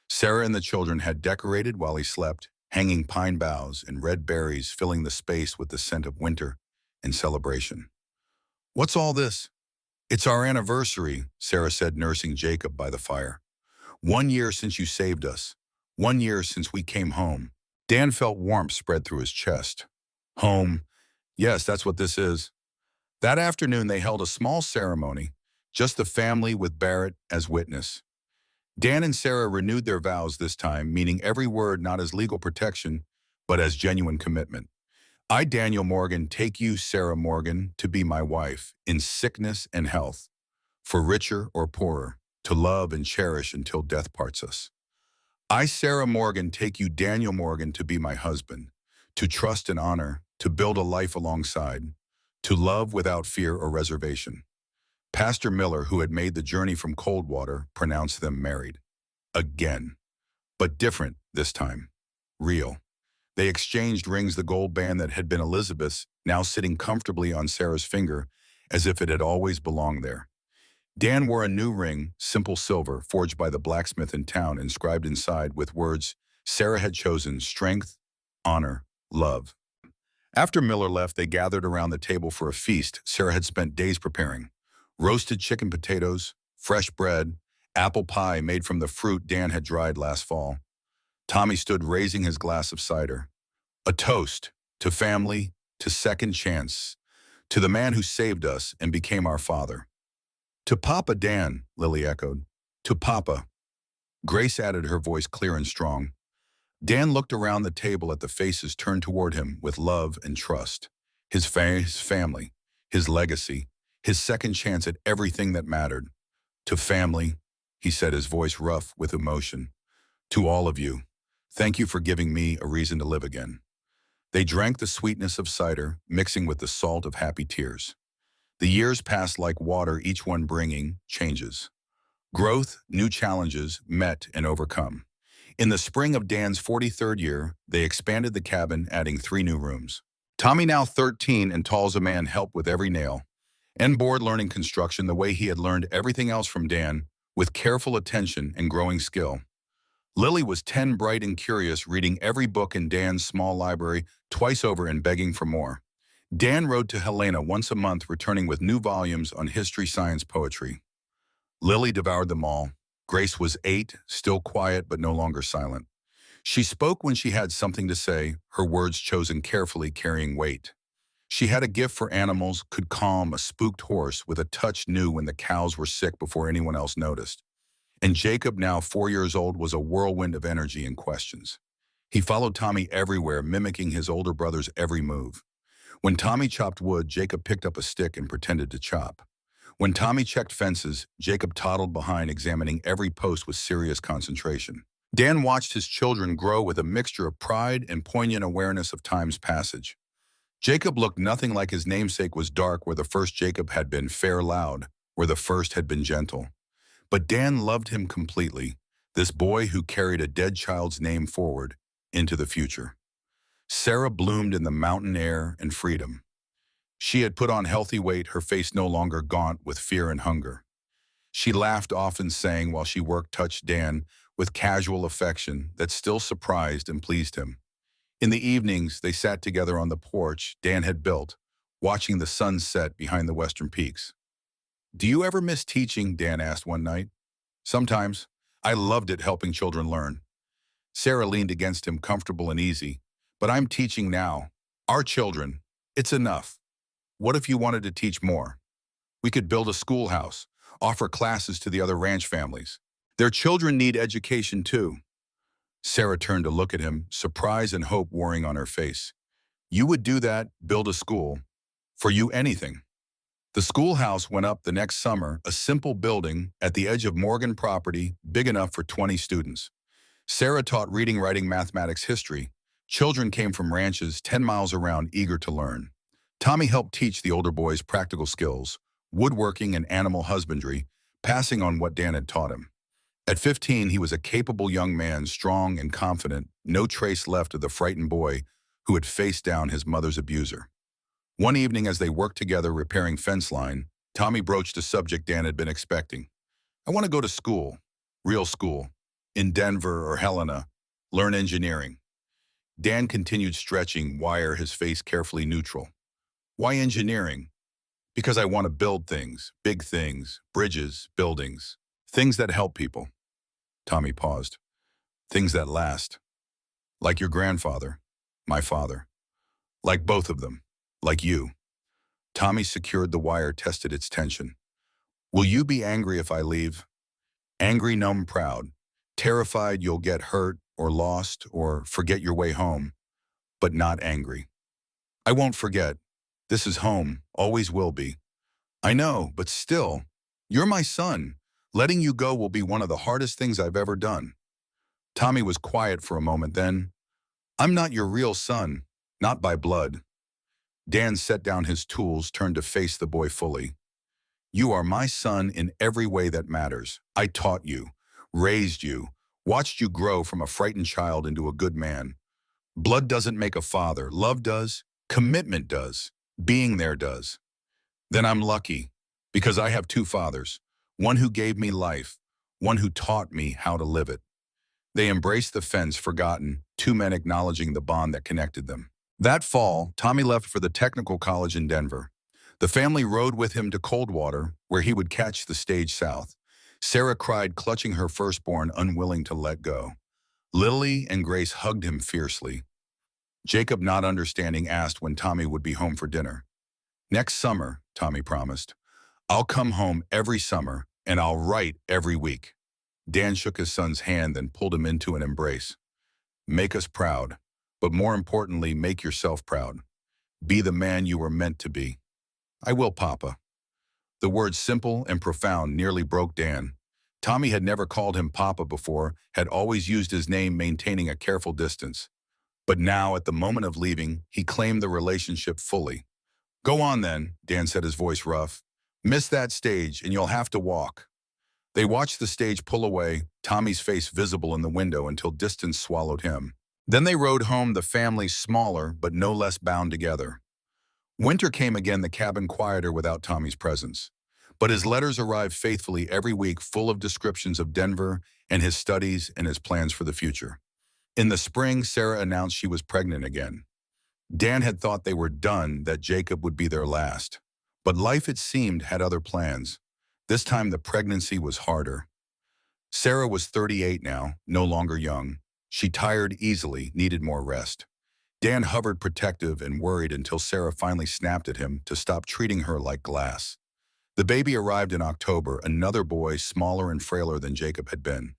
Sarah and the children had decorated while he slept, hanging pine boughs and red berries filling the space with the scent of winter and celebration. "What's all this?" "It's our anniversary," Sarah said, nursing Jacob by the fire. "1 year since you saved us. 1 year since we came home." Dan felt warmth spread through his chest. Home. Yes, that's what this is. That afternoon, they held a small ceremony, just the family with Barrett as witness. Dan and Sarah renewed their vows this time, meaning every word not as legal protection, but as genuine commitment. "I, Daniel Morgan, take you, Sarah Morgan, to be my wife, in sickness and health, for richer or poorer, to love and cherish until death parts us. I, Sarah Morgan, take you, Daniel Morgan, to be my husband, to trust and honor, to build a life alongside, to love without fear or reservation." Pastor Miller, who had made the journey from Coldwater, pronounced them married. Again. But different this time. Real. They exchanged rings, the gold band that had been Elizabeth's, now sitting comfortably on Sarah's finger, as if it had always belonged there. Dan wore a new ring, simple silver, forged by the blacksmith in town, inscribed inside with words Sarah had chosen: strength, honor, love. After Miller left, they gathered around the table for a feast Sarah had spent days preparing. Roasted chicken potatoes, fresh bread, apple pie made from the fruit Dan had dried last fall. Tommy stood raising his glass of cider. A toast to family, to second chance, to the man who saved us and became our father. "To Papa, Dan," Lily echoed. "To Papa." Grace added, her voice clear and strong. Dan looked around the table at the faces turned toward him with love and trust. His family, his legacy, his second chance at everything that mattered. "To family," he said, his voice rough with emotion. "To all of you, thank you for giving me a reason to live again." They drank the sweetness of cider, mixing with the salt of happy tears. The years passed like water, each one bringing changes. Growth, new challenges, met and overcome. In the spring of Dan's 43rd year, they expanded the cabin, adding 3 new rooms. Tommy, now 13 and tall as a man, helped with every nail and board, learning construction the way he had learned everything else from Dan, with careful attention and growing skill. Lily was 10, bright and curious, reading every book in Dan's small library twice over and begging for more. Dan rode to Helena once a month, returning with new volumes on history, science, poetry. Lily devoured them all. Grace was 8, still quiet but no longer silent. She spoke when she had something to say, her words chosen carefully, carrying weight. She had a gift for animals, could calm a spooked horse with a touch, knew when the cows were sick before anyone else noticed. And Jacob, now 4 years old, was a whirlwind of energy and questions. He followed Tommy everywhere, mimicking his older brother's every move. When Tommy chopped wood, Jacob picked up a stick and pretended to chop. When Tommy checked fences, Jacob toddled behind, examining every post with serious concentration. Dan watched his children grow with a mixture of pride and poignant awareness of time's passage. Jacob looked nothing like his namesake, was dark where the first Jacob had been, fair, loud, where the first had been gentle. But Dan loved him completely, this boy who carried a dead child's name forward into the future. Sarah bloomed in the mountain air and freedom. She had put on healthy weight, her face no longer gaunt with fear and hunger. She laughed often, saying while she worked touched Dan with casual affection that still surprised and pleased him. In the evenings, they sat together on the porch Dan had built, watching the sun set behind the western peaks. "Do you ever miss teaching?" Dan asked one night. "Sometimes. I loved it helping children learn." Sarah leaned against him, comfortable and easy. "But I'm teaching now. Our children. It's enough. What if you wanted to teach more? We could build a schoolhouse, offer classes to the other ranch families. Their children need education too." Sarah turned to look at him, surprise and hope warring on her face. "You would do that, build a school. For you, anything." The schoolhouse went up the next summer, a simple building at the edge of Morgan property, big enough for 20 students. Sarah taught reading, writing, mathematics, history. Children came from ranches 10 miles around, eager to learn. Tommy helped teach the older boys practical skills, woodworking and animal husbandry, passing on what Dan had taught him. At 15, he was a capable young man, strong and confident, no trace left of the frightened boy who had faced down his mother's abuser. One evening as they worked together repairing fence line, Tommy broached a subject Dan had been expecting. "I want to go to school, real school, in Denver or Helena, learn engineering." Dan continued stretching wire, his face carefully neutral. "Why engineering?" "Because I want to build things, big things, bridges, buildings, things that help people." Tommy paused. "Things that last. Like your grandfather, my father. Like both of them. Like you." Tommy secured the wire, tested its tension. "Will you be angry if I leave?" "Angry, numb, proud. Terrified you'll get hurt or lost or forget your way home. But not angry." "I won't forget. This is home, always will be." "I know, but still, you're my son. Letting you go will be one of the hardest things I've ever done." Tommy was quiet for a moment, then, "I'm not your real son, not by blood." Dan set down his tools, turned to face the boy fully. "You are my son in every way that matters. I taught you, raised you, watched you grow from a frightened child into a good man. Blood doesn't make a father. Love does. Commitment does. Being there does. Then I'm lucky, because I have two fathers, one who gave me life, one who taught me how to live it." They embraced the fence, forgotten, two men acknowledging the bond that connected them. That fall, Tommy left for the technical college in Denver. The family rode with him to Coldwater, where he would catch the stage south. Sarah cried, clutching her firstborn, unwilling to let go. Lily and Grace hugged him fiercely. Jacob, not understanding, asked when Tommy would be home for dinner. "Next summer," Tommy promised. "I'll come home every summer, and I'll write every week." Dan shook his son's hand, then pulled him into an embrace. "Make us proud, but more importantly, make yourself proud. Be the man you were meant to be." "I will, Papa." The words, simple and profound, nearly broke Dan. Tommy had never called him Papa before, had always used his name, maintaining a careful distance. But now, at the moment of leaving, he claimed the relationship fully. "Go on then," Dan said, his voice rough. "Miss that stage, and you'll have to walk." They watched the stage pull away, Tommy's face visible in the window until distance swallowed him. Then they rode home, the family smaller but no less bound together. Winter came again, the cabin quieter without Tommy's presence. But his letters arrived faithfully every week, full of descriptions of Denver and his studies and his plans for the future. In the spring, Sarah announced she was pregnant again. Dan had thought they were done, that Jacob would be their last. But life, it seemed, had other plans. This time the pregnancy was harder. Sarah was 38 now, no longer young. She tired easily, needed more rest. Dan hovered protective and worried until Sarah finally snapped at him to stop treating her like glass. The baby arrived in October, another boy smaller and frailer than Jacob had been.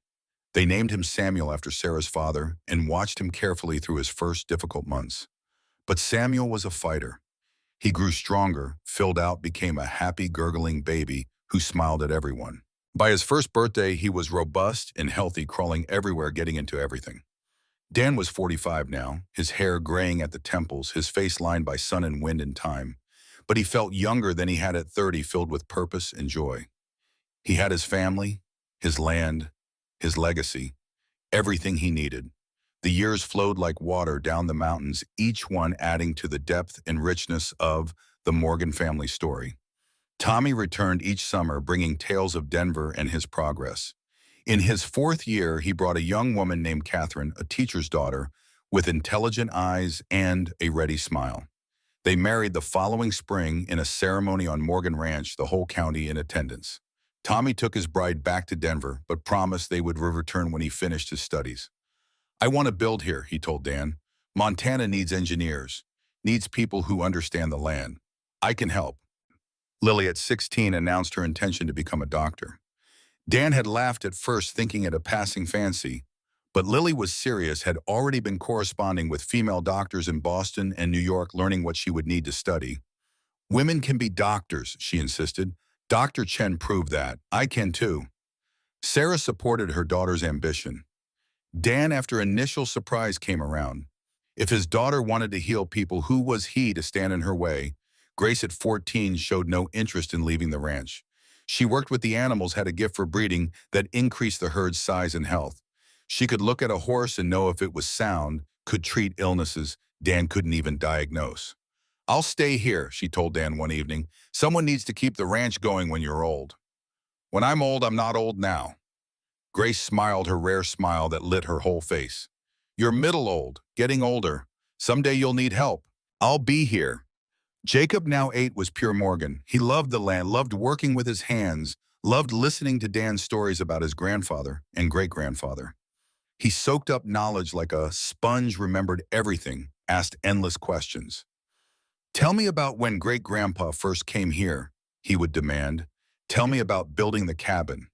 They named him Samuel after Sarah's father and watched him carefully through his first difficult months. But Samuel was a fighter. He grew stronger, filled out, became a happy, gurgling baby who smiled at everyone. By his first birthday, he was robust and healthy, crawling everywhere, getting into everything. Dan was 45 now, his hair graying at the temples, his face lined by sun and wind and time. but he felt younger than he had at 30, filled with purpose and joy. He had his family, his land, his legacy, everything he needed. The years flowed like water down the mountains, each one adding to the depth and richness of the Morgan family story. Tommy returned each summer bringing tales of Denver and his progress. In his fourth year, he brought a young woman named Catherine, a teacher's daughter, with intelligent eyes and a ready smile. They married the following spring in a ceremony on Morgan Ranch, the whole county in attendance. Tommy took his bride back to Denver, but promised they would return when he finished his studies. "I want to build here," he told Dan. "Montana needs engineers, needs people who understand the land. I can help." Lily, at 16, announced her intention to become a doctor. Dan had laughed at first, thinking it a passing fancy, but Lily was serious, had already been corresponding with female doctors in Boston and New York, learning what she would need to study. "Women can be doctors," she insisted. "Dr. Chen proved that. I can too." Sarah supported her daughter's ambition. Dan, after initial surprise, came around. If his daughter wanted to heal people, who was he to stand in her way? Grace, at 14, showed no interest in leaving the ranch. She worked with the animals, had a gift for breeding that increased the herd's size and health. She could look at a horse and know if it was sound, could treat illnesses Dan couldn't even diagnose. "I'll stay here," she told Dan one evening. "Someone needs to keep the ranch going when you're old." "When I'm old, I'm not old now." Grace smiled, her rare smile that lit her whole face. "You're middle old, getting older. Someday you'll need help. I'll be here." Jacob, now 8, was pure Morgan. He loved the land, loved working with his hands, loved listening to Dan's stories about his grandfather and great-grandfather. He soaked up knowledge like a sponge, remembered everything, asked endless questions. "Tell me about when great-grandpa first came here," he would demand. "Tell me about building the cabin.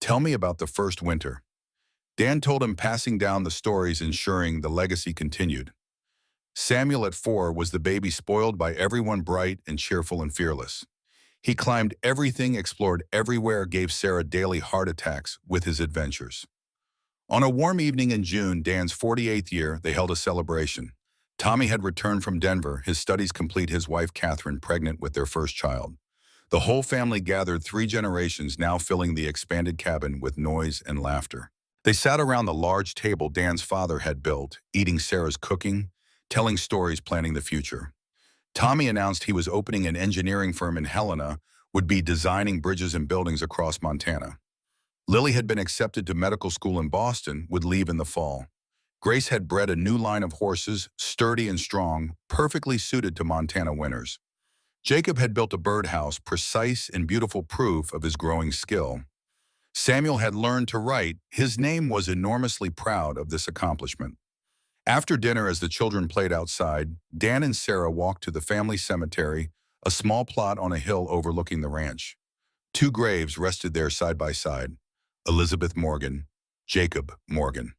Tell me about the first winter." Dan told him, passing down the stories, ensuring the legacy continued. Samuel, at 4, was the baby spoiled by everyone, bright and cheerful and fearless. He climbed everything, explored everywhere, gave Sarah daily heart attacks with his adventures. On a warm evening in June, Dan's 48th year, they held a celebration. Tommy had returned from Denver, his studies complete, his wife Catherine pregnant with their first child. The whole family gathered, 3 generations now filling the expanded cabin with noise and laughter. They sat around the large table Dan's father had built, eating Sarah's cooking, telling stories, planning the future. Tommy announced he was opening an engineering firm in Helena, would be designing bridges and buildings across Montana. Lily had been accepted to medical school in Boston, would leave in the fall. Grace had bred a new line of horses, sturdy and strong, perfectly suited to Montana winters. Jacob had built a birdhouse, precise and beautiful proof of his growing skill. Samuel had learned to write. His name was enormously proud of this accomplishment. After dinner, as the children played outside, Dan and Sarah walked to the family cemetery, a small plot on a hill overlooking the ranch. 2 graves rested there side by side: Elizabeth Morgan, Jacob Morgan.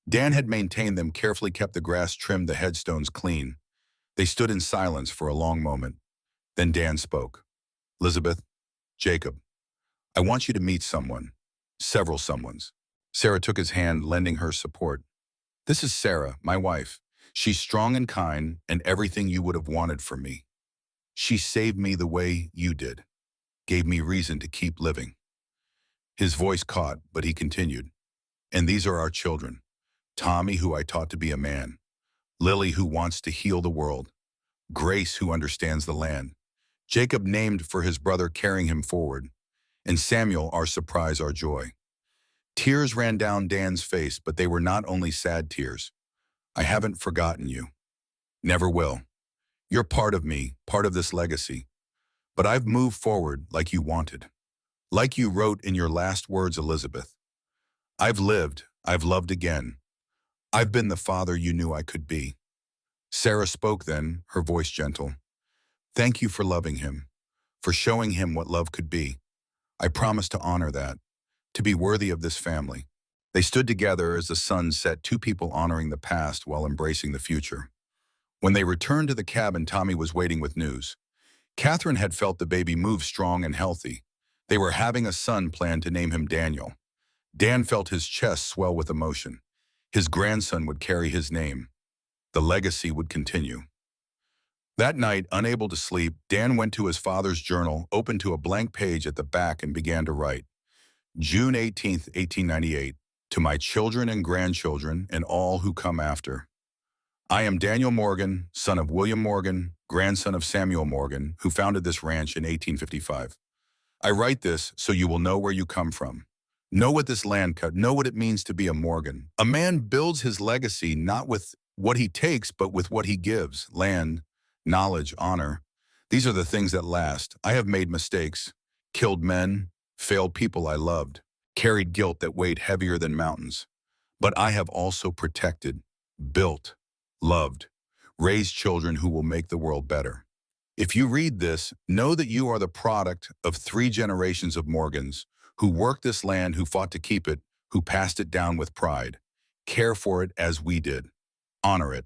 Dan had maintained them, carefully kept the grass trimmed, the headstones clean. They stood in silence for a long moment. Then Dan spoke. "Elizabeth, Jacob, I want you to meet someone, several someones." Sarah took his hand, lending her support. "This is Sarah, my wife. She's strong and kind and everything you would have wanted from me. She saved me the way you did, gave me reason to keep living." His voice caught, but he continued. "And these are our children. Tommy, who I taught to be a man. Lily, who wants to heal the world. Grace, who understands the land. Jacob, named for his brother carrying him forward. And Samuel, our surprise, our joy." Tears ran down Dan's face, but they were not only sad tears. "I haven't forgotten you. Never will. You're part of me, part of this legacy. But I've moved forward like you wanted. Like you wrote in your last words, Elizabeth. I've lived, I've loved again. I've been the father you knew I could be." Sarah spoke then, her voice gentle. "Thank you for loving him, for showing him what love could be. I promise to honor that, to be worthy of this family." They stood together as the sun set, 2 people honoring the past while embracing the future. When they returned to the cabin, Tommy was waiting with news. Catherine had felt the baby move strong and healthy. They were having a son, planned to name him Daniel. Dan felt his chest swell with emotion. His grandson would carry his name. The legacy would continue. That night, unable to sleep, Dan went to his father's journal, opened to a blank page at the back, and began to write. June 18th, 1898. To my children and grandchildren and all who come after. I am Daniel Morgan, son of William Morgan, grandson of Samuel Morgan, who founded this ranch in 1855. I write this so you will know where you come from. Know what this land cut, know what it means to be a Morgan. A man builds his legacy not with what he takes, but with what he gives. Land, knowledge, honor. These are the things that last. I have made mistakes, killed men, failed people I loved, carried guilt that weighed heavier than mountains. But I have also protected, built, loved, raised children who will make the world better. If you read this, know that you are the product of 3 generations of Morgans who worked this land, who fought to keep it, who passed it down with pride. Care for it as we did. Honor it.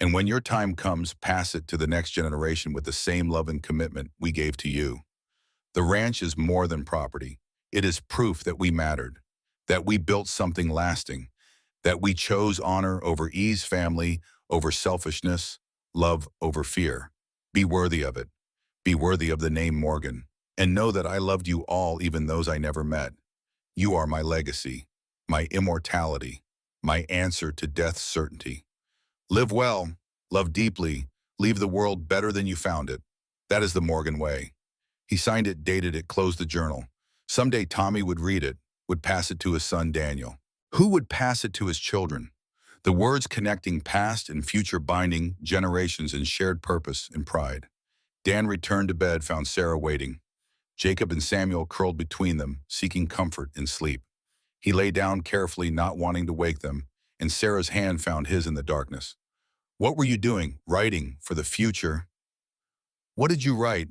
And when your time comes, pass it to the next generation with the same love and commitment we gave to you. The ranch is more than property. It is proof that we mattered, that we built something lasting, that we chose honor over ease, family over selfishness, love over fear. Be worthy of it. Be worthy of the name Morgan. And know that I loved you all, even those I never met. You are my legacy, my immortality, my answer to death's certainty. Live well, love deeply, leave the world better than you found it. That is the Morgan way. He signed it, dated it, closed the journal. Someday Tommy would read it, would pass it to his son Daniel. Who would pass it to his children? The words connecting past and future, binding generations in shared purpose and pride. Dan returned to bed, found Sarah waiting. Jacob and Samuel curled between them, seeking comfort in sleep. He lay down carefully, not wanting to wake them, and Sarah's hand found his in the darkness. What were you doing? Writing for the future. What did you write?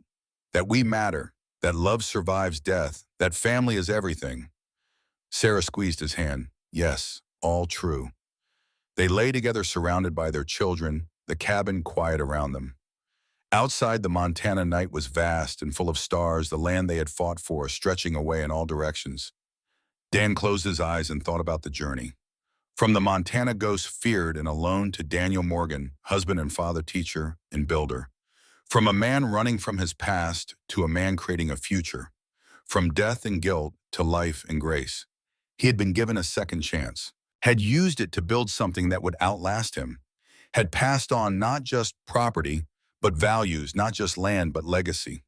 That we matter, that love survives death, that family is everything. Sarah squeezed his hand. Yes, all true. They lay together, surrounded by their children, the cabin quiet around them. Outside, the Montana night was vast and full of stars, the land they had fought for stretching away in all directions. Dan closed his eyes and thought about the journey. From the Montana ghost feared and alone to Daniel Morgan, husband and father, teacher and builder. From a man running from his past to a man creating a future. From death and guilt to life and grace. He had been given a second chance, had used it to build something that would outlast him, had passed on not just property, but values, not just land, but legacy.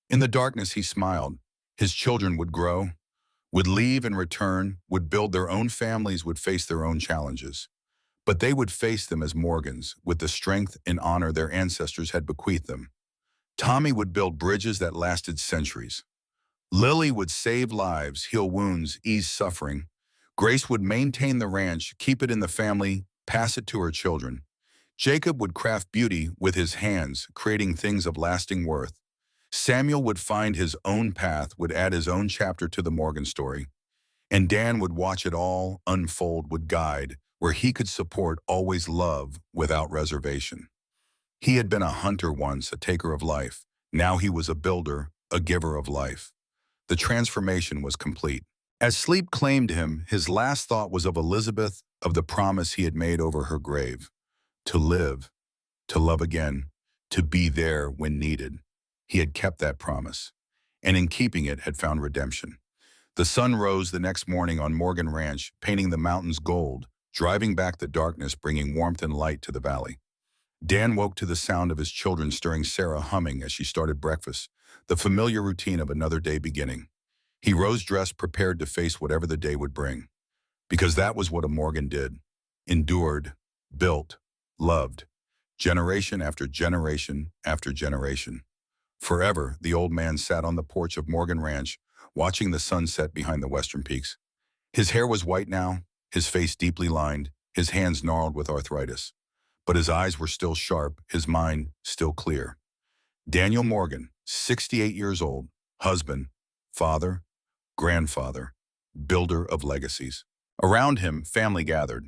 In the darkness, he smiled. His children would grow, would leave and return, would build their own families, would face their own challenges. But they would face them as Morgans, with the strength and honor their ancestors had bequeathed them. Tommy would build bridges that lasted centuries. Lily would save lives, heal wounds, ease suffering. Grace would maintain the ranch, keep it in the family, pass it to her children. Jacob would craft beauty with his hands, creating things of lasting worth. Samuel would find his own path, would add his own chapter to the Morgan story. And Dan would watch it all unfold, would guide, where he could support, always love without reservation. He had been a hunter once, a taker of life. Now he was a builder, a giver of life. The transformation was complete. As sleep claimed him, his last thought was of Elizabeth, of the promise he had made over her grave. To live, to love again, to be there when needed. He had kept that promise, and in keeping it had found redemption. The sun rose the next morning on Morgan Ranch, painting the mountains gold, driving back the darkness, bringing warmth and light to the valley. Dan woke to the sound of his children stirring, Sarah humming as she started breakfast, the familiar routine of another day beginning. He rose dressed, prepared to face whatever the day would bring. Because that was what a Morgan did. Endured, built, loved, generation after generation after generation. Forever, the old man sat on the porch of Morgan Ranch, watching the sun set behind the western peaks. His hair was white now, his face deeply lined, his hands gnarled with arthritis. But his eyes were still sharp, his mind still clear. Daniel Morgan, 68 years old, husband, father, grandfather, builder of legacies. Around him, family gathered.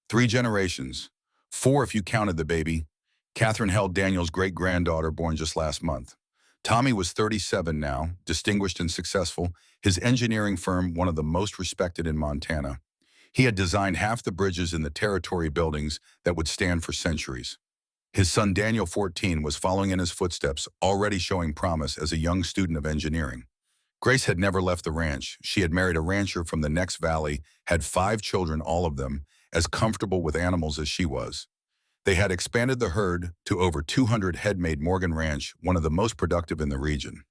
3 generations, 4 if you counted the baby. Catherine held Daniel's great-granddaughter born just last month. Tommy was 37 now, distinguished and successful, his engineering firm one of the most respected in Montana. He had designed half the bridges in the territory buildings that would stand for centuries. His son Daniel, 14, was following in his footsteps, already showing promise as a young student of engineering. Grace had never left the ranch. She had married a rancher from the next valley, had 5 children, all of them as comfortable with animals as she was. They had expanded the herd to over 200 head, made Morgan Ranch one of the most productive in the region.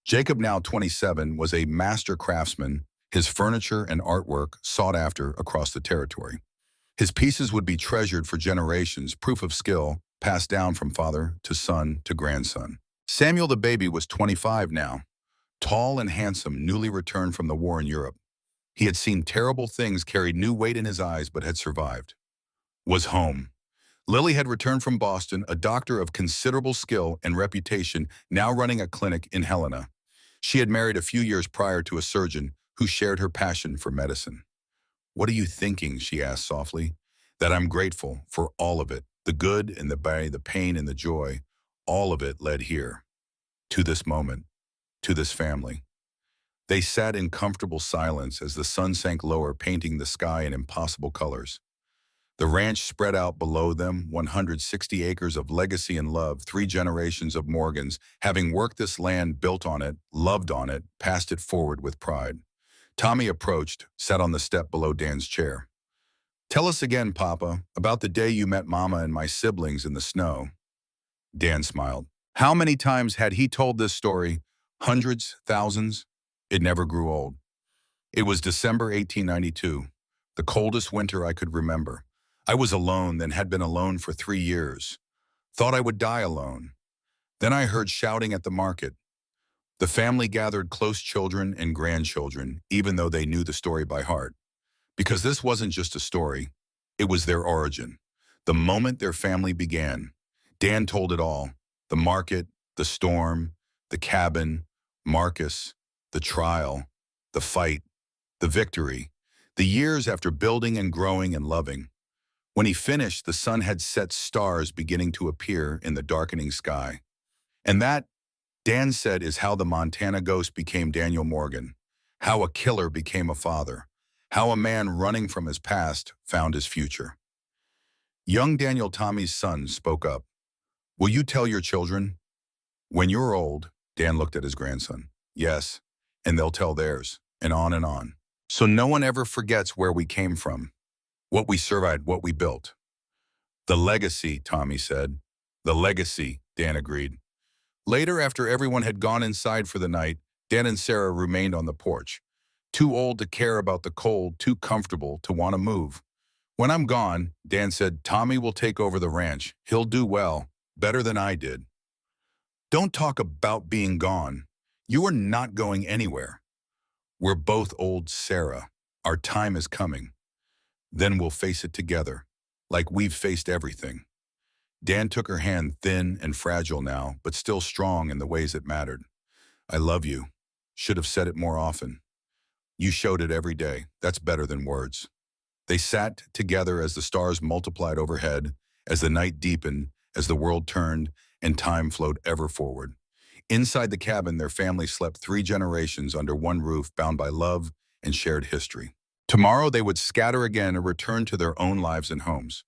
Jacob, now 27, was a master craftsman, his furniture and artwork sought after across the territory. His pieces would be treasured for generations, proof of skill passed down from father to son to grandson. Samuel, the baby, was 25 now, tall and handsome, newly returned from the war in Europe. He had seen terrible things, carried new weight in his eyes, but had survived. Was home. Lily had returned from Boston, a doctor of considerable skill and reputation, now running a clinic in Helena. She had married a few years prior to a surgeon who shared her passion for medicine. "What are you thinking?" she asked softly. "That I'm grateful for all of it, the good and the bad, the pain and the joy. All of it led here, to this moment, to this family." They sat in comfortable silence as the sun sank lower, painting the sky in impossible colors. The ranch spread out below them, 160 acres of legacy and love, 3 generations of Morgans, having worked this land, built on it, loved on it, passed it forward with pride. Tommy approached, sat on the step below Dan's chair. "Tell us again, Papa, about the day you met Mama and my siblings in the snow." Dan smiled. How many times had he told this story? Hundreds, thousands? It never grew old. It was December 1892, the coldest winter I could remember. I was alone, then had been alone for 3 years. Thought I would die alone. Then I heard shouting at the market. The family gathered, close children and grandchildren, even though they knew the story by heart. Because this wasn't just a story, it was their origin. The moment their family began. Dan told it all. The market, the storm, the cabin, Marcus, the trial, the fight, the victory, the years after building and growing and loving. When he finished, the sun had set, stars beginning to appear in the darkening sky. And that, Dan said, is how the Montana ghost became Daniel Morgan, how a killer became a father, how a man running from his past found his future. Young Daniel, Tommy's son, spoke up. "Will you tell your children?" "When you're old," Dan looked at his grandson. "Yes, and they'll tell theirs, and on and on. So no one ever forgets where we came from, what we survived, what we built." "The legacy," Tommy said. "The legacy," Dan agreed. Later, after everyone had gone inside for the night, Dan and Sarah remained on the porch. Too old to care about the cold, too comfortable to want to move. "When I'm gone," Dan said, "Tommy will take over the ranch. He'll do well, better than I did." "Don't talk about being gone. You are not going anywhere. We're both old, Sarah. Our time is coming. Then we'll face it together, like we've faced everything." Dan took her hand, thin and fragile now, but still strong in the ways that mattered. "I love you. Should have said it more often. You showed it every day. That's better than words." They sat together as the stars multiplied overhead, as the night deepened, as the world turned, and time flowed ever forward. Inside the cabin, their family slept 3 generations under one roof, bound by love and shared history. Tomorrow they would scatter again and return to their own lives and homes.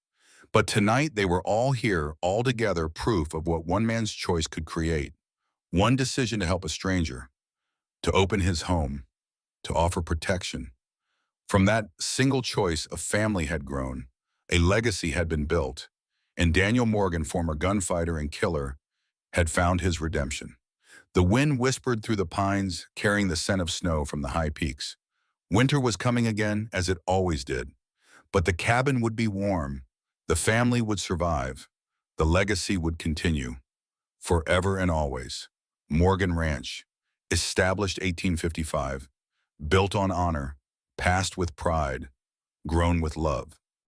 But tonight they were all here, all together, proof of what one man's choice could create. One decision to help a stranger, to open his home, to offer protection. From that single choice, a family had grown, a legacy had been built, and Daniel Morgan, former gunfighter and killer, had found his redemption. The wind whispered through the pines, carrying the scent of snow from the high peaks. Winter was coming again, as it always did. But the cabin would be warm. The family would survive. The legacy would continue. Forever and always. Morgan Ranch, established 1855, built on honor, passed with pride, grown with love.